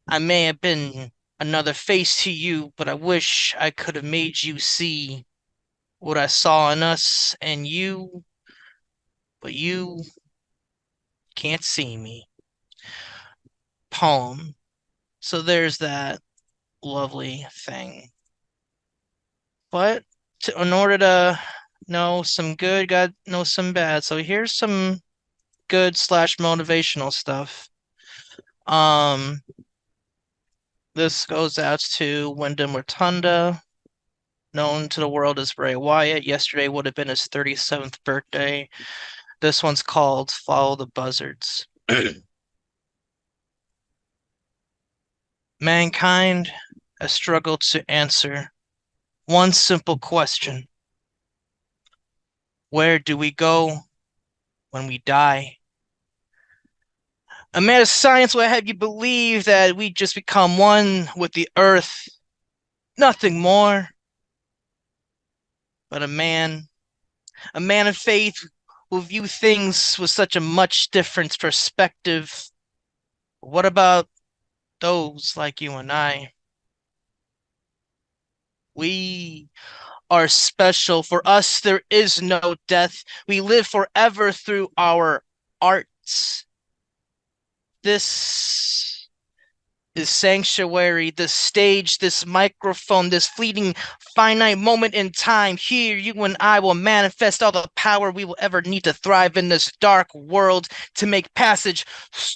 I may have been another face to you, but I wish I could have made you see what I saw in us and you, but you can't see me. Poem. So there's that lovely thing. But in order to know some good, gotta know some bad. So here's some good / motivational stuff. This goes out to Wyndham Rotunda, known to the world as Bray Wyatt. Yesterday would have been his 37th birthday. This one's called Follow the Buzzards. Mankind has struggled to answer one simple question. Where do we go when we die? A man of science will have you believe that we just become one with the earth, nothing more. But a man of faith will view things with such a much different perspective. What about those like you and I? We are special. For us, there is no death. We live forever through our arts. This is sanctuary, this stage, this microphone, this fleeting finite moment in time. Here, you and I will manifest all the power we will ever need to thrive in this dark world, to make passage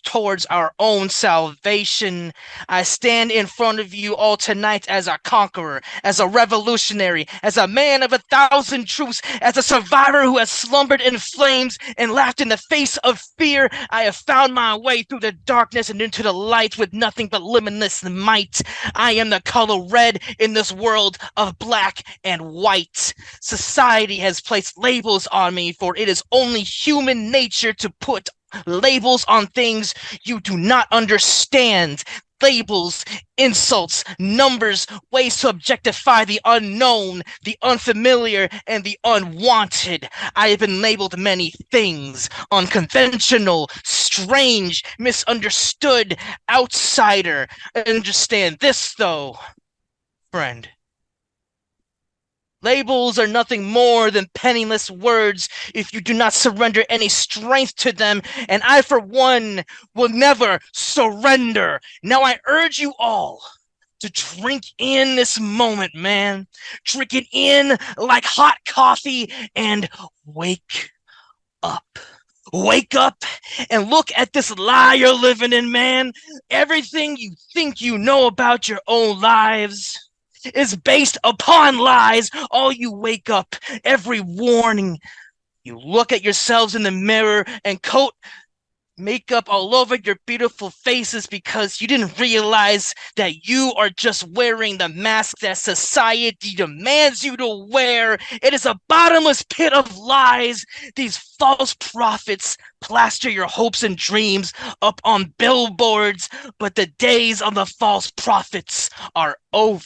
towards our own salvation. I stand in front of you all tonight as a conqueror, as a revolutionary, as a man of 1,000 truths, as a survivor who has slumbered in flames and laughed in the face of fear. I have found my way through the darkness and into the light with nothing but limitless might. I am the color red in this world of black and white. Society has placed labels on me, for it is only human nature to put labels on things you do not understand. Labels, insults, numbers, ways to objectify the unknown, the unfamiliar, and the unwanted. I have been labeled many things: unconventional, strange, misunderstood, outsider. Understand this, though, friend. Labels are nothing more than penniless words if you do not surrender any strength to them, and I, for one, will never surrender. Now I urge you all to drink in this moment, man. Drink it in like hot coffee and wake up. Wake up and look at this lie you're living in, man. Everything you think you know about your own lives is based upon lies. All you wake up, every warning, you look at yourselves in the mirror and quote makeup all over your beautiful faces because you didn't realize that you are just wearing the mask that society demands you to wear. It is a bottomless pit of lies. These false prophets plaster your hopes and dreams up on billboards, but the days of the false prophets are over.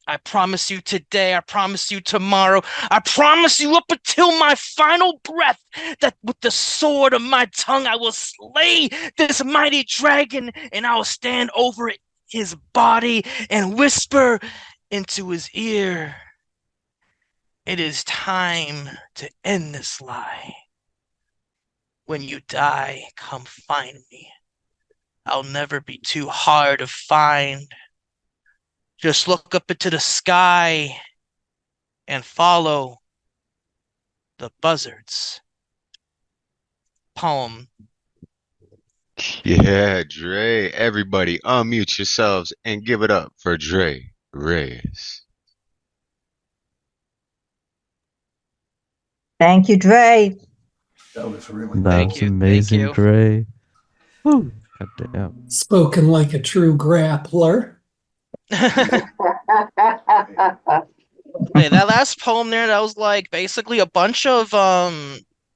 I promise you today, I promise you tomorrow, I promise you up until my final breath that with the sword of my tongue I will slay this mighty dragon and I will stand over his body and whisper into his ear, "It is time to end this lie. When you die, come find me. I'll never be too hard to find. Just look up into the sky and follow the buzzards." Poem. Yeah, Dre. Everybody unmute yourselves and give it up for Dre Reyes. Thank you, Dre. That was really That's amazing, Dre. Woo. God damn. Spoken like a true grappler. Yeah, that last poem there, that was like basically a bunch of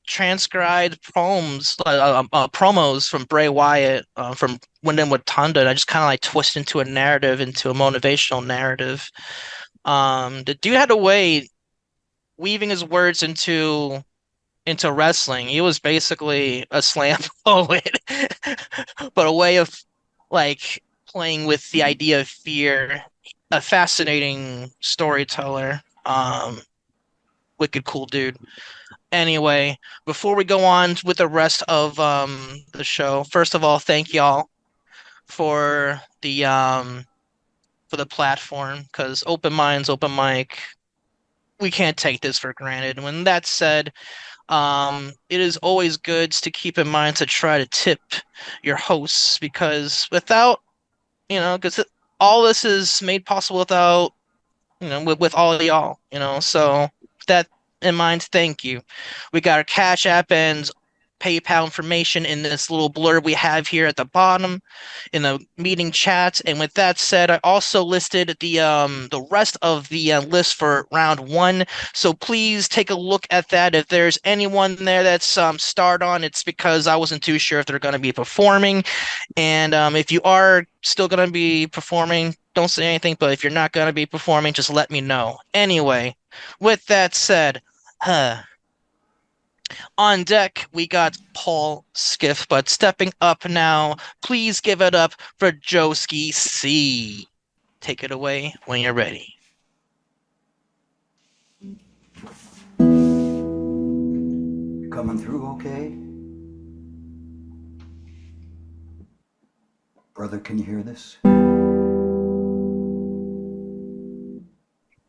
transcribed poems, promos from Bray Wyatt, from Wind and Watanda, and I just kind of like twist into a narrative, into a motivational narrative. The dude had a way weaving his words into wrestling. He was basically a slam poet, but a way of like playing with the idea of fear. A fascinating storyteller. Wicked cool dude. Anyway, before we go on with the rest of the show, first of all, thank y'all for the platform, because open minds, open mic, we can't take this for granted. When that's said, it is always good to keep in mind to try to tip your hosts, because without, because all this is made possible without, with all of y'all, so that in mind, thank you. We got our Cash App and PayPal information in this little blurb we have here at the bottom in the meeting chat. And with that said, I also listed the rest of the list for round 1. So please take a look at that. If there's anyone there that's starred on, it's because I wasn't too sure if they're going to be performing. And if you are still going to be performing, don't say anything. But if you're not going to be performing, just let me know. Anyway, with that said, on deck, we got Paul Skiff, but stepping up now, please give it up for Joeski C. Take it away when you're ready. You coming through okay? Brother, can you hear this?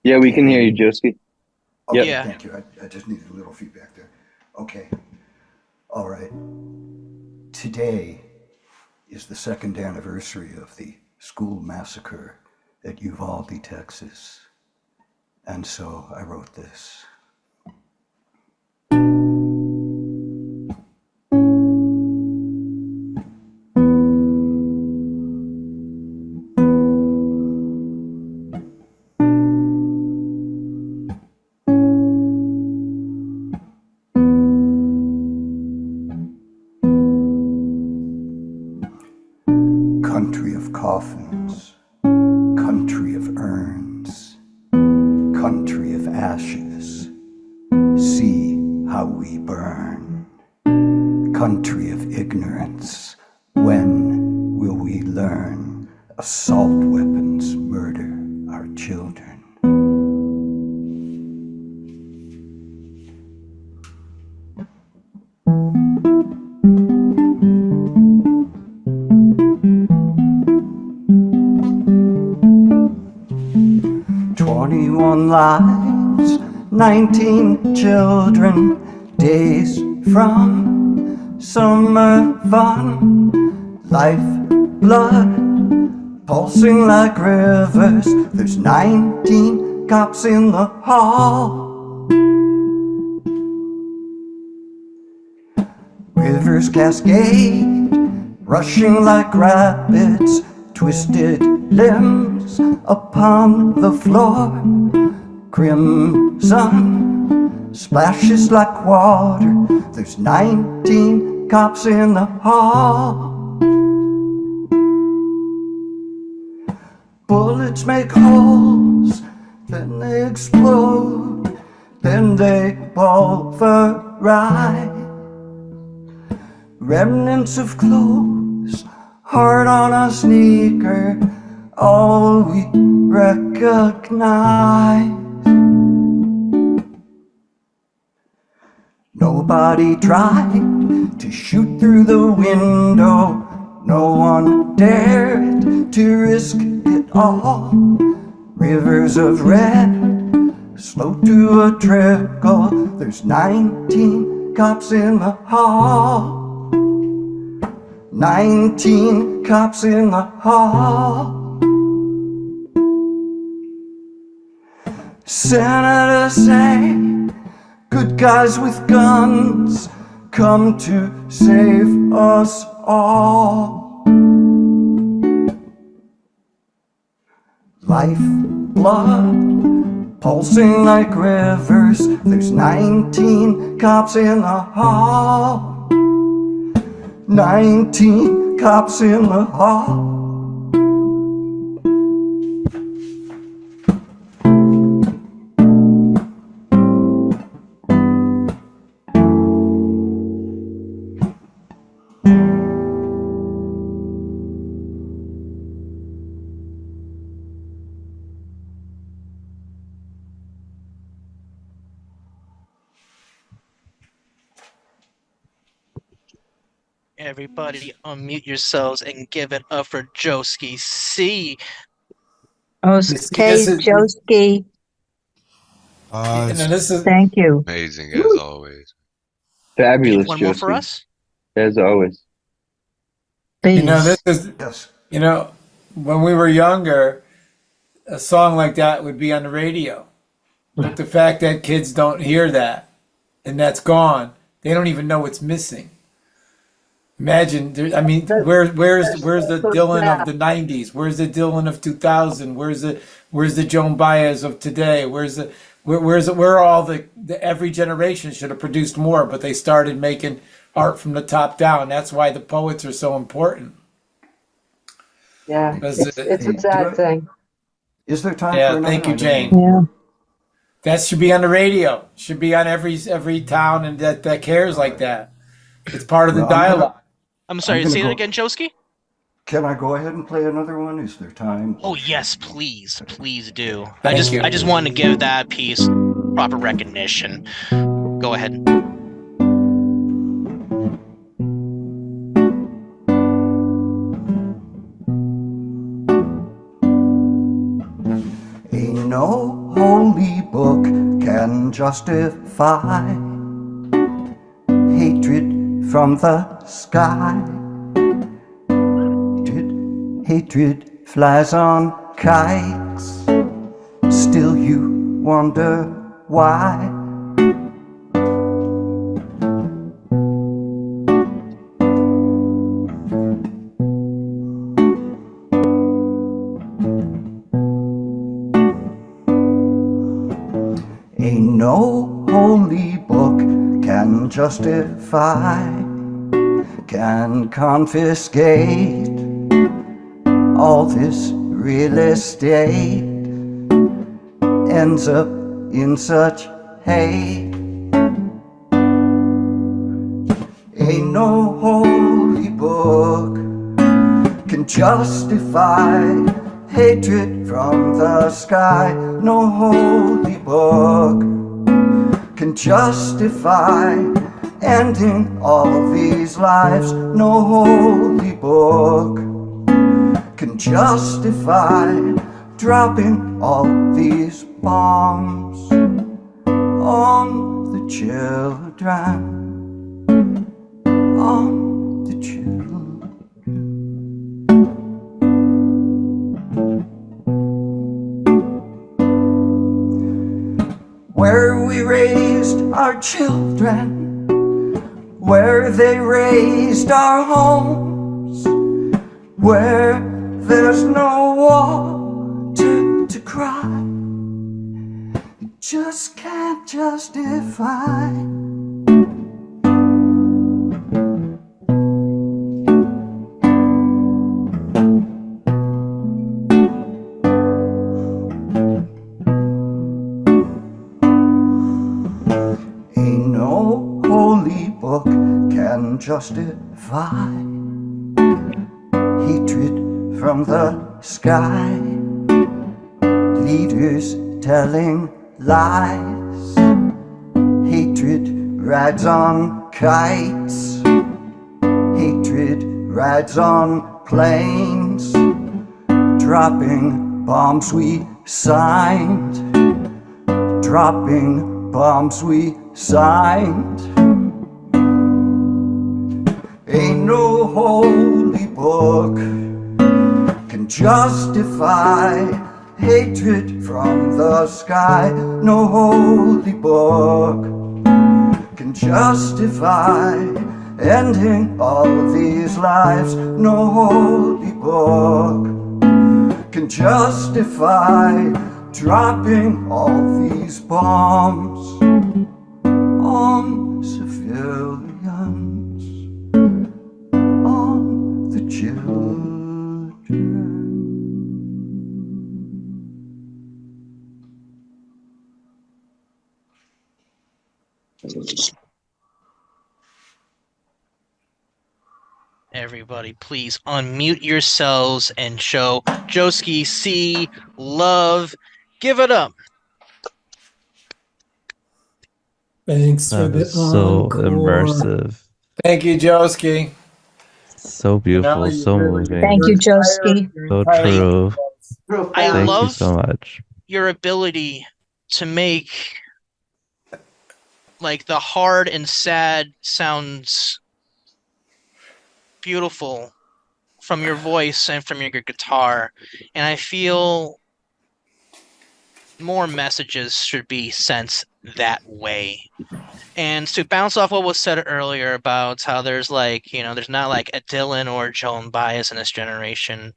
Yeah, we can hear you, Joeski. Okay, Yeah. thank you. I just needed a little feedback there. Okay. All right. Today is the 2nd anniversary of the school massacre at Uvalde, Texas. And so I wrote this. Country of coffins, country of urns, country of ashes, see how we burn. Country of ignorance, when will we learn? Assault weapons murder our children. Lives, 19 children, days from summer fun, life, blood, pulsing like rivers. There's 19 cops in the hall. rivers cascade, rushing like rapids, twisted limbs upon the floor. Crimson splashes like water. There's 19 cops in the hall. Bullets make holes, then they explode, then they pulverize. Remnants of clothes, hard on a sneaker, all we recognize. Nobody tried to shoot through the window, no one dared to risk it all. Rivers of red, slow to a trickle. There's 19 cops in the hall. 19 cops in the hall. Senators say, good guys with guns come to save us all. Life, blood, pulsing like rivers. There's 19 cops in the hall. 19 cops in the hall. Everybody unmute yourselves and give it up for Joeski C. Okay, Joeski. This is Thank you. Amazing as always. Fabulous, One more for Joeski. us? As always. this is when we were younger, a song like that would be on the radio. But the fact that kids don't hear that and that's gone, they don't even know what's missing. Imagine, where's the Dylan of the '90s? Where's the Dylan of 2000? Where's the Joan Baez of today? Where all the every generation should have produced more, but they started making art from the top down. That's why the poets are so important. Yeah, it's a sad thing. Is there time for Yeah, another thank you, one? Jane. Yeah. That should be on the radio. Should be on every town and that cares like that. It's part of the dialogue. I'm sorry, gonna say that go- again, Joeski? Can I go ahead and play another one? Is there time? Oh yes, please, please do. Thank you. I just want to give that piece proper recognition. Go ahead. Ain't no holy book can justify hatred from the sky. Hatred flies on kites, still you wonder why. Ain't no holy book can justify, can confiscate all this real estate, ends up in such hate. Ain't no holy book can justify hatred from the sky. No holy book can justify ending all these lives. No holy book can justify dropping all these bombs on the children. On the children. Where we raised our children, where they raised our homes, where there's no water to cry. You just can't justify. Ain't no holy book can justify hatred from the sky, leaders telling lies, hatred rides on kites, hatred rides on planes, dropping bombs we signed, dropping bombs we signed. Ain't no holy book can justify hatred from the sky. No holy book can justify ending all of these lives. No holy book can justify dropping all these bombs on civilians, on the children. Everybody, please unmute yourselves and show Joeski C love. Give it up. Thanks for That the was so encore. immersive, Thank you, Joeski. so beautiful, you so really- moving. Thank you, Joeski. So true. I Thank you love so much. your ability to make like the hard and sad sounds beautiful from your voice and from your guitar. And I feel more messages should be sent that way. And to bounce off what was said earlier about how there's like, there's not like a Dylan or Joan Baez in this generation.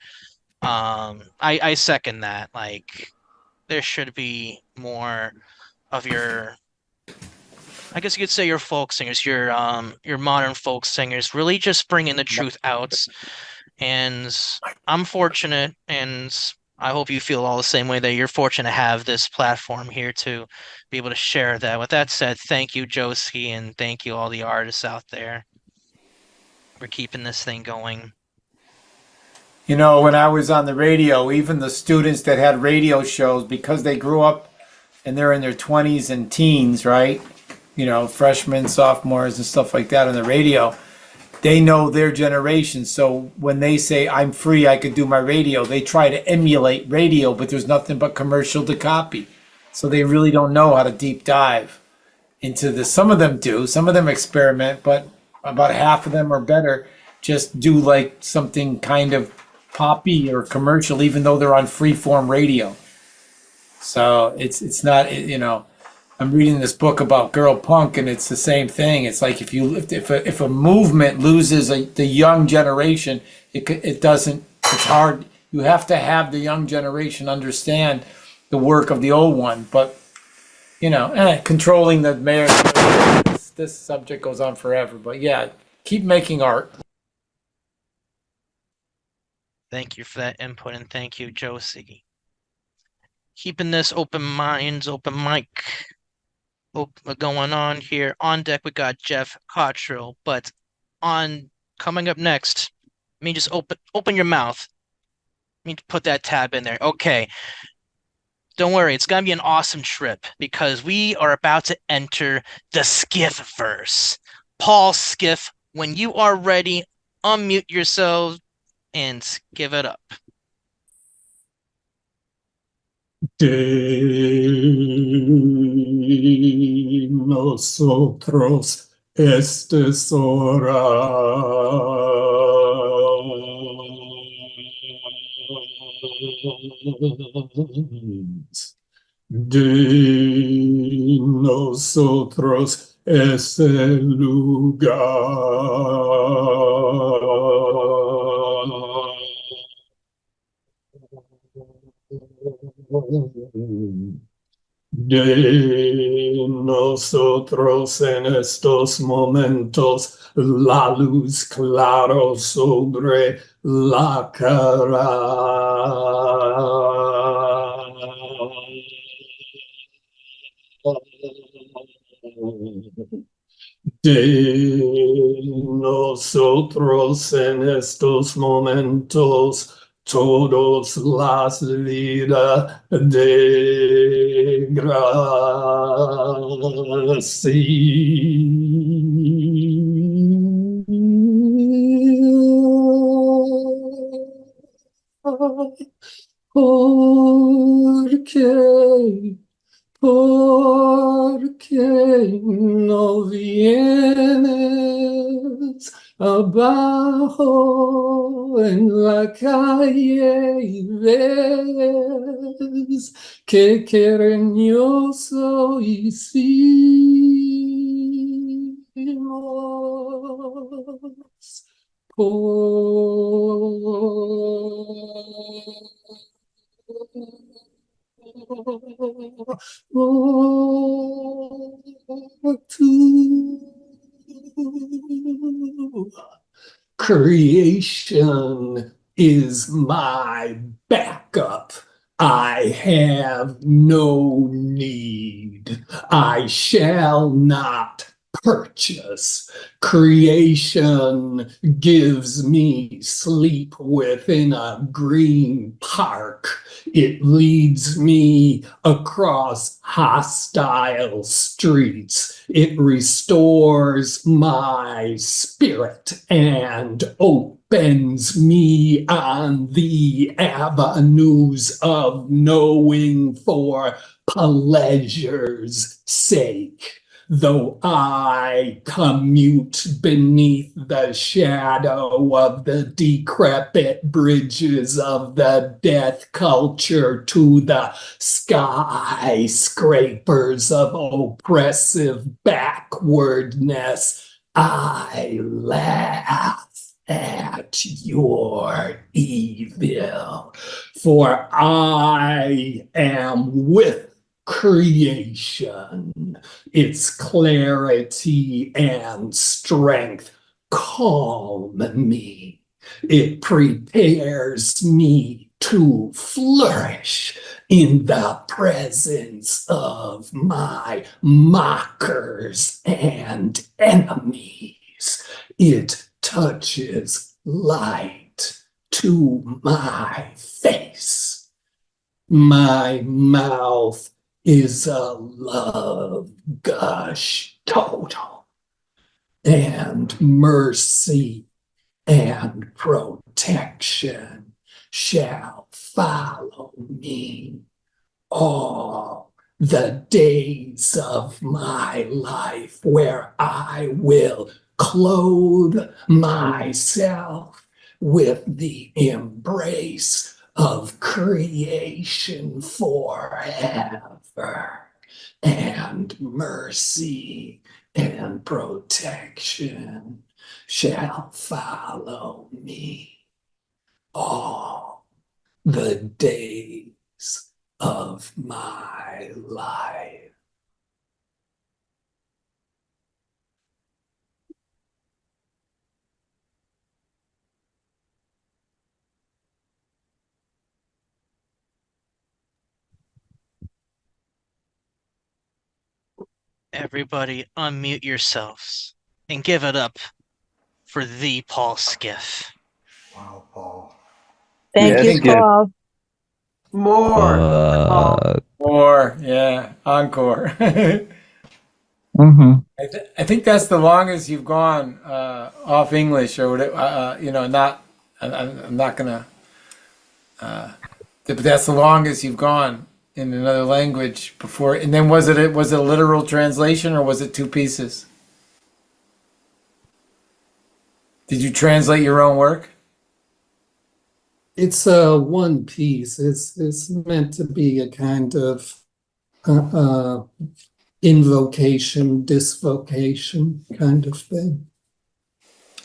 I second that. Like, there should be more of your, I guess you could say, your folk singers, your modern folk singers, really just bringing the truth out. And I'm fortunate, and I hope you feel all the same way, that you're fortunate to have this platform here to be able to share that. With that said, thank you, Joeski, and thank you all the artists out there for keeping this thing going. You know, when I was on the radio, even the students that had radio shows, because they grew up and they're in their 20s and teens, right? Freshmen, sophomores, and stuff like that on the radio, they know their generation. So when they say, I'm free, I could do my radio, they try to emulate radio, but there's nothing but commercial to copy. So they really don't know how to deep dive into this. Some of them do, some of them experiment, but about half of them are better just do like something kind of poppy or commercial, even though they're on freeform radio. So it's not, I'm reading this book about girl punk, and it's the same thing. It's like if a movement loses the young generation, it doesn't. It's hard. You have to have the young generation understand the work of the old one. But controlling the mayor. This subject goes on forever. But yeah, keep making art. Thank you for that input, and thank you, Joeski. Keeping this open minds, open mic going on here. On deck, we got Jeff Cottrill, but coming up next, just open your mouth. Put that tab in there. Okay. Don't worry, it's gonna be an awesome trip because we are about to enter the Skiff verse. Paul Skiff, when you are ready, unmute yourselves and give it up. De nosotros es hora. De nosotros ese lugar. De nosotros en estos momentos, la luz claro sobre la cara. De nosotros en estos momentos, todos las vidas de gracia. Porque no vienes abajo en la calle y ves que cariñoso hicimos Creation is my backup. I have no need. I shall not purchase. Creation gives me sleep within a green park. It leads me across hostile streets. It restores my spirit and opens me on the avenues of knowing for pleasure's sake. Though I commute beneath the shadow of the decrepit bridges of the death culture to the skyscrapers of oppressive backwardness, I laugh at your evil, for I am with creation. Its clarity and strength calm me. It prepares me to flourish in the presence of my mockers and enemies. It touches light to my face. My mouth is a love gush total, and mercy and protection shall follow me all the days of my life, where I will clothe myself with the embrace of creation forever, and mercy and protection shall follow me all the days of my life. Everybody unmute yourselves and give it up for the Paul Skiff. Wow, Paul. Thank you, Paul. More, yeah, encore. Mm-hmm. I think that's the longest you've gone off English or whatever. Not. I'm not gonna. But that's the longest you've gone in another language before. And then was it a literal translation or was it two pieces? Did you translate your own work? It's one piece. It's meant to be a kind of invocation, disvocation kind of thing.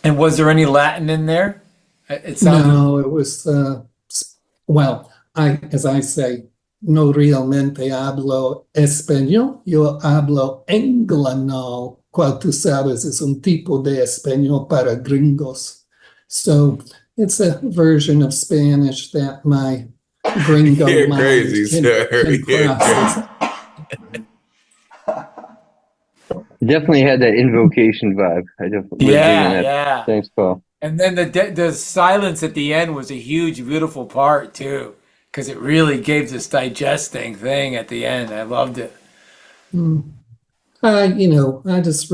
And was there any Latin in there? It sounded. No, it was, well, as I say, no realmente hablo español, yo hablo englano, cual tú sabes es un tipo de español para gringos. So it's a version of Spanish that my gringo You're mind crazy, sir. can You're process. Definitely had that invocation vibe. I definitely was digging that. Yeah. Thanks, Paul. And then the silence at the end was a huge, beautiful part too, because it really gave this digesting thing at the end. I loved it. I just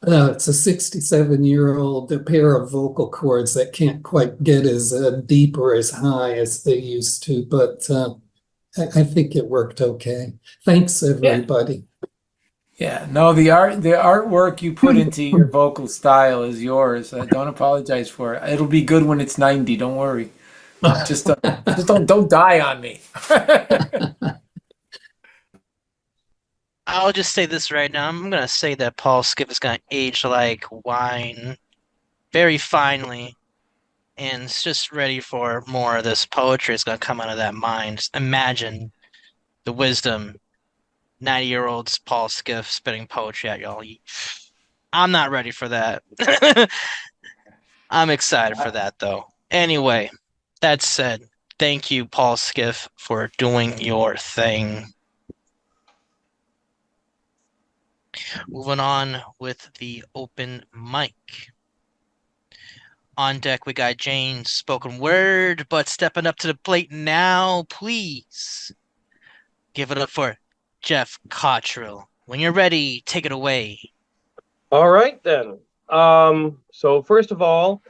it's a 67-year-old, a pair of vocal cords that can't quite get as deep or as high as they used to, but I think it worked okay. Thanks, everybody. Yeah, no, the artwork you put into your vocal style is yours. Don't apologize for it. It'll be good when it's 90. Don't worry. Just don't die on me. I'll just say this right now. I'm gonna say that Paul Skiff is gonna age like wine, very finely, and it's just ready for more of this poetry. It's gonna come out of that mind. Just imagine the wisdom. 90-year-olds Paul Skiff spitting poetry at y'all. I'm not ready for that. I'm excited for that though. Anyway, that said, thank you, Paul Skiff, for doing your thing. Moving on with the open mic. On deck, we got Jane's spoken word, but stepping up to the plate now, please give it up for Jeff Cottrill. When you're ready, take it away. All right, then. So first of all,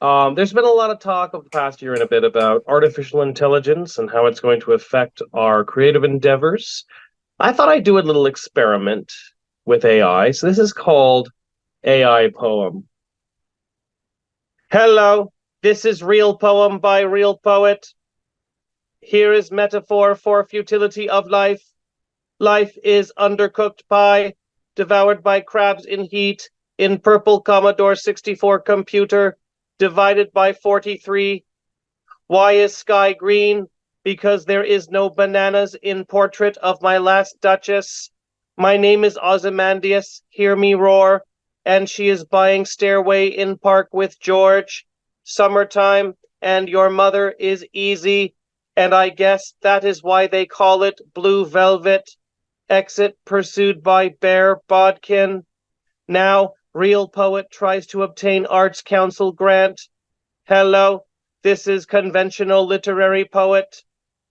there's been a lot of talk over the past year and a bit about artificial intelligence and how it's going to affect our creative endeavors. I thought I'd do a little experiment with AI. So this is called AI Poem. Hello, this is Real Poem by Real Poet. Here is metaphor for futility of life. Life is undercooked pie, devoured by crabs in heat, in purple Commodore 64 computer, divided by 43. Why is sky green? Because there is no bananas in portrait of my last duchess. My name is Ozymandias, hear me roar, and she is buying Stairway in Park with George. Summertime, and your mother is easy, and I guess that is why they call it Blue Velvet. Exit pursued by Bear Bodkin. Now, Real Poet tries to obtain Arts Council grant. Hello, this is conventional literary poet.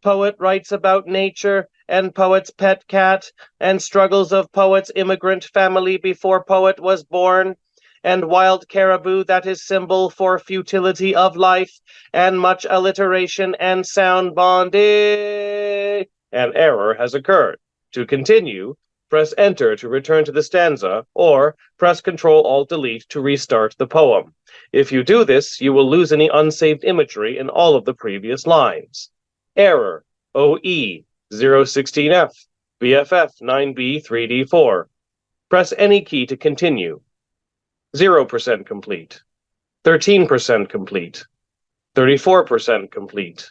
Poet writes about nature and poet's pet cat and struggles of poet's immigrant family before poet was born, and wild caribou that is symbol for futility of life, and much alliteration and sound bonding. An error has occurred. To continue, press Enter to return to the stanza, or press Ctrl-Alt-Delete to restart the poem. If you do this, you will lose any unsaved imagery in all of the previous lines. Error, OE 016F, BFF 9B 3D4. Press any key to continue. 0% complete, 13% complete, 34% complete,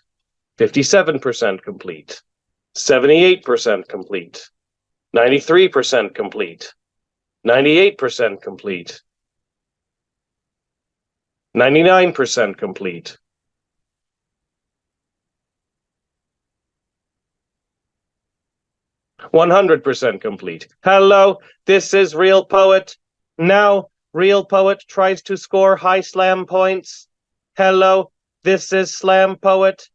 57% complete, 78% complete, 93% complete, 98% complete, 99% complete, 100% complete. Hello, this is Real Poet. Now, Real Poet tries to score high slam points. Hello, this is Slam Poet.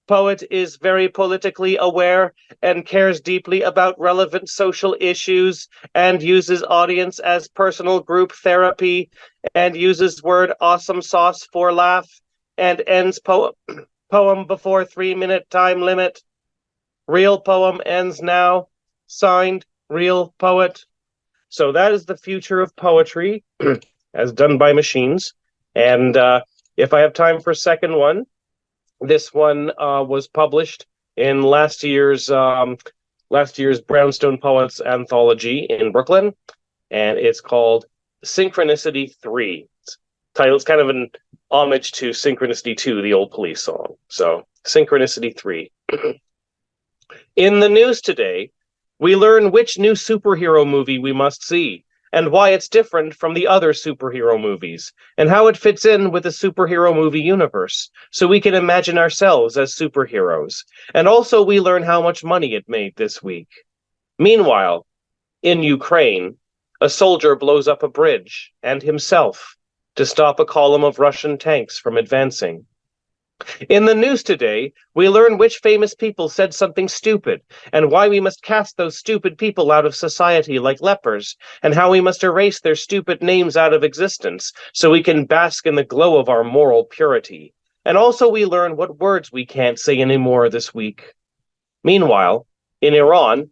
Poet is very politically aware and cares deeply about relevant social issues and uses audience as personal group therapy and uses word awesome sauce for laugh and ends poem before 3-minute time limit. Real Poem ends now. Signed, Real Poet. So that is the future of poetry as done by machines. And if I have time for a second one, this one was published in last year's last year's Brownstone Poets Anthology in Brooklyn, and it's called Synchronicity 3. It's kind of an homage to Synchronicity 2, the old Police song. So, Synchronicity 3. In the news today, we learn which new superhero movie we must see, and why it's different from the other superhero movies, and how it fits in with the superhero movie universe, so we can imagine ourselves as superheroes. And also we learn how much money it made this week. Meanwhile, in Ukraine, a soldier blows up a bridge, and himself, to stop a column of Russian tanks from advancing. In the news today, we learn which famous people said something stupid, and why we must cast those stupid people out of society like lepers, and how we must erase their stupid names out of existence, so we can bask in the glow of our moral purity. And also we learn what words we can't say anymore this week. Meanwhile, in Iran,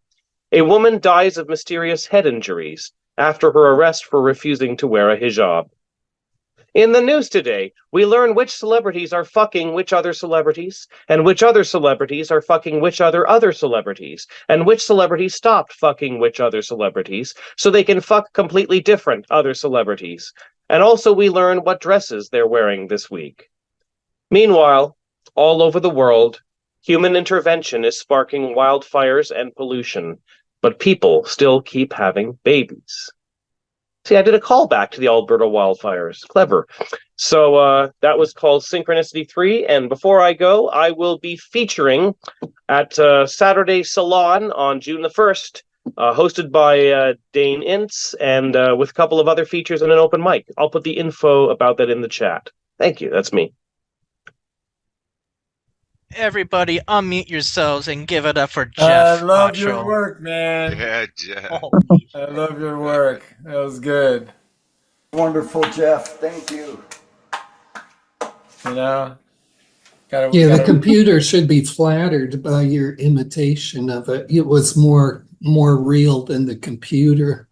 a woman dies of mysterious head injuries after her arrest for refusing to wear a hijab. In the news today, we learn which celebrities are fucking which other celebrities, and which other celebrities are fucking which other celebrities, and which celebrities stopped fucking which other celebrities, so they can fuck completely different other celebrities. And also we learn what dresses they're wearing this week. Meanwhile, all over the world, human intervention is sparking wildfires and pollution, but people still keep having babies. See, I did a callback to the Alberta wildfires. Clever. So that was called Synchronicity 3. And before I go, I will be featuring at Saturday Salon on June the 1st, hosted by Dane Intz, and with a couple of other features and an open mic. I'll put the info about that in the chat. Thank you. That's me. Everybody, unmute yourselves and give it up for Jeff. I love Cottrill. your work, man. Yeah, Jeff. I love your work. That was good. Wonderful, Jeff. Thank you. You know, the computer should be flattered by your imitation of it. It was more real than the computer.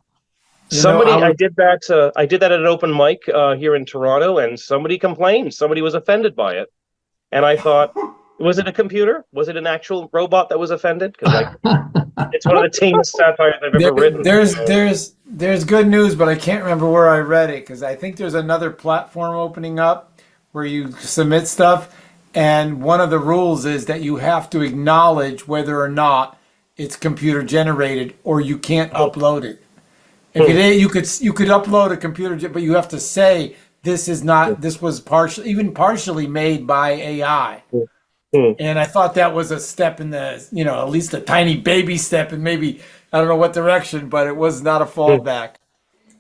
I did that at an open mic here in Toronto, and somebody complained. Somebody was offended by it, and I thought, was it a computer? Was it an actual robot that was offended? Because it's one of the tamest satires I've ever written. There's good news, but I can't remember where I read it, because I think there's another platform opening up where you submit stuff, and one of the rules is that you have to acknowledge whether or not it's computer generated, or you can't upload it. If it is, you could upload a computer, but you have to say this was partially made by AI. And I thought that was a step in the, at least a tiny baby step, and maybe I don't know what direction, but it was not a fallback.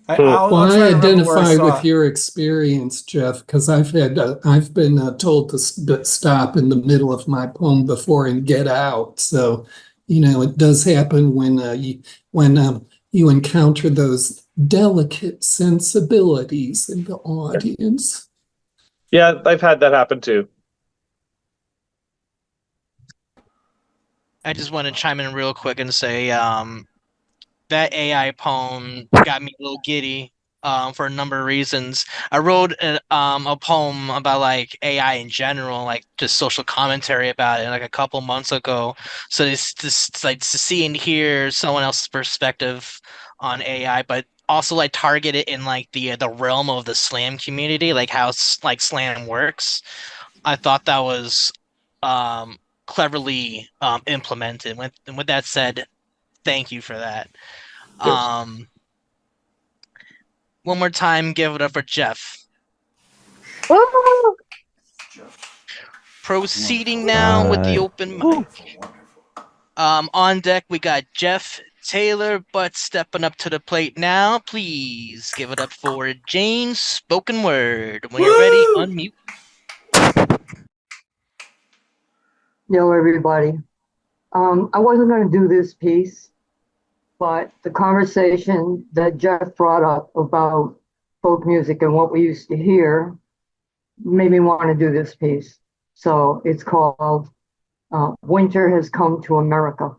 I identify with your experience, Jeff, because I've been told to stop in the middle of my poem before and get out. So, it does happen when you encounter those delicate sensibilities in the audience. Yeah, I've had that happen too. I just want to chime in real quick and say that AI poem got me a little giddy for a number of reasons. I wrote a poem about like AI in general, like just social commentary about it, like a couple months ago. So it's like to see and hear someone else's perspective on AI, but also like target it in like the realm of the slam community, like how like slam works. I thought that was cleverly implemented. With that said, thank you for that. One more time, give it up for Jeff. Woo! Proceeding now with the open mic. On deck, we got Jeff Taylor, but stepping up to the plate now, please give it up for Jane's spoken word. When you're ready, unmute. Yo, everybody. I wasn't going to do this piece, but the conversation that Jeff brought up about folk music and what we used to hear made me want to do this piece. So it's called Winter Has Come to America.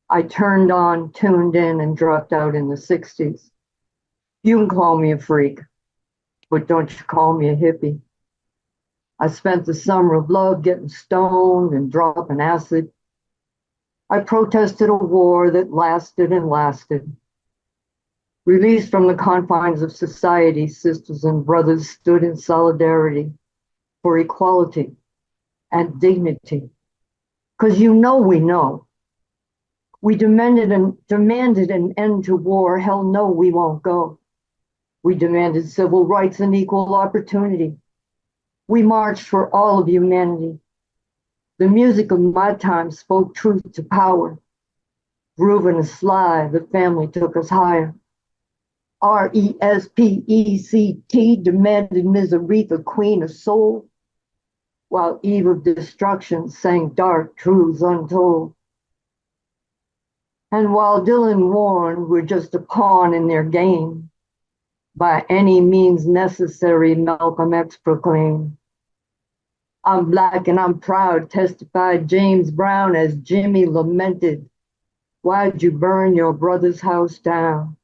I turned on, tuned in, and dropped out in the 60s. You can call me a freak, but don't you call me a hippie. I spent the summer of love getting stoned and dropping acid. I protested a war that lasted and lasted. Released from the confines of society, sisters and brothers stood in solidarity for equality and dignity. Because you know we know. We demanded an end to war. Hell no, we won't go. We demanded civil rights and equal opportunity. We marched for all of humanity. The music of my time spoke truth to power. Grooving and sly, the family took us higher. Respect demanded misery, the queen of soul, while Eve of destruction sang dark truths untold. And while Dylan warned we're just a pawn in their game, by any means necessary, Malcolm X proclaimed. I'm black and I'm proud, testified James Brown as Jimmy lamented. Why'd you burn your brother's house down?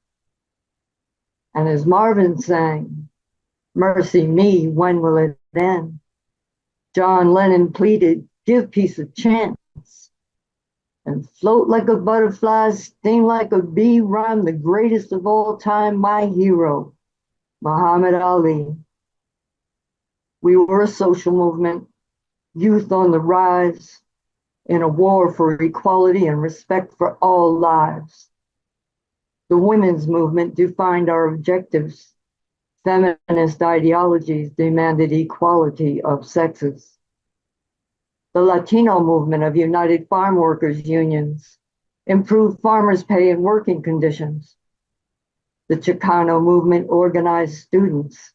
And as Marvin sang, mercy me, when will it end? John Lennon pleaded, give peace a chance. And float like a butterfly, sting like a bee, rhyme the greatest of all time, my hero, Muhammad Ali. We were a social movement, youth on the rise, in a war for equality and respect for all lives. The women's movement defined our objectives. Feminist ideologies demanded equality of sexes. The Latino movement of United Farm Workers Unions improved farmers' pay and working conditions. The Chicano movement organized students.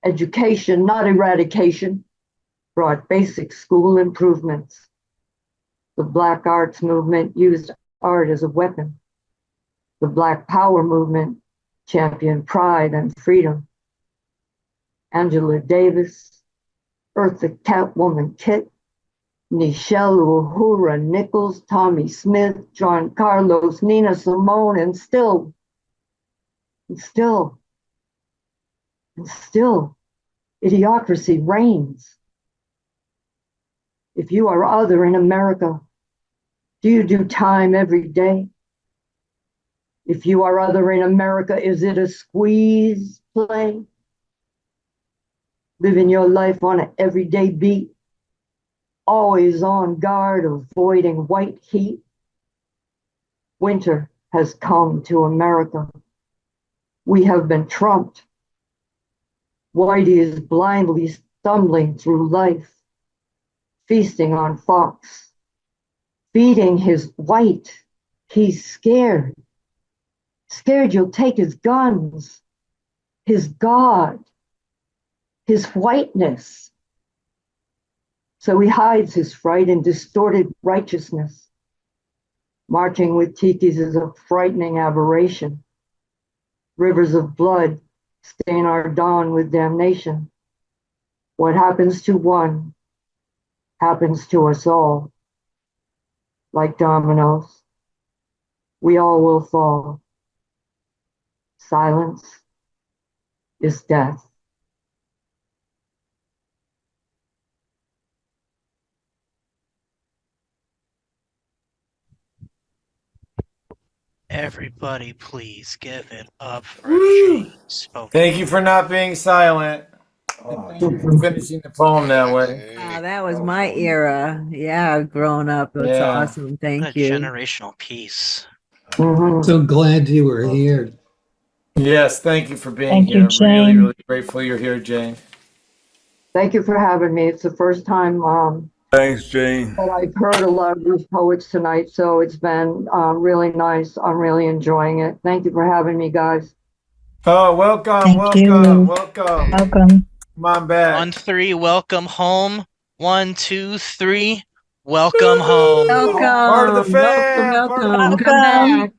Education, not eradication, brought basic school improvements. The Black Arts movement used art as a weapon. The Black Power movement championed pride and freedom. Angela Davis, Eartha Catwoman Kit, Nichelle Uhura Nichols, Tommy Smith, John Carlos, Nina Simone, and still, idiocracy reigns. If you are other in America, do you do time every day? If you are other in America, is it a squeeze play? Living your life on an everyday beat, always on guard, avoiding white heat. Winter has come to America. We have been trumped. Whitey is blindly stumbling through life, feasting on fox, feeding his white. He's scared. Scared you'll take his guns, his God, his whiteness. So he hides his fright in distorted righteousness. Marching with tikis is a frightening aberration. Rivers of blood stain our dawn with damnation. What happens to one happens to us all. Like dominoes, we all will fall. Silence is death. Everybody, please give it up for Woo! James. Thank you for not being silent. Thank you for finishing the poem that way. Oh, that was my era. Yeah, growing up. It's Yeah. awesome. Thank What a you. generational piece. So glad you were here. Yes, thank you for being Thank you, here. Really, Jane. really grateful you're here, Jane. Thank you for having me. It's the first time Thanks, Jane. that I've heard a lot of these poets tonight, so it's been really nice. I'm really enjoying it. Thank you for having me, guys. Oh, welcome, Thank welcome, you. welcome. Welcome. Come on back. 1, 3, welcome home. 1, 2, 3, welcome home. Part of the fam. Welcome. Come back.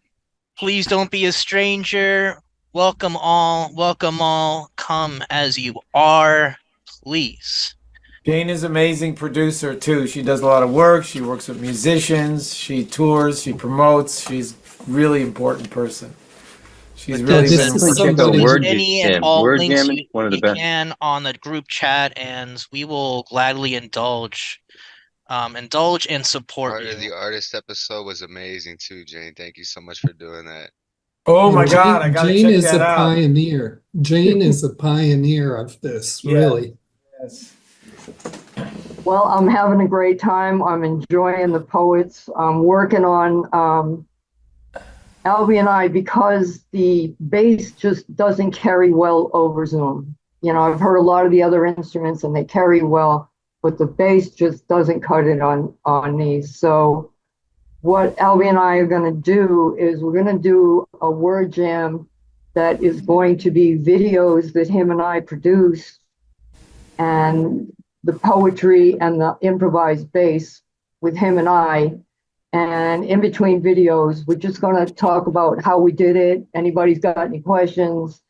Please don't be a stranger. Welcome all. Welcome all. Come as you are, please. Jane is an amazing producer too. She does a lot of work. She works with musicians. She tours. She promotes. She's a really important person. She's really This been is Check out Word any and Jam. all Word links Jam is you, one of the you best. can on the group chat, and we will gladly indulge indulge and support Part you. of the artist episode was amazing too, Jane. Thank you so much for doing that. Oh my Jane, God, I gotta Jane check is that a out. pioneer. Jane is a pioneer of this, really. Yes. Well, I'm having a great time. I'm enjoying the poets. I'm working on Albie and I, because the bass just doesn't carry well over Zoom. You know, I've heard a lot of the other instruments and they carry well, but the bass just doesn't cut it on these. So what Albie and I are going to do is we're going to do a word jam that is going to be videos that him and I produce, and the poetry and the improvised bass with him and I. And in between videos, we're just going to talk about how we did it. Anybody's got any questions,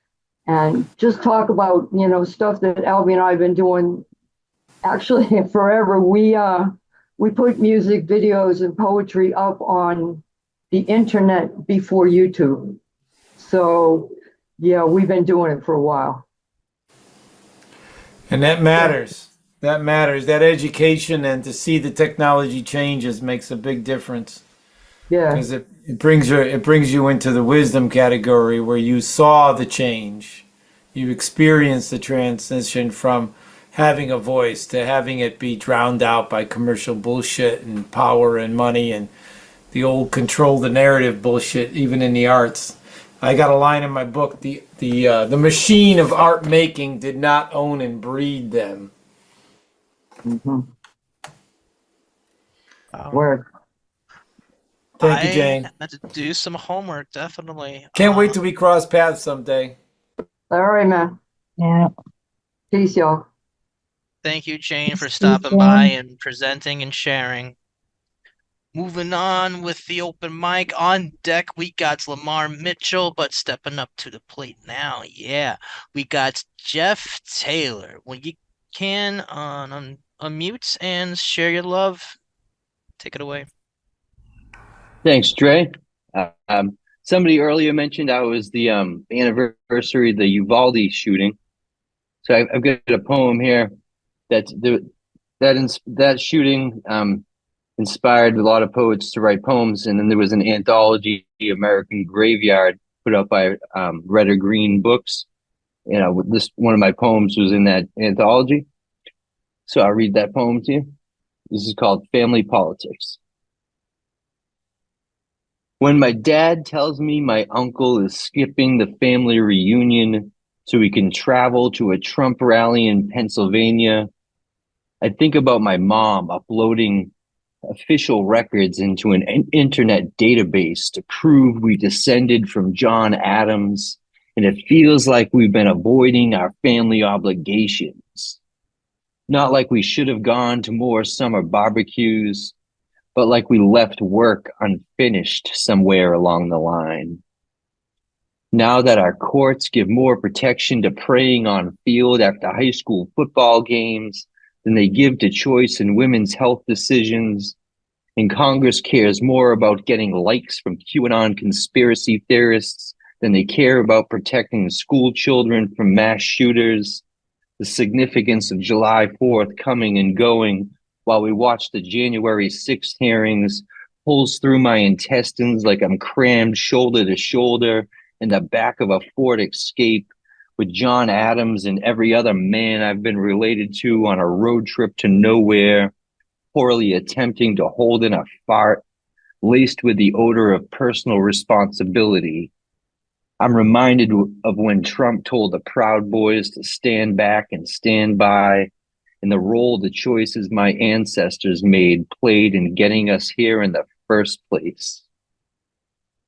and just talk about, you know, stuff that Albie and I have been doing actually forever. We put music videos and poetry up on the internet before YouTube. So yeah, we've been doing it for a while. And that matters. That matters. That education and to see the technology changes makes a big difference. Yeah. Because it brings you into the wisdom category where you saw the change. You experienced the transition from having a voice to having it be drowned out by commercial bullshit and power and money and the old control the narrative bullshit, even in the arts. I got a line in my book, the machine of art making did not own and breed them. Word. Thank you, Jane. I had to do some homework, definitely. Can't wait till we cross paths someday. All right, man. Yeah. Peace, y'all. Thank you, Jane, for stopping by and presenting and sharing. Moving on with the open mic. On deck, we got LaMar Mitchell, but stepping up to the plate now, yeah, we got Jeff Taylor. When you can, unmute and share your love. Take it away. Thanks, Dre. Somebody earlier mentioned I was the anniversary of the Uvalde shooting. So I've got a poem here that shooting inspired a lot of poets to write poems, and then there was an anthology, The American Graveyard, put up by Red or Green Books. You know, this one of my poems was in that anthology. So I'll read that poem to you. This is called Family Politics. When my dad tells me my uncle is skipping the family reunion so we can travel to a Trump rally in Pennsylvania, I think about my mom uploading official records into an internet database to prove we descended from John Adams, and it feels like we've been avoiding our family obligations. Not like we should have gone to more summer barbecues, but like we left work unfinished somewhere along the line. Now that our courts give more protection to praying on field after high school football games than they give to choice in women's health decisions, and Congress cares more about getting likes from QAnon conspiracy theorists than they care about protecting school children from mass shooters, the significance of July 4th coming and going while we watch the January 6th hearings pulls through my intestines like I'm crammed shoulder to shoulder in the back of a Ford Escape with John Adams and every other man I've been related to on a road trip to nowhere, poorly attempting to hold in a fart laced with the odor of personal responsibility. I'm reminded of when Trump told the Proud Boys to stand back and stand by, and the role the choices my ancestors made played in getting us here in the first place.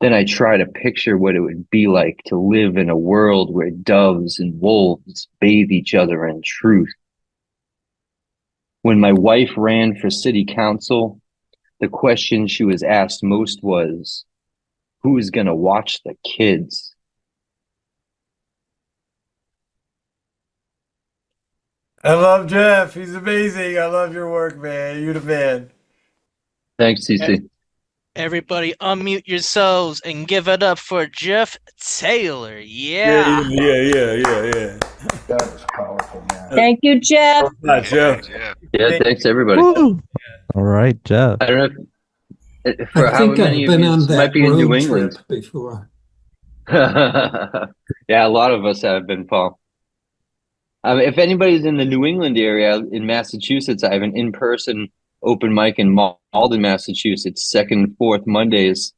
Then I try to picture what it would be like to live in a world where doves and wolves bathe each other in truth. When my wife ran for city council, the question she was asked most was, who is going to watch the kids? I love Jeff. He's amazing. I love your work, man. You're the man. Thanks, CC. Everybody unmute yourselves and give it up for Jeff Taylor. Yeah. Yeah. That was powerful, man. Thank you, Jeff. Jeff. Yeah, thanks everybody. All right, Jeff. I don't know for I how think many I've of been you on might that be in New road England. trip before. Yeah, a lot of us have been, Paul. If anybody's in the New England area in Massachusetts, I have an in-person open mic in Malden, Massachusetts, second and fourth Mondays.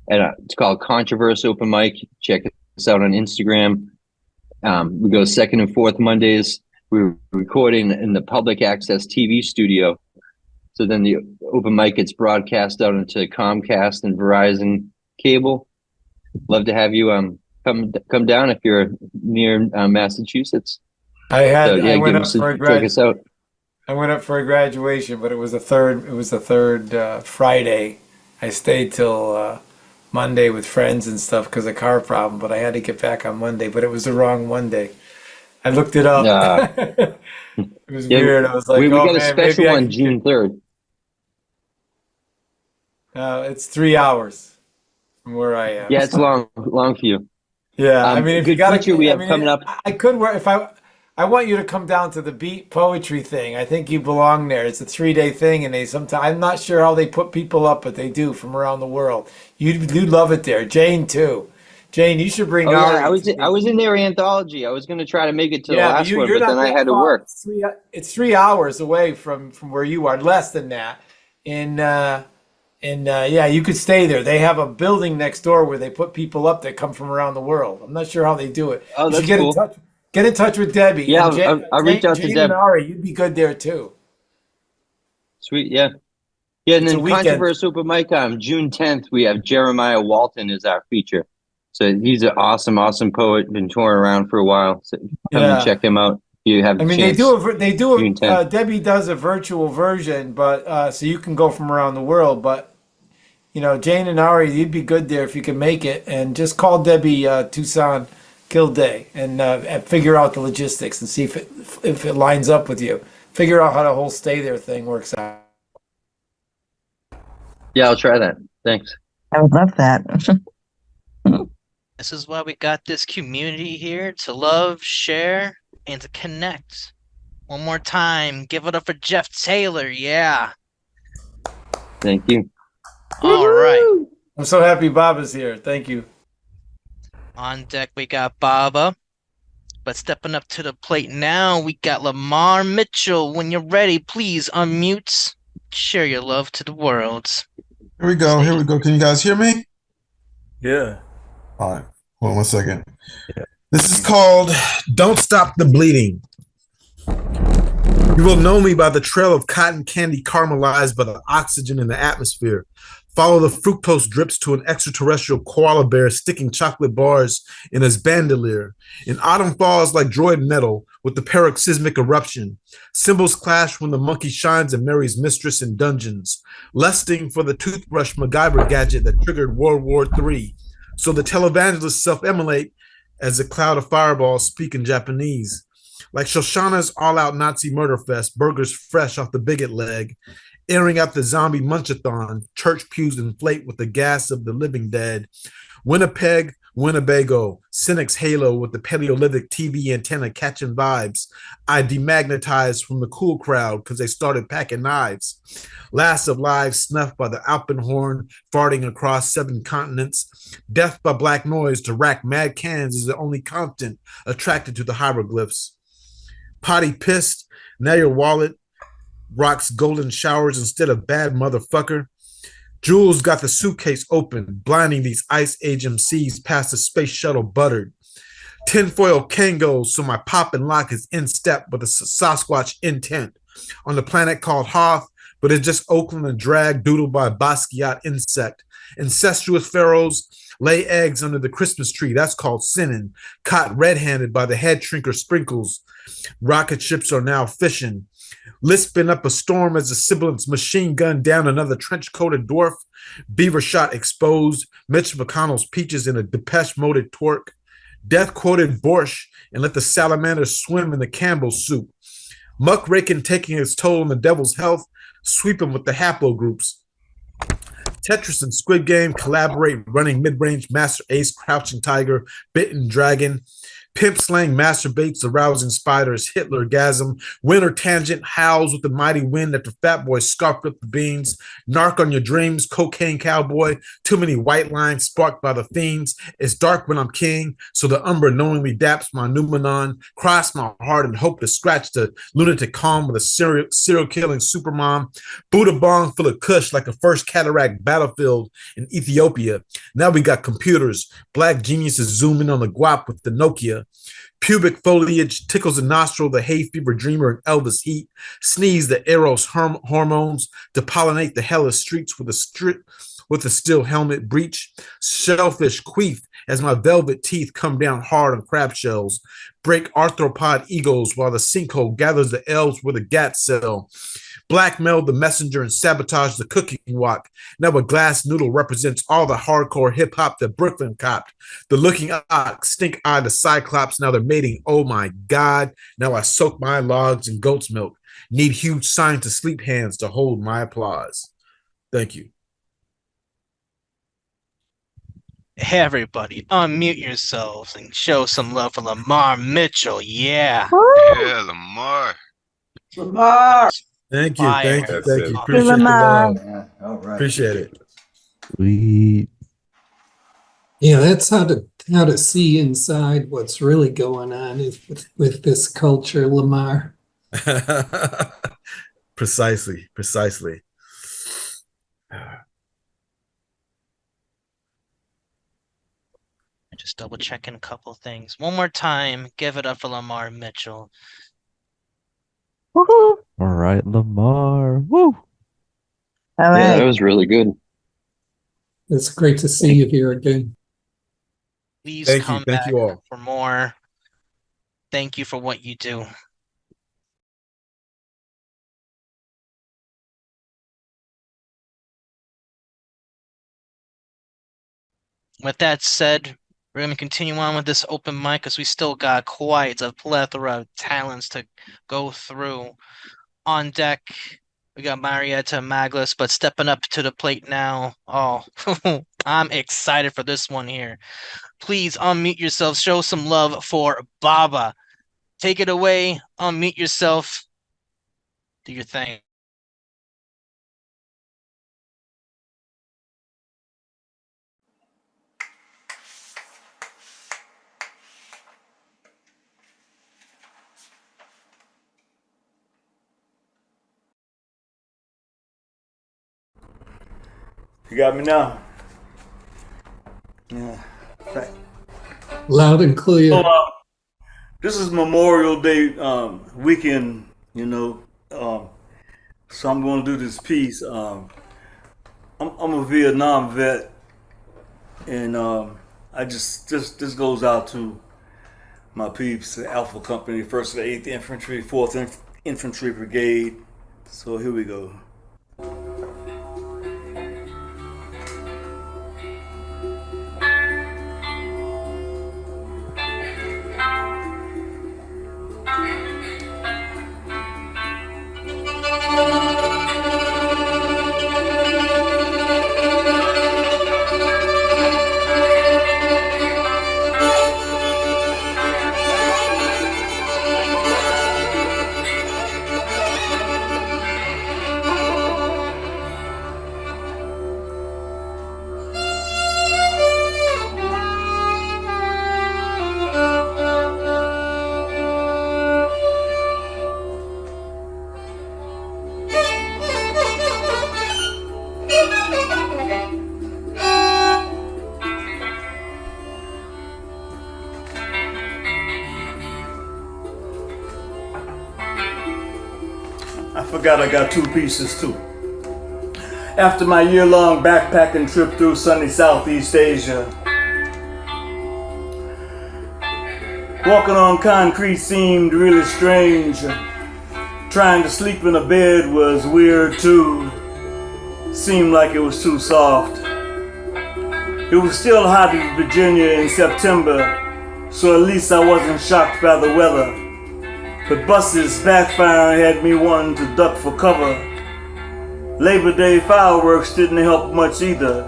And it's called Controverse Open Mic. Check us out on Instagram. We go second and fourth Mondays. We're recording in the public access TV studio. So then the open mic gets broadcast out into Comcast and Verizon cable. Love to have you come down if you're near Massachusetts. I went up for check us out. I went up for a graduation, but it was the third Friday. I stayed till Monday with friends and stuff because of car problem, but I had to get back on Monday, but it was the wrong Monday. I looked it up. It was weird. I was like, we oh, got a man, special maybe I on can June 3rd. It's 3 hours from where I am. Yeah, it's long for you. Yeah, I mean, if you good got feature we have coming up. I could work if I want you to come down to the beat poetry thing. I think you belong there. It's a 3-day thing, and I'm not sure how they put people up, but they do from around the world. You'd love it there. Jane too. Jane, you should bring Oh, Ari. yeah, I was in their anthology. I was going to try to make it to the last one, but then I had to far. work. It's 3 hours away from where you are, less than that. Yeah, you could stay there. They have a building next door where they put people up that come from around the world. I'm not sure how they do it. Oh, You should that's cool. Get in touch with Debbie. Yeah, And I'll reach out to Jane Deb. and Ari, you'd be good there too. Sweet, yeah. Yeah, and It's a then weekend. Controverse Open Mic June 10th, we have Jeremiah Walton as our feature. So he's an awesome poet, been touring around for a while. So come and check him out. You have I mean, chance. they do June 10th. Debbie does a virtual version, but so you can go from around the world. But Jane and Ari, you'd be good there if you can make it. And just call Debbie Tucson Kilday and figure out the logistics and see if it lines up with you. Figure out how the whole stay there thing works out. Yeah, I'll try that. Thanks. I would love that. This is why we got this community here to love, share, and to connect. One more time, give it up for Jeff Taylor. Yeah. Thank you. All right. I'm so happy Baba's here. Thank you. On deck, we got Baba. But stepping up to the plate now, we got LaMar Mitchell. When you're ready, please unmute. Share your love to the world. Here we go. Can you guys hear me? Yeah. All right. Hold on 1 second. This is called Don't Stop the Bleeding. You will know me by the trail of cotton candy caramelized by the oxygen in the atmosphere. Follow the fructose drips to an extraterrestrial koala bear sticking chocolate bars in his bandolier. In autumn falls like droid metal with the paroxysmic eruption. Symbols clash when the monkey shines and marries mistress in dungeons. Lusting for the toothbrush MacGyver gadget that triggered World War III. So the televangelists self-immolate as a cloud of fireballs speak in Japanese. Like Shoshana's all-out Nazi murder fest, burgers fresh off the bigot leg. Airing out the zombie munchathon, church pews inflate with the gas of the living dead. Winnipeg, Winnebago, Cynic's halo with the Paleolithic TV antenna catching vibes. I demagnetized from the cool crowd because they started packing knives. Last of lives snuffed by the Alpenhorn, farting across 7 continents. Death by black noise to rack mad cans is the only constant attracted to the hieroglyphs. Potty pissed, now your wallet rocks golden showers instead of bad motherfucker. Jules got the suitcase open, blinding these ice age MCs past the space shuttle buttered. Tinfoil Kangos, so my pop and lock is in step with a Sasquatch intent. On the planet called Hoth, but it's just Oakland and drag doodled by a Basquiat insect. Incestuous pharaohs lay eggs under the Christmas tree. That's called sinning. Caught red-handed by the head shrinker sprinkles. Rocket ships are now fishing. Lisping up a storm as the sibilants machine gun down another trench-coated dwarf. Beaver shot exposed. Mitch McConnell's peaches in a Depeche-moded twerk. Death quoted Borscht and let the salamanders swim in the Campbell soup. Muckraking taking its toll on the devil's health. Sweeping with the haplogroups. Tetris and Squid Game collaborate running mid-range Master Ace, Crouching Tiger, Bitten Dragon. Pimp slang masturbates, arousing spiders, Hitlergasm. Winter tangent howls with the mighty wind after fat boy scarfed up the beans. Narc on your dreams, cocaine cowboy. Too many white lines sparked by the fiends. It's dark when I'm king, so the umber knowingly daps my numenon. Cross my heart and hope to scratch the lunatic calm with a serial killing supermom. Buddha bong full of kush like a first cataract battlefield in Ethiopia. Now we got computers. Black geniuses zoom in on the guap with the Nokia. Pubic foliage tickles the nostril, the hay fever dreamer and Elvis heat. Sneeze the Eros hormones to pollinate the hellish streets with a steel helmet breach. Shellfish queef as my velvet teeth come down hard on crab shells. Break arthropod egos while the sinkhole gathers the elves with a gat cell. Blackmail the messenger and sabotage the cooking wok. Now a glass noodle represents all the hardcore hip hop that Brooklyn copped. The looking ox, stink eye, the cyclops, now they're mating. Oh my God. Now I soak my logs in goat's milk. Need huge sign to sleep hands to hold my applause. Thank you. Hey everybody, unmute yourselves and show some love for LaMar Mitchell. Yeah. Yeah, LaMar. LaMar. Thank you. Fire. Thank you. Thank you. Hey, Appreciate the LaMar. love. Yeah, all right. Appreciate it. Sweet. Yeah, that's how to see inside what's really going on with this culture, LaMar. Precisely. Just double checking a couple things. One more time, give it up for LaMar Mitchell. Woohoo! All right, Lamar. Woo! All Yeah, right. that was really good. It's great to see you here again. Please Thank you. come Thank back you all. for more. Thank you for what you do. With that said, we're going to continue on with this open mic because we still got quite a plethora of talents to go through. On deck, we got Marieta Maglas, but stepping up to the plate now. Oh, I'm excited for this one here. Please unmute yourself. Show some love for Baba. Take it away. Unmute yourself. Do your thing. You got me now? Yeah. Loud and clear. So, this is Memorial Day weekend, you know. So I'm going to do this piece. I'm a Vietnam vet, and I just this goes out to my peeps, the Alpha Company, 1st and 8th Infantry, 4th Infantry Brigade. So here we go. I forgot I got two pieces too. After my year-long backpacking trip through sunny Southeast Asia, walking on concrete seemed really strange. Trying to sleep in a bed was weird too. Seemed like it was too soft. It was still hot in Virginia in September, so at least I wasn't shocked by the weather. But buses backfiring had me wanting to duck for cover. Labor Day fireworks didn't help much either.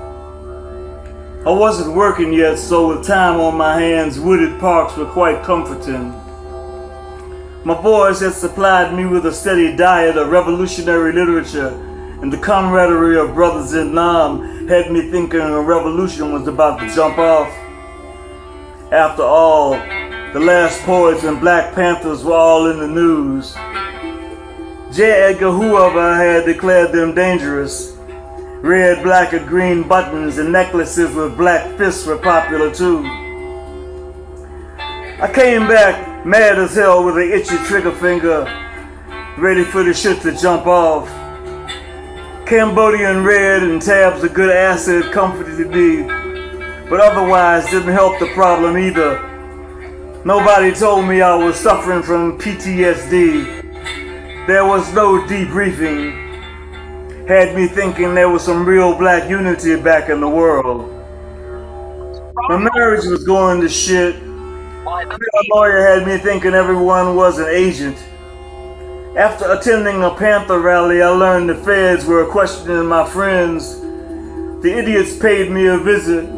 I wasn't working yet, so with time on my hands, wooded parks were quite comforting. My boys had supplied me with a steady diet of revolutionary literature, and the camaraderie of brothers in Nam had me thinking a revolution was about to jump off. After all, the last poets and Black Panthers were all in the news. J. Edgar Hoover had declared them dangerous. Red, black, and green buttons and necklaces with black fists were popular too. I came back mad as hell with an itchy trigger finger, ready for the shit to jump off. Cambodian red and tabs of good acid comforted me, but otherwise didn't help the problem either. Nobody told me I was suffering from PTSD. There was no debriefing. Had me thinking there was some real black unity back in the world. My marriage was going to shit. My lawyer had me thinking everyone was an agent. After attending a Panther rally, I learned the feds were questioning my friends. The idiots paid me a visit,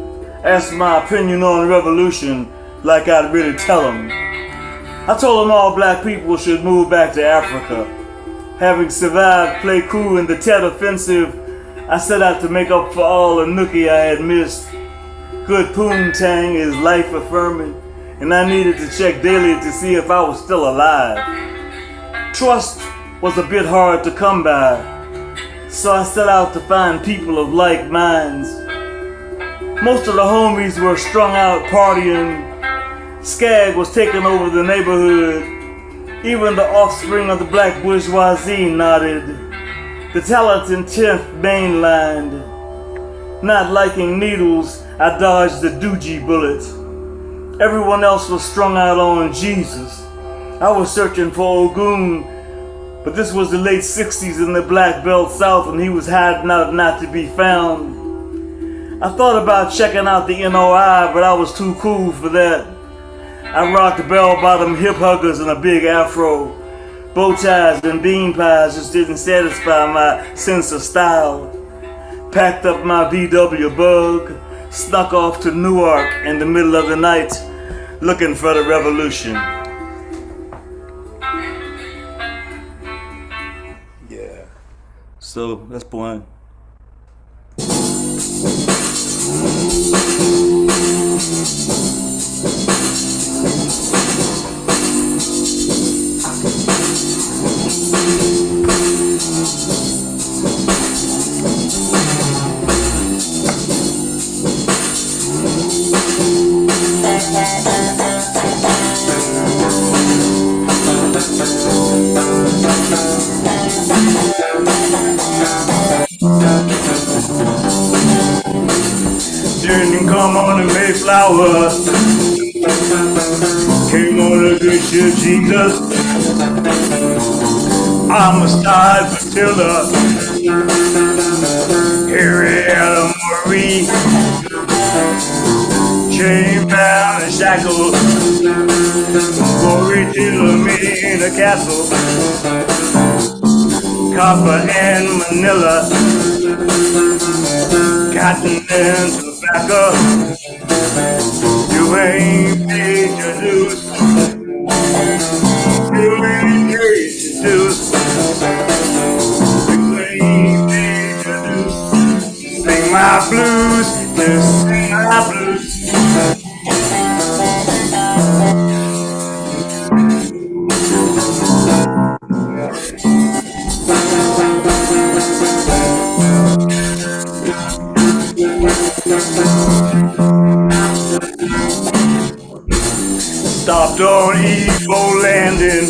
asked my opinion on revolution, like I'd really tell them. I told them all black people should move back to Africa. Having survived Play Coup in the Tet Offensive, I set out to make up for all the nookie I had missed. Good poontang is life affirming, and I needed to check daily to see if I was still alive. Trust was a bit hard to come by, so I set out to find people of like minds. Most of the homies were strung out partying. Skag was taking over the neighborhood. Even the offspring of the black bourgeoisie nodded. The talent in 10th mainlined. Not liking needles, I dodged the doogie bullet. Everyone else was strung out on Jesus. I was searching for Ogun, but this was the late 60s in the Black Belt South and he was hiding out not to be found. I thought about checking out the NOI, but I was too cool for that. I rocked bell-bottom hip huggers and a big afro. Bow ties and bean pies just didn't satisfy my sense of style. Packed up my VW Bug, snuck off to Newark in the middle of the night, looking for the revolution. Yeah. So that's Phuong. Didn't come on the Mayflower, came on the good ship Jesus. I'm a star Matilda, Harrietta Marie, chain bound and shackled, glory to me in the castle, copper and Manila, cotton and tobacco. You ain't paid your dues. You ain't paid your dues. You ain't paid your dues. Sing my blues, just sing my blues. Stopped on Evo Landing,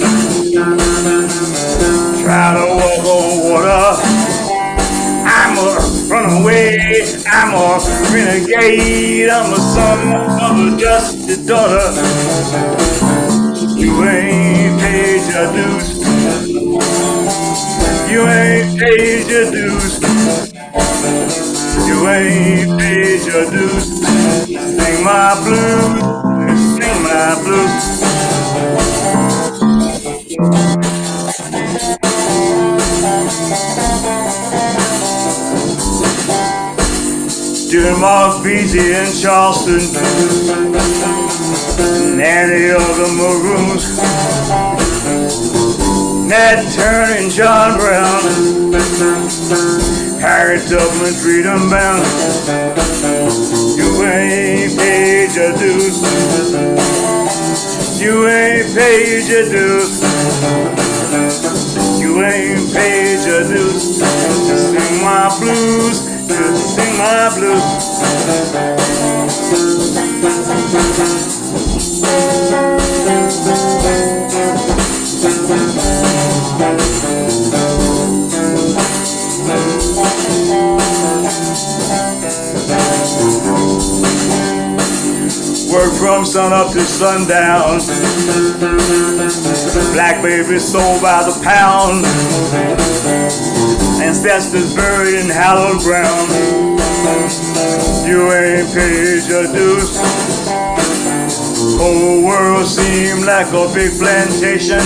try to walk on water. I'm a runaway, I'm a renegade, I'm a son of a dusty daughter. You ain't paid your dues. You ain't paid your dues. You ain't paid your dues. Sing my blues. Sing my blues. in Moss Beachy and Charleston, and any other maroons. Nat Turner and John Brown, Harry Tubman, freedom bound. You ain't paid your dues. You ain't paid your dues. You ain't paid your dues. Just sing my blues. Just sing my blues. Work from sun up to sundown. Black babies sold by the pound. Ancestors buried in hallowed ground. You ain't paid your dues. Whole world seemed like a big plantation.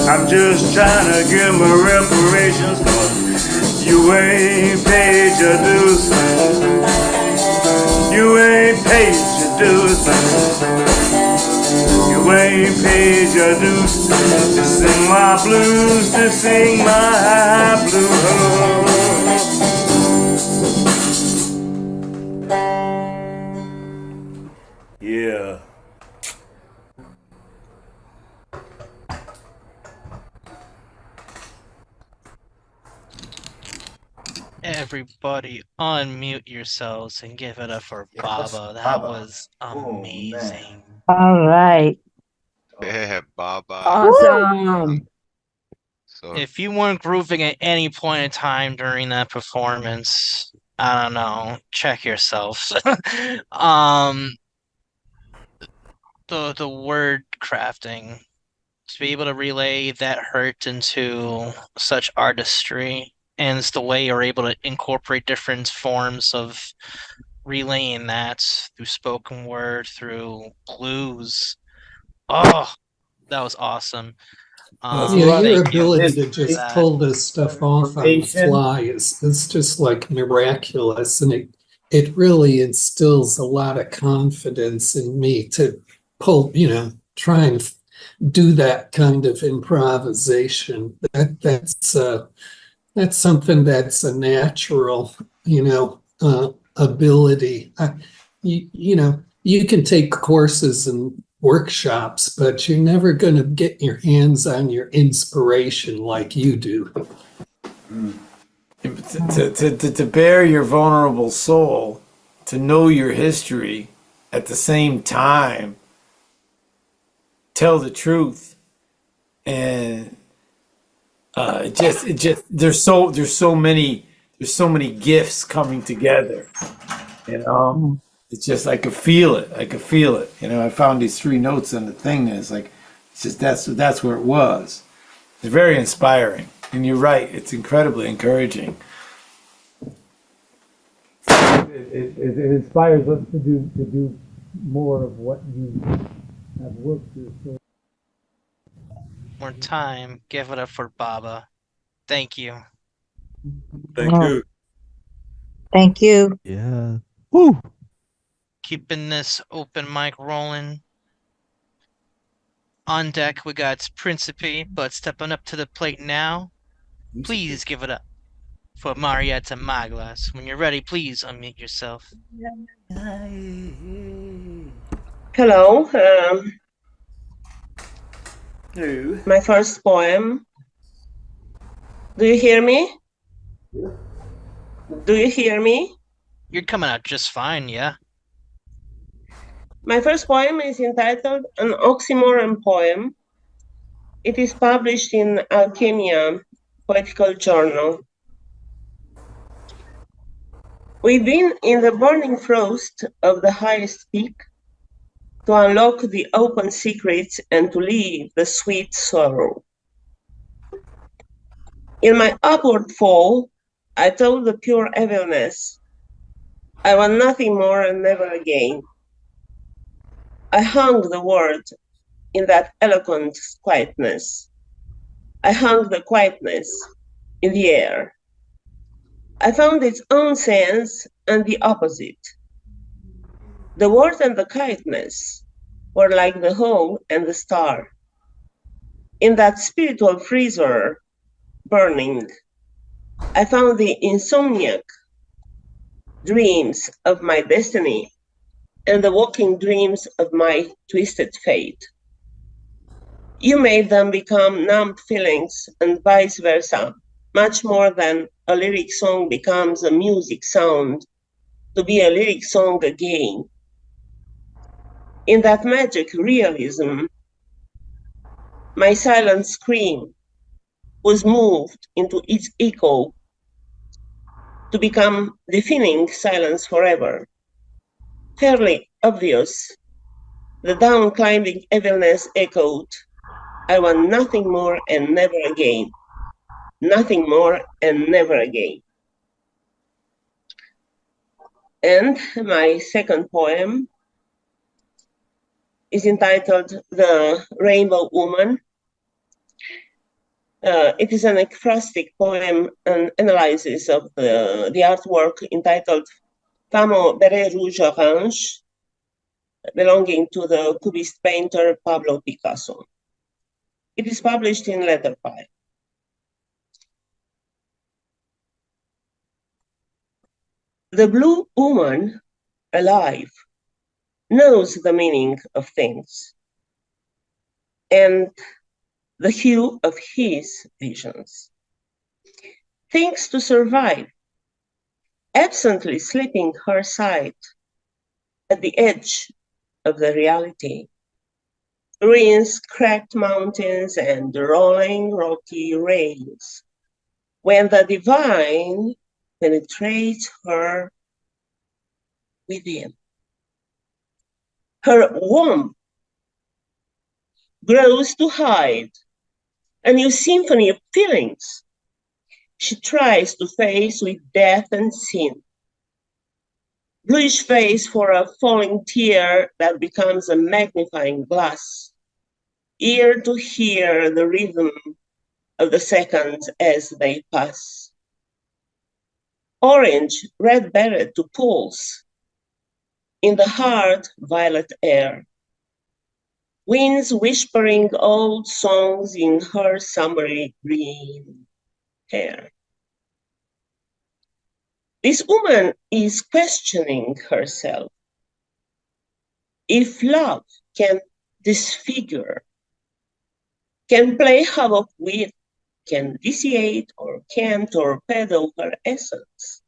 I'm just trying to get my reparations. You ain't paid your dues. You ain't paid your dues. You ain't paid your dues. To sing my blues, to sing my blues. Yeah. Everybody unmute yourselves and give it up for Baba. That was amazing. All right. Yeah, Baba. Awesome. So If you weren't grooving at any point in time during that performance, I don't know, check yourselves. The word crafting, to be able to relay that hurt into such artistry, and it's the way you're able to incorporate different forms of relaying that through spoken word, through blues. Oh, that was awesome. Yeah, your Thank you ability for to just that. pull this stuff off on the fly is just like miraculous, and it really instills a lot of confidence in me to pull, try and do that kind of improvisation. That's something that's a natural, ability. You can take courses and workshops, but you're never going to get your hands on your inspiration like you do. To bare your vulnerable soul, to know your history, at the same time, tell the truth, and there's so many gifts coming together, It's just, I could feel it. I found these 3 notes on the thing, and it's like, it's just, that's where it was. It's very inspiring, and you're right, it's incredibly encouraging. It inspires us to do more of what you have worked through. So. More time, give it up for Baba. Thank you. Thank you. Thank you. Yeah. Woo. Keeping this open mic rolling. On deck, we got Principe, but stepping up to the plate now, please give it up for Marieta Maglas. When you're ready, please unmute yourself. Hello. Hello. My first poem. Do you hear me? Do you hear me? You're coming out just fine, yeah? My first poem is entitled An Oxymoron Poem. It is published in Alchemia Poetical Journal. We've been in the burning frost of the highest peak to unlock the open secrets and to leave the sweet sorrow. In my upward fall, I told the pure evilness, I want nothing more and never again. I hung the word in that eloquent quietness. I hung the quietness in the air. I found its own sense and the opposite. The word and the kindness were like the home and the star. In that spiritual freezer burning, I found the insomniac dreams of my destiny and the waking dreams of my twisted fate. You made them become numb feelings and vice versa, much more than a lyric song becomes a music sound to be a lyric song again. In that magic realism, my silent scream was moved into its echo to become deafening silence forever. Fairly obvious, the down-climbing evilness echoed, I want nothing more and never again. Nothing more and never again. And my second poem is entitled The Rainbow Woman. It is an ekphrastic poem and analysis of the artwork entitled Femme au béret rouge orange, belonging to the Cubist painter Pablo Picasso. It is published in Letterpie. The blue woman, alive, knows the meaning of things and the hue of his visions. Thinks to survive, absently slipping her sight at the edge of the reality. Ruins, cracked mountains, and rolling rocky rails. When the divine penetrates her within. Her womb grows to hide a new symphony of feelings she tries to face with death and sin. Bluish face for a falling tear that becomes a magnifying glass, ear to hear the rhythm of the seconds as they pass. Orange, red beret to pulse, in the hard violet air. Winds whispering old songs in her summery green hair. This woman is questioning herself. If love can disfigure, can play havoc with, can vitiate, or can torpedo her essence.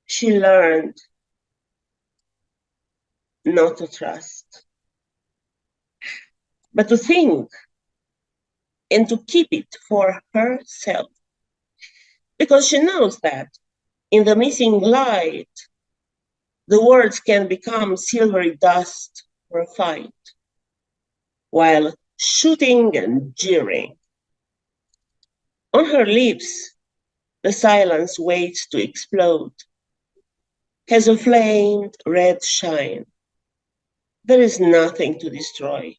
She learned not to trust, but to think and to keep it for herself. Because she knows that in the missing light, the words can become silvery dust for a fight, while shooting and jeering. On her lips, the silence waits to explode, has a flamed red shine. There is nothing to destroy.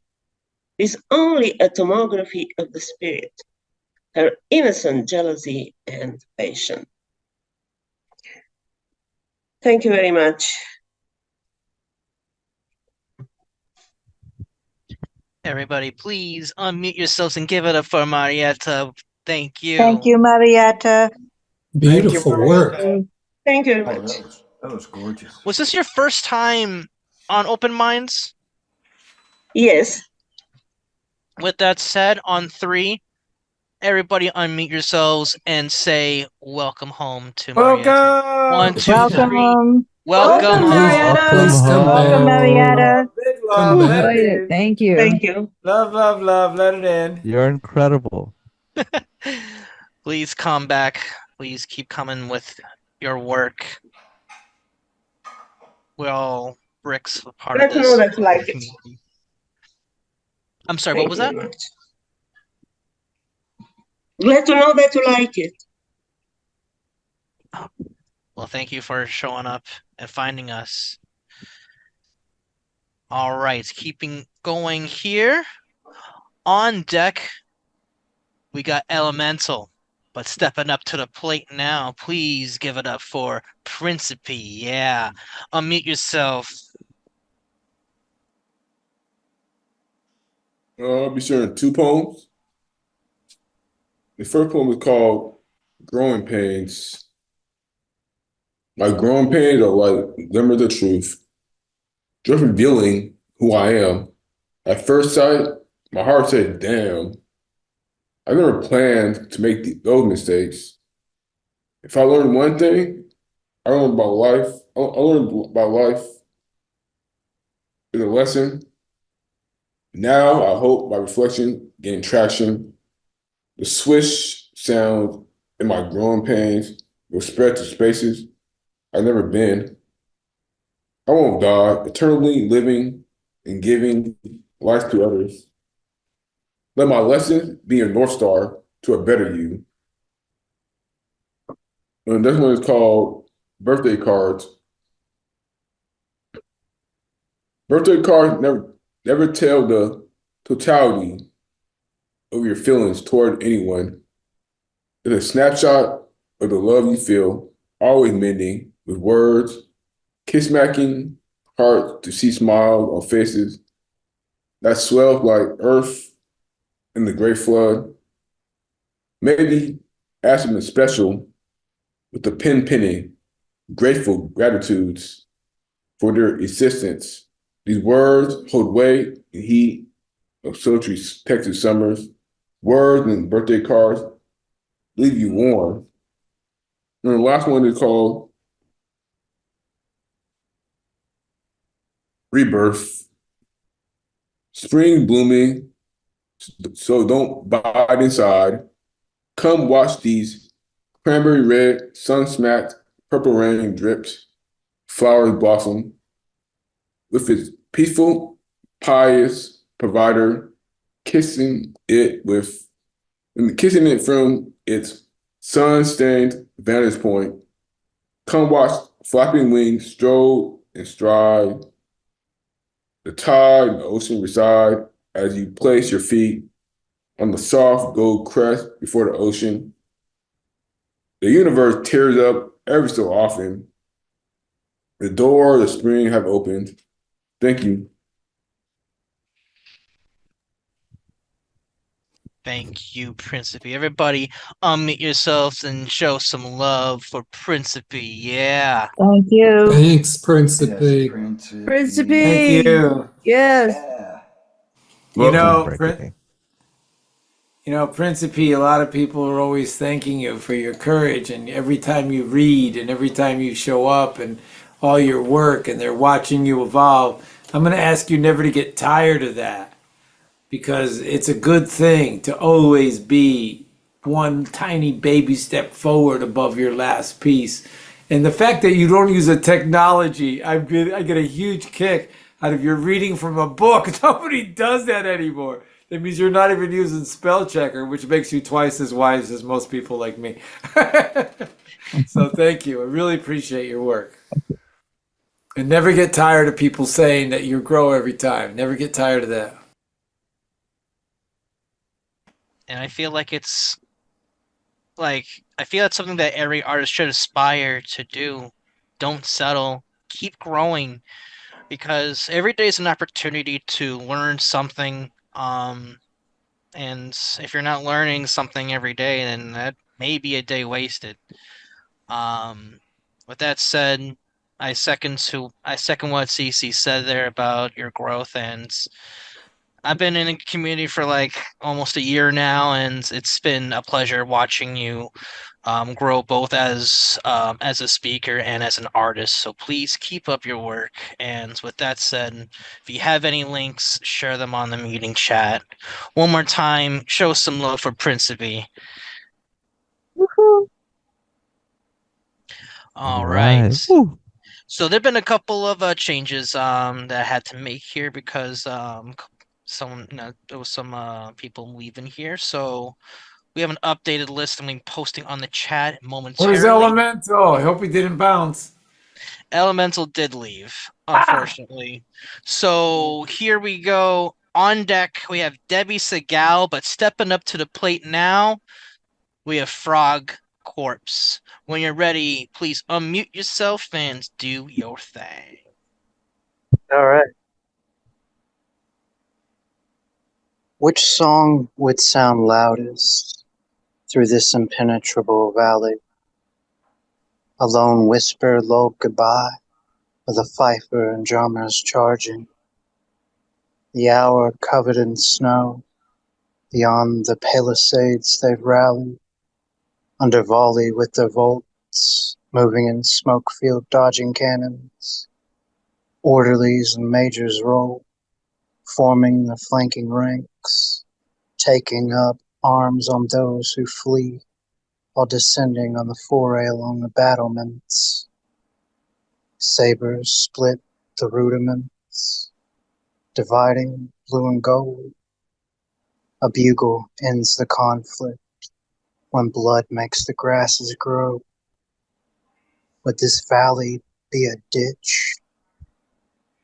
It is only a tomography of the spirit, her innocent jealousy and passion. Thank you very much. Everybody, please unmute yourselves and give it up for Marieta. Thank you. Thank you, Marieta. Beautiful work. Thank you very much. That was gorgeous. Was this your first time on Open Minds? Yes. With that said, on 3, everybody unmute yourselves and say welcome home to Marieta. 1, 2, 3. Welcome. Welcome Marieta. Please come Welcome, back. Marieta. Big Come love. back. Let it in. Thank you. Thank you. Love, love, love. Let it in. You're incredible. Please come back. Please keep coming with your work. We're all bricks a part Let of me know this. that you like it. I'm sorry, Thank what was you that? very much. Glad to know that you like it. Well, thank you for showing up and finding us. All right, keeping going here. On deck, we got Elemental. but stepping up to the plate now, please give it up for Principe. Yeah. Unmute yourself. I'll be sharing two poems. The first poem is called Growing Pains. My growing pains are like glimmers of truth, just revealing who I am. At first sight, my heart said, damn, I never planned to make those mistakes. If I learned one thing, I learned about life. I learned about life is a lesson. Now I hope my reflection gain traction. The swish sound in my growing pains will spread to spaces I've never been. I won't die, eternally living and giving life to others. Let my lesson be a North Star to a better you. And this one is called Birthday Cards. Birthday cards never tell the totality of your feelings toward anyone. It's a snapshot of the love you feel, always mending with words, kiss-smacking hearts to see smiles on faces that swell like earth in the great flood. Maybe ask something special with the pen penning, grateful gratitudes for their existence. These words hold weight and heat of sultry Texas summers. Words and birthday cards leave you warm. And the last one is called Rebirth. Spring blooming, so don't bide inside. Come watch these cranberry red, sun-smacked, purple rain drips, flowers blossom. With its peaceful, pious provider, kissing it from its sun-stained vantage point. Come watch flapping wings stroll and stride. The tide and the ocean reside as you place your feet on the soft gold crest before the ocean. The universe tears up every so often. The doors of spring have opened. Thank you. Thank you, Principe. Everybody, unmute yourselves and show some love for Principe. Yeah. Thank you. Thanks, Principe. Principe. Thank you. Yes. You know, Principe, a lot of people are always thanking you for your courage and every time you read and every time you show up and all your work and they're watching you evolve. I'm going to ask you never to get tired of that because it's a good thing to always be one tiny baby step forward above your last piece. And the fact that you don't use a technology, I get a huge kick out of your reading from a book. Nobody does that anymore. That means you're not even using spell checker, which makes you twice as wise as most people like me. So thank you. I really appreciate your work. And never get tired of people saying that you grow every time. Never get tired of that. And I feel like it's something that every artist should aspire to do. Don't settle. Keep growing. Because every day is an opportunity to learn something. And if you're not learning something every day, then that may be a day wasted. With that said, I second what CC said there about your growth, and I've been in a community for like almost a year now, and it's been a pleasure watching you grow both as a speaker and as an artist. So please keep up your work. And with that said, if you have any links, share them on the meeting chat. One more time, show some love for Principe. Woohoo. All right. So there've been a couple of changes that I had to make here because there was some people leaving here. So we have an updated list and we're posting on the chat momentarily. Where's Elemental? I hope he didn't bounce. Elemental did leave, unfortunately. So here we go. On deck, we have Debby Segal, but stepping up to the plate now, we have Frogg Corpse. When you're ready, please unmute yourself and do your thing. All right. Which song would sound loudest through this impenetrable valley? A lone whisper lulled goodbye, with a fifer and drummers charging. The hour covered in snow, beyond the palisades they've rallied, under volley with their volts, moving in smoke field dodging cannons. Orderlies and majors roll, forming the flanking ranks, taking up arms on those who flee, while descending on the foray along the battlements. Sabers split the rudiments, dividing blue and gold. A bugle ends the conflict when blood makes the grasses grow. Would this valley be a ditch?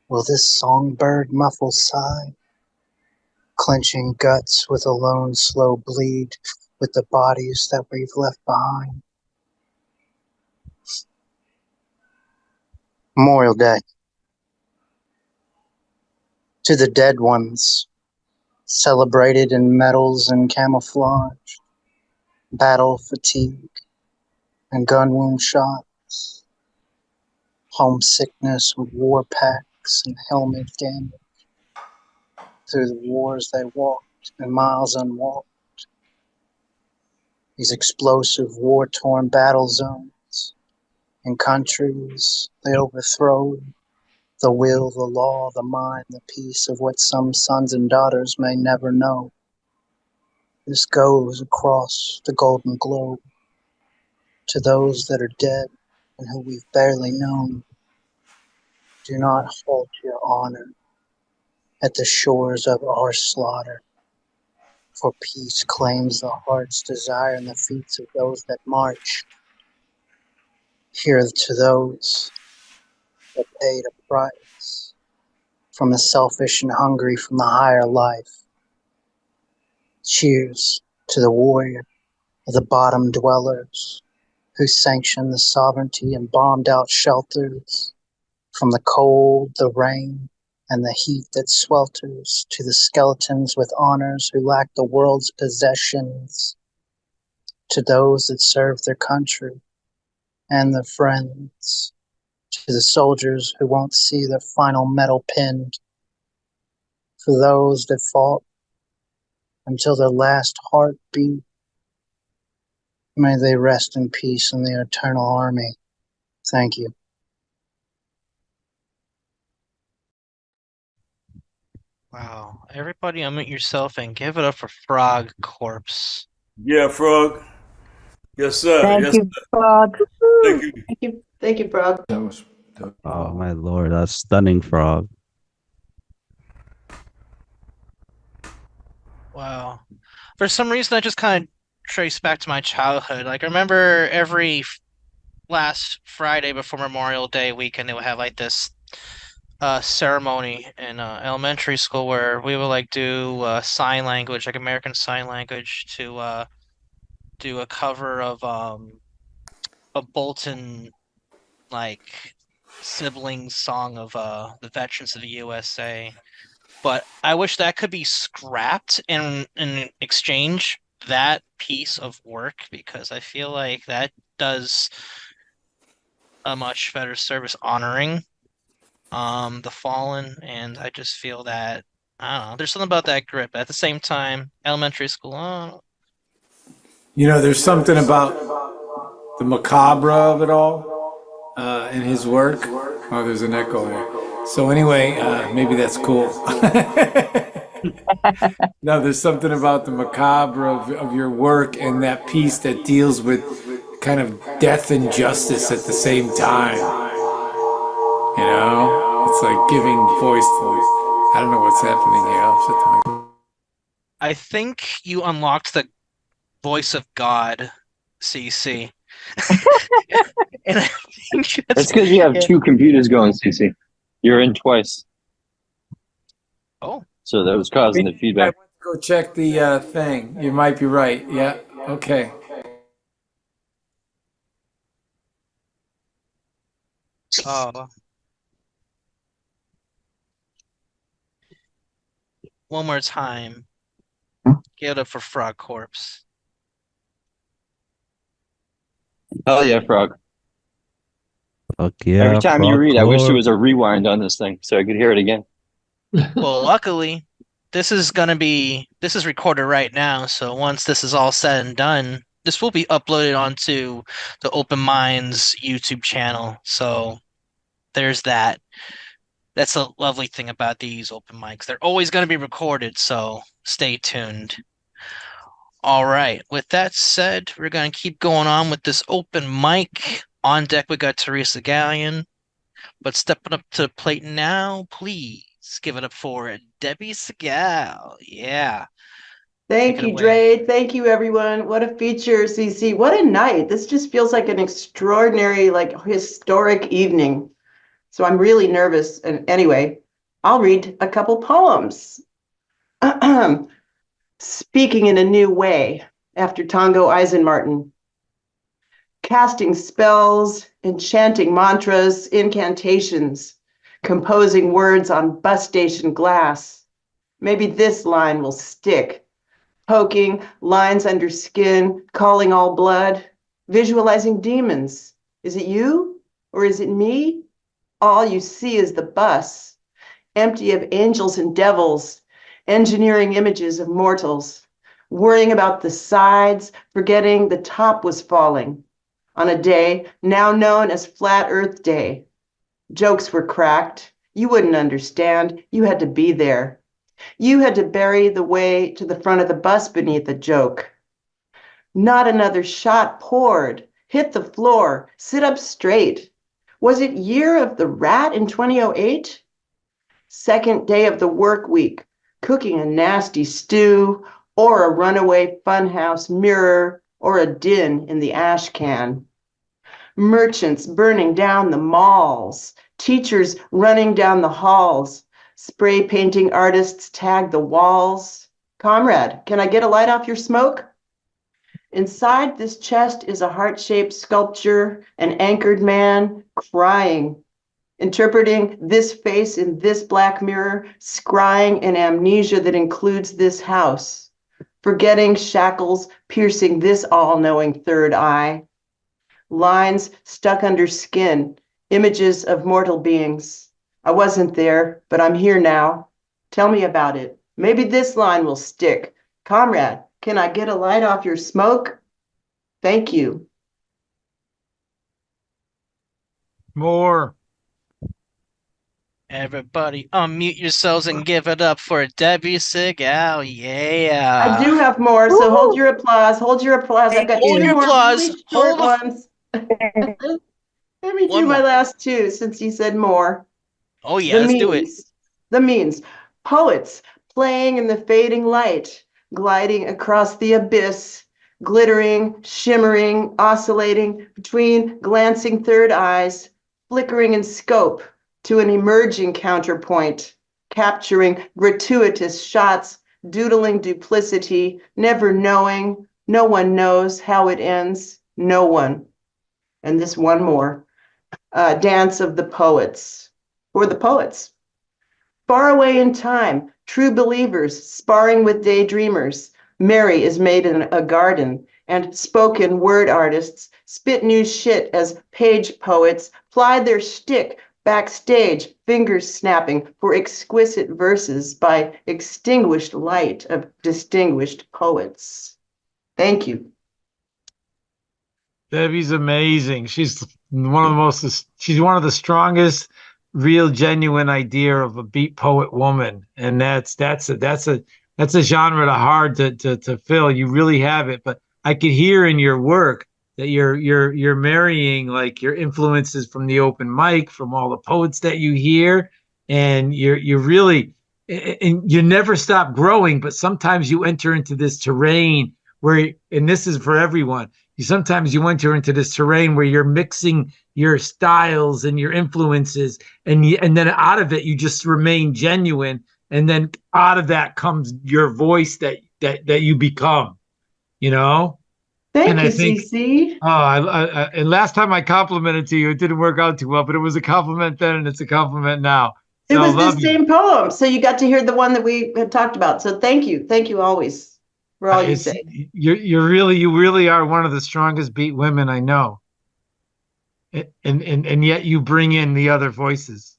Will this songbird muffle sigh, clenching guts with a lone slow bleed with the bodies that we've left behind? Memorial Day. To the dead ones, celebrated in medals and camouflage, battle fatigue and gun wound shots, homesickness with war packs and helmet damage. Through the wars they walked and miles unwalked. These explosive war-torn battle zones in countries they overthrow. The will, the law, the mind, the peace of what some sons and daughters may never know. This goes across the golden globe to those that are dead and who we've barely known. Do not halt your honor at the shores of our slaughter, for peace claims the heart's desire and the feet of those that march. Here to those that paid a price from the selfish and hungry from the higher life. Cheers to the warrior of the bottom dwellers who sanctioned the sovereignty and bombed out shelters from the cold, the rain, and the heat that swelters, to the skeletons with honors who lack the world's possessions, to those that serve their country and their friends, to the soldiers who won't see their final medal pinned, for those that fought until their last heartbeat. May they rest in peace in the eternal army. Thank you. Wow. Everybody unmute yourself and give it up for Frogg Corpse. Yeah, Frogg. Yes, sir. Thank yes, you, sir. Frogg. Thank you. Thank you. Thank you, Frogg. That was Oh my lord, that's stunning, Frog. Wow. For some reason, I just kind of trace back to my childhood. Like, I remember every last Friday before Memorial Day weekend, they would have like this ceremony in elementary school where we would like do sign language, like American Sign Language, to do a cover of a Bolton like sibling song of the veterans of the USA. But I wish that could be scrapped and in exchange that piece of work, because I feel like that does a much better service honoring the fallen, and I just feel that I don't know. There's something about that grip. At the same time, elementary school. You know, there's something about the macabre of it all in his work. Oh, there's an echo there. So anyway, maybe that's cool. No, there's something about the macabre of your work and that piece that deals with kind of death and justice at the same time. You know, it's like giving voice to. I don't know what's happening here. I think you unlocked the voice of God, CC. And I think That's because you have two computers going, CC. You're in twice. Oh. So that was causing the feedback. Go check the thing. You might be right. Yeah. Okay. Oh, one more time. Give it up for Frogg Corpse. Hell yeah, Frog. Fuck yeah. Every time you Frogg read, I wish there Corpse. was a rewind on this thing so I could hear it again. Well, luckily, this is recorded right now, so once this is all said and done, this will be uploaded onto the Open Minds YouTube channel. So there's that. That's a lovely thing about these open mics. They're always going to be recorded, so stay tuned. All right. With that said, we're going to keep going on with this open mic. On deck, we got Theresa Gallion. But stepping up to the plate now, please give it up for Debby Segal. Yeah. Thank you, Dre. Thank you, everyone. What a feature, CC. What a night. This just feels like an extraordinary, like historic evening. So I'm really nervous. And anyway, I'll read a couple poems. Speaking in a new way after Tango Eisenmartin. Casting spells, enchanting mantras, incantations, composing words on bus station glass. Maybe this line will stick. Poking lines under skin, calling all blood, visualizing demons. Is it you or is it me? All you see is the bus, empty of angels and devils, engineering images of mortals, worrying about the sides, forgetting the top was falling on a day now known as Flat Earth Day. Jokes were cracked. You wouldn't understand. You had to be there. You had to bury the way to the front of the bus beneath a joke. Not another shot poured. Hit the floor. Sit up straight. Was it year of the rat in 2008? Second day of the work week, cooking a nasty stew, or a runaway funhouse mirror, or a din in the ash can. Merchants burning down the malls, teachers running down the halls, spray painting artists tag the walls. Comrade, can I get a light off your smoke? Inside this chest is a heart-shaped sculpture, an anchored man crying, interpreting this face in this black mirror, scrying an amnesia that includes this house, forgetting shackles piercing this all-knowing third eye, lines stuck under skin, images of mortal beings. I wasn't there, but I'm here now. Tell me about it. Maybe this line will stick. Comrade, can I get a light off your smoke? Thank you. More. Everybody unmute yourselves and give it up for Debby Segal. Yeah. I do have more, so hold your applause. Hold your applause. I've got Hold two your more applause. really short Hold ones. Let me do my last two since you said more. Oh yeah, let's do it. The means. Poets playing in the fading light, gliding across the abyss, glittering, shimmering, oscillating between glancing third eyes, flickering in scope to an emerging counterpoint, capturing gratuitous shots, doodling duplicity, never knowing, no one knows how it ends, no one. And this one more, Dance of the Poets, for the poets. Far away in time, true believers sparring with daydreamers. Merry is made in a garden, and spoken word artists spit new shit as page poets ply their shtick backstage, fingers snapping for exquisite verses by extinguished light of distinguished poets. Thank you. Debbie's amazing. She's she's one of the strongest, real, genuine idea of a beat poet woman, and that's a genre to hard to fill. You really have it, but I could hear in your work that you're marrying like your influences from the open mic, from all the poets that you hear, and you're really, and you never stop growing. But sometimes you enter into this terrain where, and this is for everyone. Sometimes you enter into this terrain where you're mixing your styles and your influences, and then out of it you just remain genuine, and then out of that comes your voice that you become, you know. Thank And you, I think, Cece. and last time I complimented to you, it didn't work out too well, but it was a compliment then and it's a compliment now. It So was the love you. same poem, so you got to hear the one that we had talked about. So thank you always for all you It's, say. you really are one of the strongest beat women I know. And yet you bring in the other voices.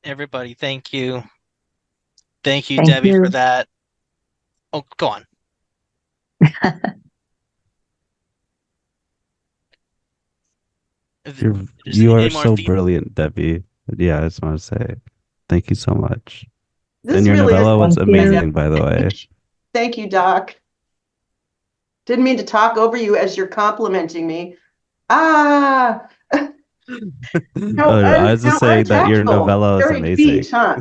Everybody, thank you. Thank you, Thank Debbie, you. for that. Oh, go on. You are any more so feed- brilliant, Debbie. Yeah, I just want to say thank you so much. This And your really is novella was Thank you. amazing, by the way. Thank you, Doc. Didn't mean to talk over you as you're complimenting me. Ah, I was just saying that your untactful. novella is Very amazing. beat, huh?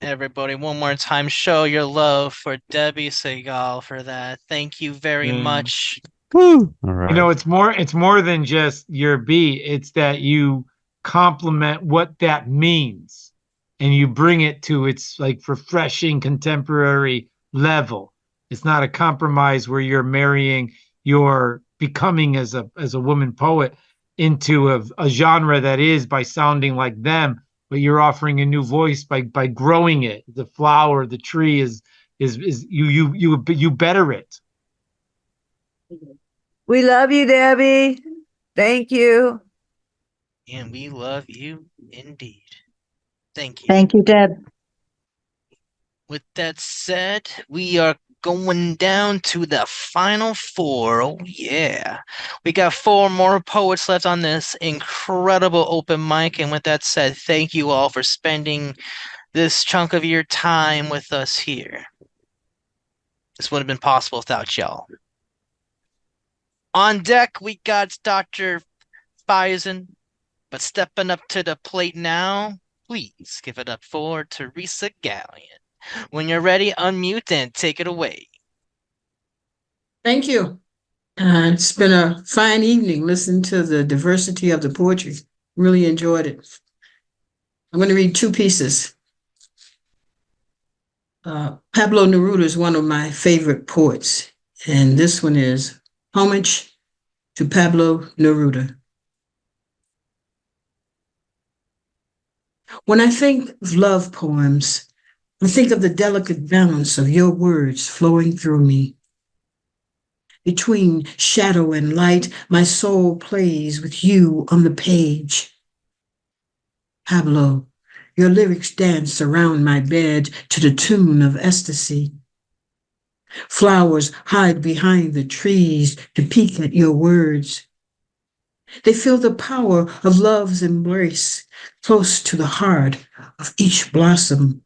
Everybody, one more time, show your love for Debby Segal for that. Thank you very much. Woo! All right. You know, it's more than just your beat. It's that you compliment what that means and you bring it to its like refreshing contemporary level. It's not a compromise where you're marrying your becoming as a woman poet into a genre that is by sounding like them, but you're offering a new voice by growing it. The flower, the tree is you better it. We love you, Debbie. Thank you. And we love you indeed. Thank you. Thank you, Deb. With that said, we are going down to the final four. Oh, yeah. We got 4 more poets left on this incredible open mic. And with that said, thank you all for spending this chunk of your time with us here. This wouldn't have been possible without y'all. On deck, we got Dr. Faizan, but stepping up to the plate now, please give it up for Theresa Gallion. When you're ready, unmute and take it away. Thank you. It's been a fine evening listening to the diversity of the poetry. Really enjoyed it. I'm going to read 2 pieces. Pablo Neruda is one of my favorite poets, and this one is Homage to Pablo Neruda. When I think of love poems, I think of the delicate balance of your words flowing through me. Between shadow and light, my soul plays with you on the page. Pablo, your lyrics dance around my bed to the tune of ecstasy. Flowers hide behind the trees to peek at your words. They feel the power of love's embrace close to the heart of each blossom.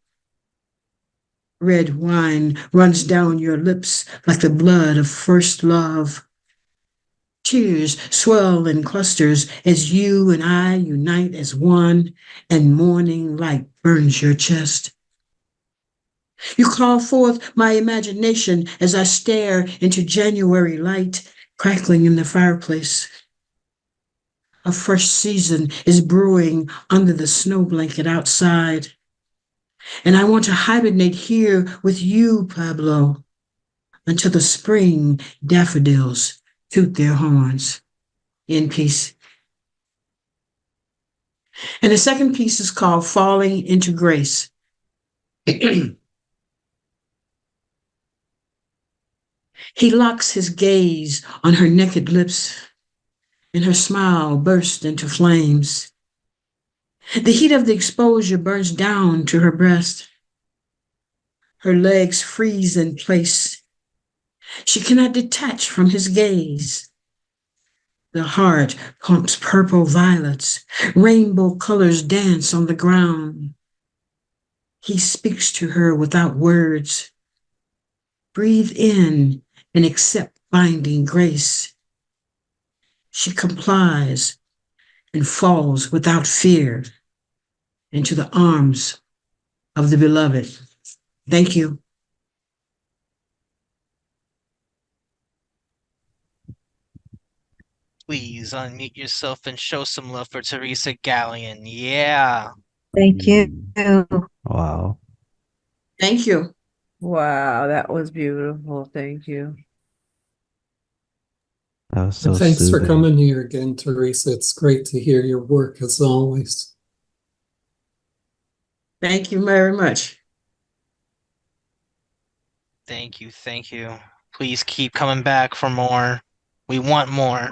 Red wine runs down your lips like the blood of first love. Tears swell in clusters as you and I unite as one, and morning light burns your chest. You call forth my imagination as I stare into January light crackling in the fireplace. A fresh season is brewing under the snow blanket outside. And I want to hibernate here with you, Pablo, until the spring daffodils toot their horns. In peace. And the second piece is called Falling into Grace. He locks his gaze on her naked lips, and her smile bursts into flames. The heat of the exposure burns down to her breast. Her legs freeze in place. She cannot detach from his gaze. The heart pumps purple violets. Rainbow colors dance on the ground. He speaks to her without words. Breathe in and accept binding grace. She complies and falls without fear into the arms of the beloved. Thank you. Please unmute yourself and show some love for Theresa Gallion. Yeah. Thank you. Wow. Thank you. Wow, that was beautiful. Thank you. That was And so thanks for soothing. coming here again, Theresa. It's great to hear your work as always. Thank you very much. Thank you, thank you. Please keep coming back for more. We want more.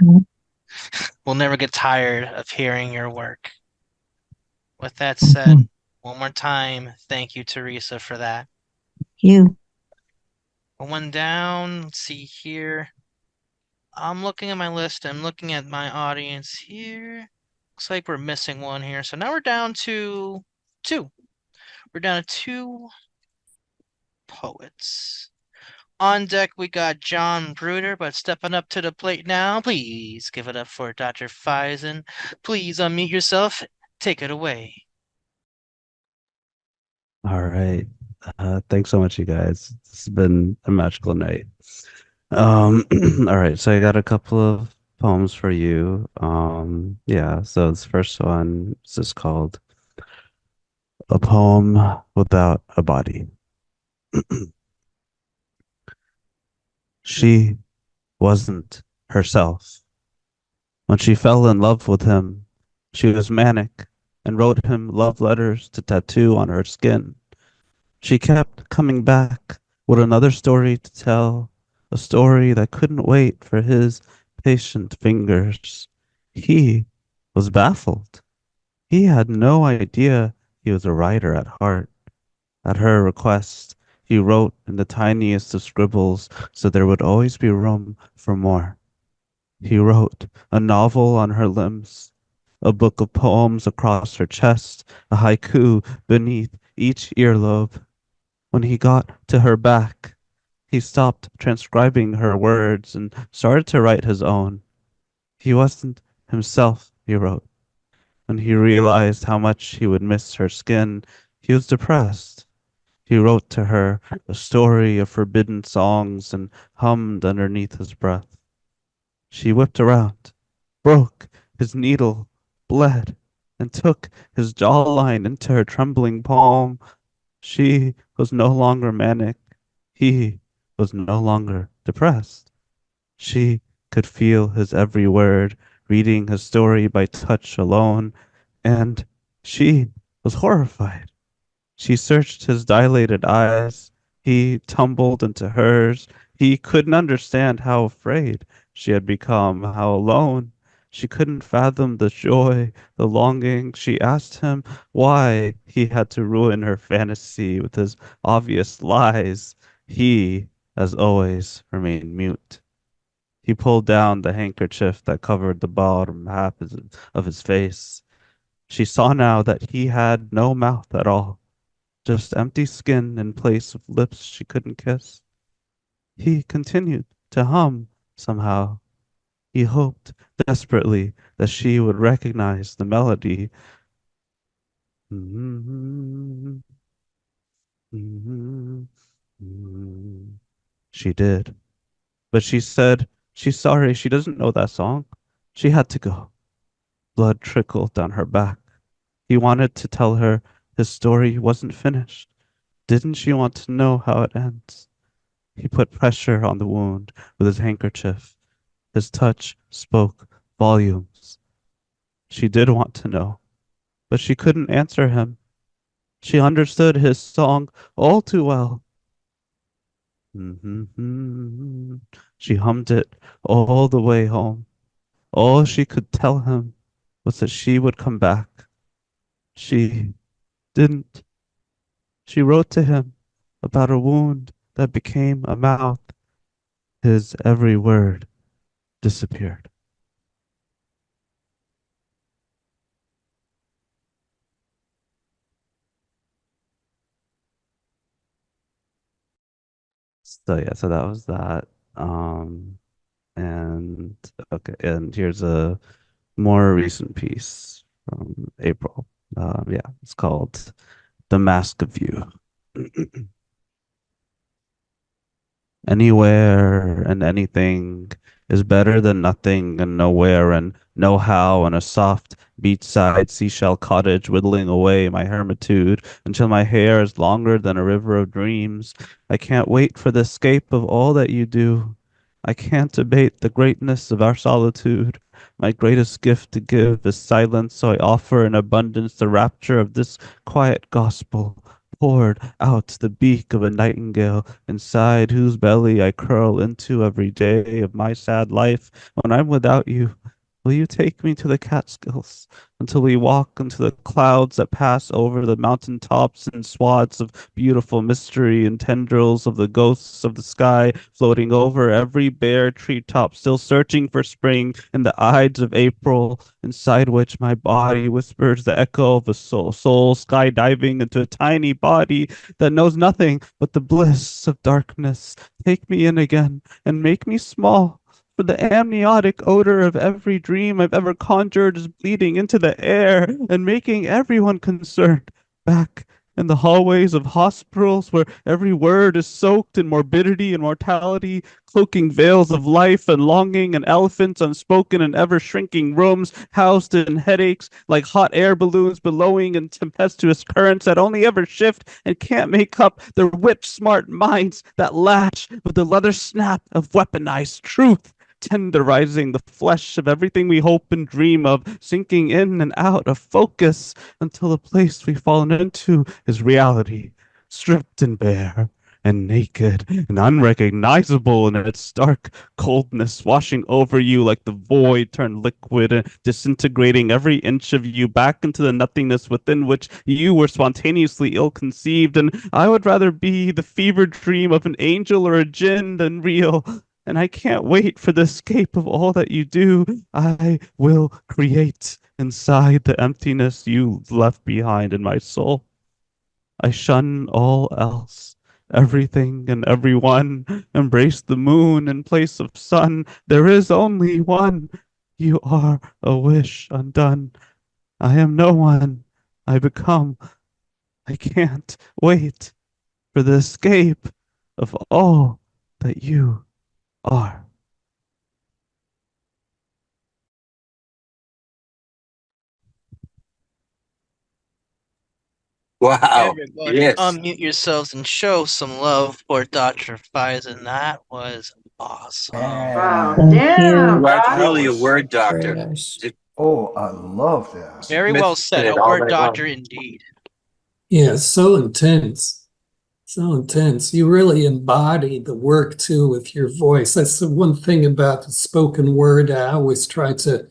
We'll never get tired of hearing your work. With that said, one more time, thank you, Theresa, for that. You. Going down, let's see here. I'm looking at my list. I'm looking at my audience here. Looks like we're missing one here. So now we're down to two. We're down to two poets. On deck, we got John Bruder, but stepping up to the plate now, please give it up for Dr. Faizan. Please unmute yourself. Take it away. All right. Thanks so much, you guys. It's been a magical night. All right. So I got a couple of poems for you. Yeah. So this first one is just called A Poem Without a Body. She wasn't herself. When she fell in love with him, she was manic and wrote him love letters to tattoo on her skin. She kept coming back with another story to tell, a story that couldn't wait for his patient fingers. He was baffled. He had no idea he was a writer at heart. At her request, he wrote in the tiniest of scribbles so there would always be room for more. He wrote a novel on her limbs, a book of poems across her chest, a haiku beneath each earlobe. When he got to her back, he stopped transcribing her words and started to write his own. He wasn't himself, he wrote. When he realized how much he would miss her skin, he was depressed. He wrote to her a story of forbidden songs and hummed underneath his breath. She whipped around, broke his needle, bled, and took his jawline into her trembling palm. She was no longer manic. He was no longer depressed. She could feel his every word, reading his story by touch alone, and she was horrified. She searched his dilated eyes. He tumbled into hers. He couldn't understand how afraid she had become, how alone. She couldn't fathom the joy, the longing. She asked him why he had to ruin her fantasy with his obvious lies. He, as always, remained mute. He pulled down the handkerchief that covered the bottom half of his face. She saw now that he had no mouth at all, just empty skin in place of lips she couldn't kiss. He continued to hum somehow. He hoped desperately that she would recognize the melody. She did. But she said she's sorry, she doesn't know that song. She had to go. Blood trickled down her back. He wanted to tell her his story wasn't finished. Didn't she want to know how it ends? He put pressure on the wound with his handkerchief. His touch spoke volumes. She did want to know, but she couldn't answer him. She understood his song all too well. She hummed it all the way home. All she could tell him was that she would come back. She didn't. She wrote to him about a wound that became a mouth. His every word disappeared. So yeah, so that was that. And okay, and here's a more recent piece from April. Yeah, it's called The Mask of You. Anywhere and anything is better than nothing and nowhere and know how on a soft beachside seashell cottage whittling away my hermitude until my hair is longer than a river of dreams. I can't wait for the escape of all that you do. I can't abate the greatness of our solitude. My greatest gift to give is silence, so I offer in abundance the rapture of this quiet gospel, poured out the beak of a nightingale, inside whose belly I curl into every day of my sad life. When I'm without you, will you take me to the Catskills until we walk into the clouds that pass over the mountain tops in swaths of beautiful mystery and tendrils of the ghosts of the sky floating over every bare treetop, still searching for spring in the Ides of April, inside which my body whispers the echo of a soul skydiving into a tiny body that knows nothing but the bliss of darkness. Take me in again and make me small. For the amniotic odor of every dream I've ever conjured is bleeding into the air and making everyone concerned. Back in the hallways of hospitals where every word is soaked in morbidity and mortality, cloaking veils of life and longing and elephants unspoken in ever-shrinking rooms, housed in headaches like hot air balloons billowing in tempestuous currents that only ever shift and can't make up their whip-smart minds that lash with the leather snap of weaponized truth, tenderizing the flesh of everything we hope and dream of, sinking in and out of focus until the place we've fallen into is reality, stripped and bare and naked and unrecognizable in its stark coldness, washing over you like the void turned liquid and disintegrating every inch of you back into the nothingness within which you were spontaneously ill-conceived. And I would rather be the fevered dream of an angel or a jinn than real. And I can't wait for the escape of all that you do. I will create inside the emptiness you left behind in my soul. I shun all else, everything and everyone. Embrace the moon in place of sun. There is only one. You are a wish undone. I am no one. I become. I can't wait for the escape of all that you are. Wow. Everybody, Yes. unmute yourselves and show some love for Dr. Faizan. That was awesome. Wow. Thank Damn. you. You are Doc. truly a word doctor. Oh, I love that. Very well said. A All word night long. doctor indeed. Yeah, so intense. So intense. You really embody the work too with your voice. That's the one thing about the spoken word. I always try to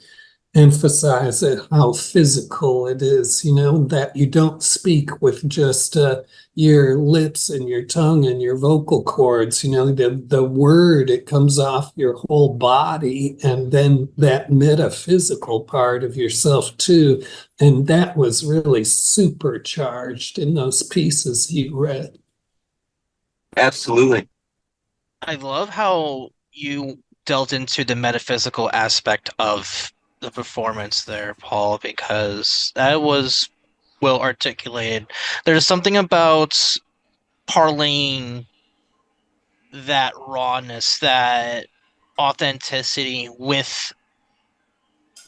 emphasize it, how physical it is, that you don't speak with just your lips and your tongue and your vocal cords. The word, it comes off your whole body, and then that metaphysical part of yourself too. And that was really supercharged in those pieces you read. Absolutely. I love how you delved into the metaphysical aspect of the performance there, Paul, because that was well articulated. There's something about parlaying that rawness, that authenticity with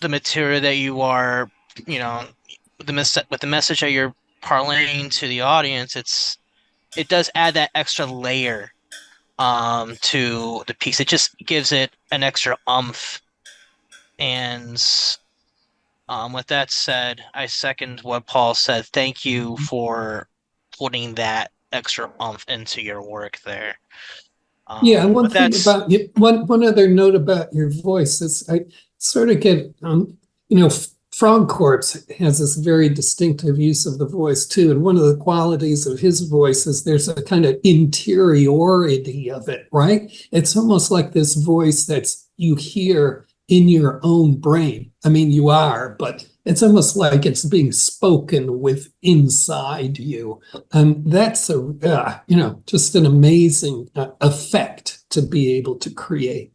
the material that you are, with the message that you're parlaying to the audience. It does add that extra layer to the piece. It just gives it an extra umph. And with that said, I second what Paul said. Thank you for putting that extra umph into your work there. Yeah, one but thing that's about you, one other note about your voice is I sort of get, Frogg Corpse has this very distinctive use of the voice too, and one of the qualities of his voice is there's a kind of interiority of it, right? It's almost like this voice that's you hear in your own brain. I mean, you are, but it's almost like it's being spoken with inside you. And that's just an amazing effect to be able to create.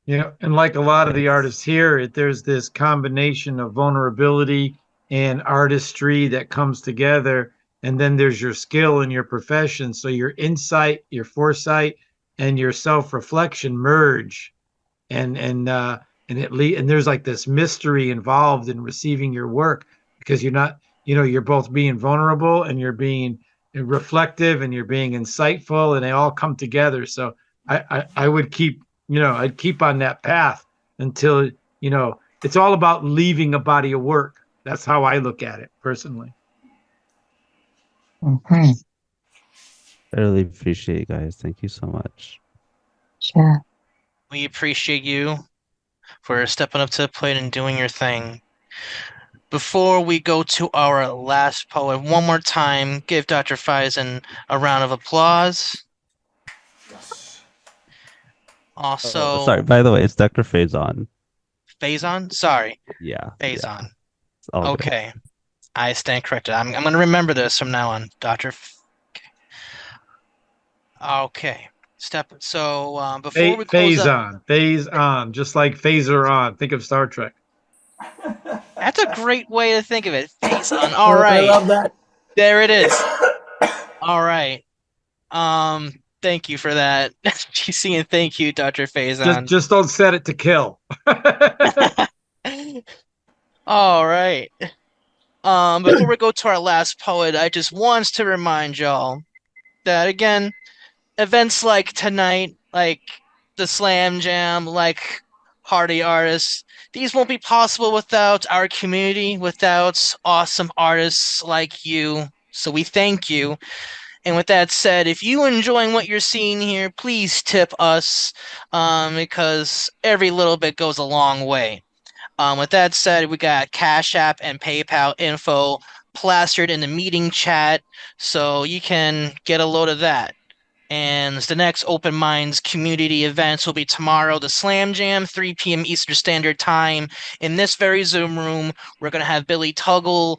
And like a lot of the artists here, there's this combination of vulnerability and artistry that comes together. And then there's your skill and your profession. So your insight, your foresight, and your self-reflection merge. and there's like this mystery involved in receiving your work, because you're not, you're both being vulnerable and you're being reflective and you're being insightful, and they all come together. So I would keep, I'd keep on that path until, it's all about leaving a body of work. That's how I look at it personally. Mm-hmm. I really appreciate you guys. Thank you so much. Sure. We appreciate you for stepping up to the plate and doing your thing. Before we go to our last poet, one more time, give Dr. Faizan a round of applause. Yes. Also, Sorry, by the way, it's Dr. Faizan. Faizan? Sorry. Yeah. Faizan. It's all good. Okay. I stand corrected. I'm going to remember this from now on, Dr. Okay. Before we close up, Phase on, just like phaser on. Think of Star Trek. That's a great way to think of it. Faizan. All right. I love that. There it is. All right. Thank you for that. GC, and thank you, Dr. Faizan. Just don't set it to kill. All right. Before we go to our last poet, I just want to remind y'all that, again, events like tonight, like the Slam Jam, like Party Artists, these won't be possible without our community, without awesome artists like you. So we thank you. And with that said, if you enjoying what you're seeing here, please tip us, because every little bit goes a long way. With that said, we got Cash App and PayPal info plastered in the meeting chat, so you can get a load of that. And the next Open Minds community events will be tomorrow, the Slam Jam, 3 p.m. Eastern Standard Time. In this very Zoom room, we're going to have Billy Tuggle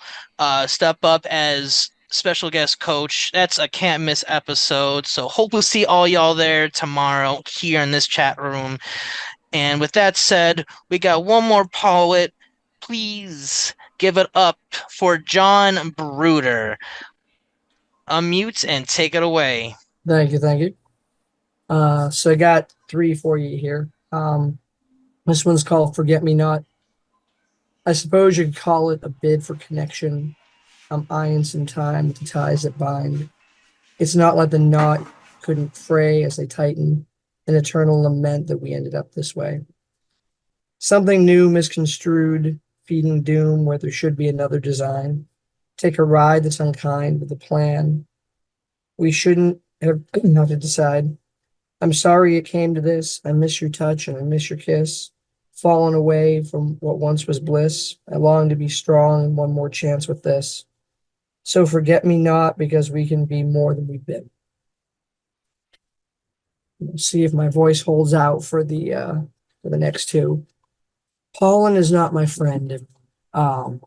step up as special guest coach. That's a can't miss episode. So hope we'll see all y'all there tomorrow here in this chat room. And with that said, we got one more poet. Please give it up for John Bruder. Unmute and take it away. Thank you, thank you. So I got 3 for you here. This one's called Forget Me Not. I suppose you could call it a bid for connection. I'm eyeing some time with the ties that bind. It's not like the knot couldn't fray as they tighten, an eternal lament that we ended up this way. Something new misconstrued, feeding doom where there should be another design. Take a ride that's unkind with a plan. We shouldn't have to decide. I'm sorry it came to this. I miss your touch and I miss your kiss. Fallen away from what once was bliss. I long to be strong and one more chance with this. So forget me not, because we can be more than we've been. We'll see if my voice holds out for the next 2. Pollen is not my friend. All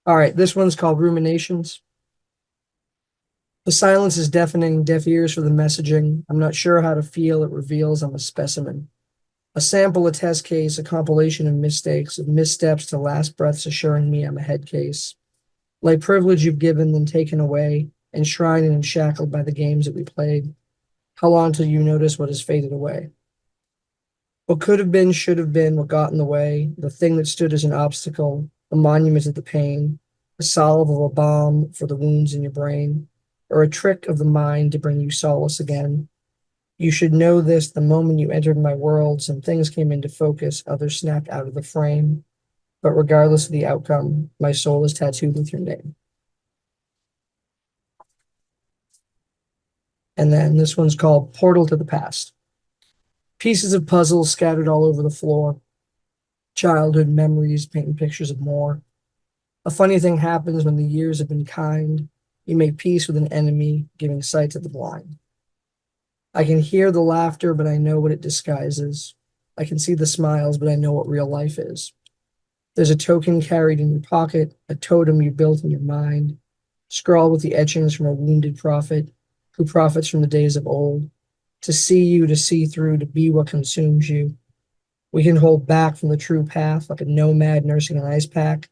right, this one's called Ruminations. The silence is deafening, deaf ears for the messaging. I'm not sure how to feel. It reveals I'm a specimen. A sample, a test case, a compilation of mistakes, of missteps to last breaths assuring me I'm a head case. Like privilege you've given, then taken away, enshrined and shackled by the games that we played. How long till you notice what has faded away? What could have been, should have been, what got in the way, the thing that stood as an obstacle, a monument to the pain, a salve of a balm for the wounds in your brain, or a trick of the mind to bring you solace again. You should know this the moment you entered my world, some things came into focus, others snapped out of the frame. But regardless of the outcome, my soul is tattooed with your name. And then this one's called Portal to the Past. Pieces of puzzles scattered all over the floor. Childhood memories painting pictures of more. A funny thing happens when the years have been kind. You make peace with an enemy, giving sight to the blind. I can hear the laughter, but I know what it disguises. I can see the smiles, but I know what real life is. There's a token carried in your pocket, a totem you built in your mind, scrawled with the etchings from a wounded prophet who profits from the days of old. To see you, to see through, to be what consumes you. We can hold back from the true path like a nomad nursing an ice pack.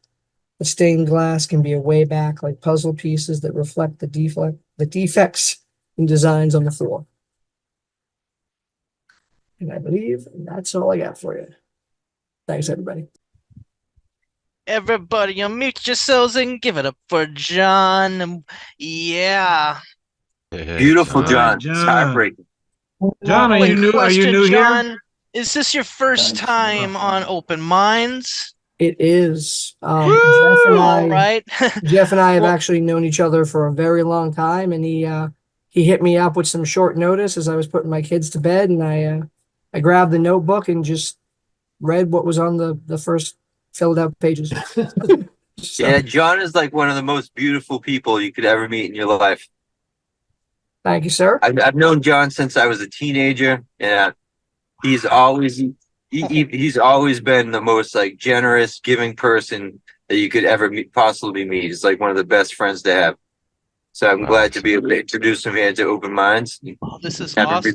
The stained glass can be a way back like puzzle pieces that reflect the defects in designs on the floor. And I believe that's all I got for you. Thanks, everybody. Everybody unmute yourselves and give it up for John. Yeah. Beautiful, John. It's heartbreaking. John, are you new? Are you Question, new John, here? is this your first time on Open Minds? It is. All right. Jeff and I have actually known each other for a very long time, and he hit me up with some short notice as I was putting my kids to bed, and I grabbed the notebook and just read what was on the first filled out pages. Yeah, John is like one of the most beautiful people you could ever meet in your life. Thank you, sir. I've known John since I was a teenager, and he's always been the most like generous, giving person that you could ever possibly meet. He's like one of the best friends to have. So I'm glad to be able to introduce him here to Open Minds. Oh, this is awesome.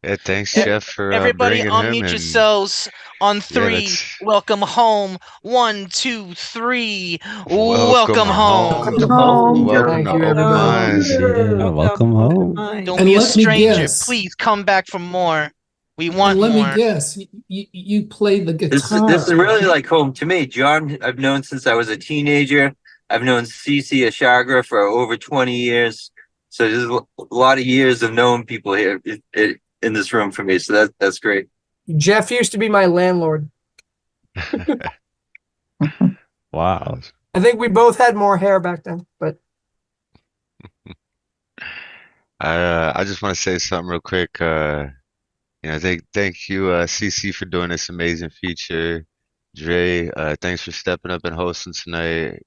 Yeah, thanks, Jeff, for Everybody bringing unmute him. yourselves on three. Welcome home. 1, 2, 3. Welcome home. Welcome to Open Minds. Yeah, welcome home. Don't And be a let me stranger. guess. Please come back for more. We want And let more. me guess, you play the guitar. This is really like home to me. John, I've known since I was a teenager. I've known Cece Arshagra for over 20 years. So there's a lot of years of knowing people here in this room for me. So that's great. Jeff used to be my landlord. Wow. I think we both had more hair back then, but I just want to say something real quick. Thank you, CC, for doing this amazing feature. Dre, thanks for stepping up and hosting tonight.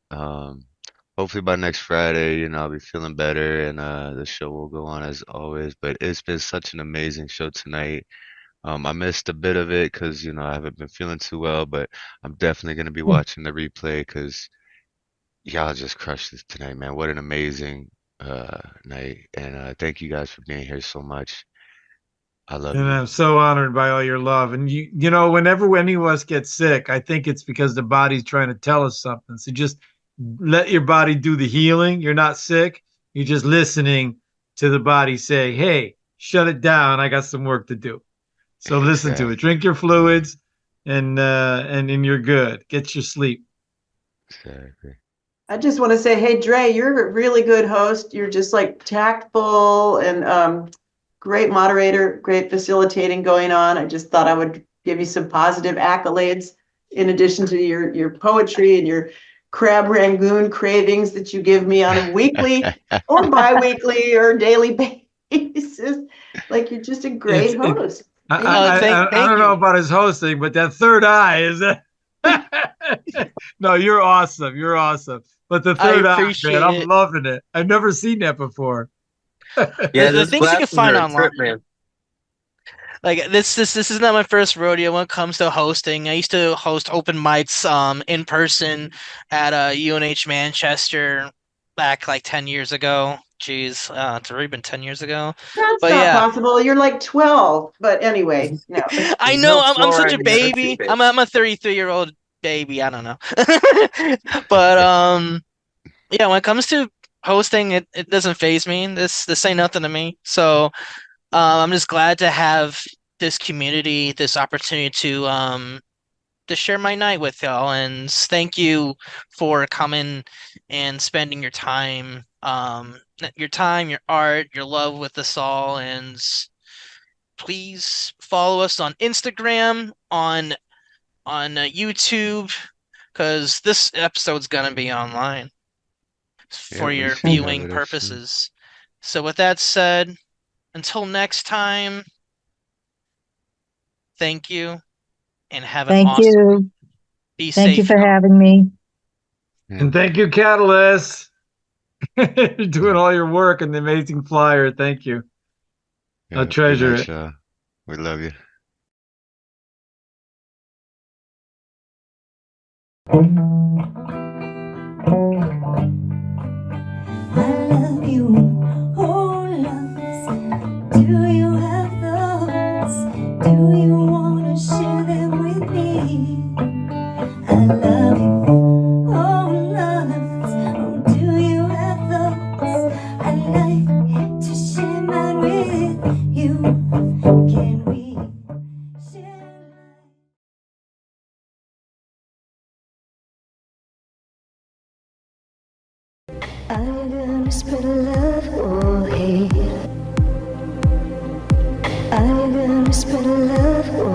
Hopefully by next Friday, I'll be feeling better and the show will go on as always. But it's been such an amazing show tonight. I missed a bit of it because, I haven't been feeling too well, but I'm definitely going to be watching the replay because y'all just crushed this tonight, man. What an amazing night. And thank you guys for being here so much. I love you. And I'm so honored by all your love. And whenever any of us get sick, I think it's because the body's trying to tell us something. So just let your body do the healing. You're not sick. You're just listening to the body say, hey, shut it down. I got some work to do. So listen to it. Drink your fluids and you're good. Get your sleep. Exactly. I just want to say, hey, Dre, you're a really good host. You're just like tactful and great moderator, great facilitating going on. I just thought I would give you some positive accolades in addition to your poetry and your crab rangoon cravings that you give me on a weekly or bi-weekly or daily basis. Like, you're just a great host. I don't know about his hosting, but that third eye is no, you're awesome. You're awesome. But the third eye, man, I'm loving it. I've never seen that before. Yeah, the things you can find online. man. Like this is not my first rodeo when it comes to hosting. I used to host open mics in person at UNH Manchester back like 10 years ago. Jeez, it's already been 10 years ago. That's but not possible. You're like 12. But anyway, no. I know, I'm such a baby. I'm a 33-year-old baby. I don't know. But yeah, when it comes to hosting, it doesn't faze me. This ain't nothing to me. So I'm just glad to have this community, this opportunity to share my night with y'all. And thank you for coming and spending your time, your art, your love with us all. And please follow us on Instagram, on YouTube, because this episode's gonna be online for your viewing purposes. So with that said, until next time, thank you and have an awesome you. Be Thank safe. you for having me. And thank you, Catalyst. You're doing all your work and the amazing flyer. Thank you. Yeah, I'll treasure it. We love you. I love you, oh loves. Do you have those? Do you wanna share them with me? I love you, oh loves. Oh, do you have those? I'd like to share mine with you. Can we? Are you gonna spread love or hate? Are you gonna spread love or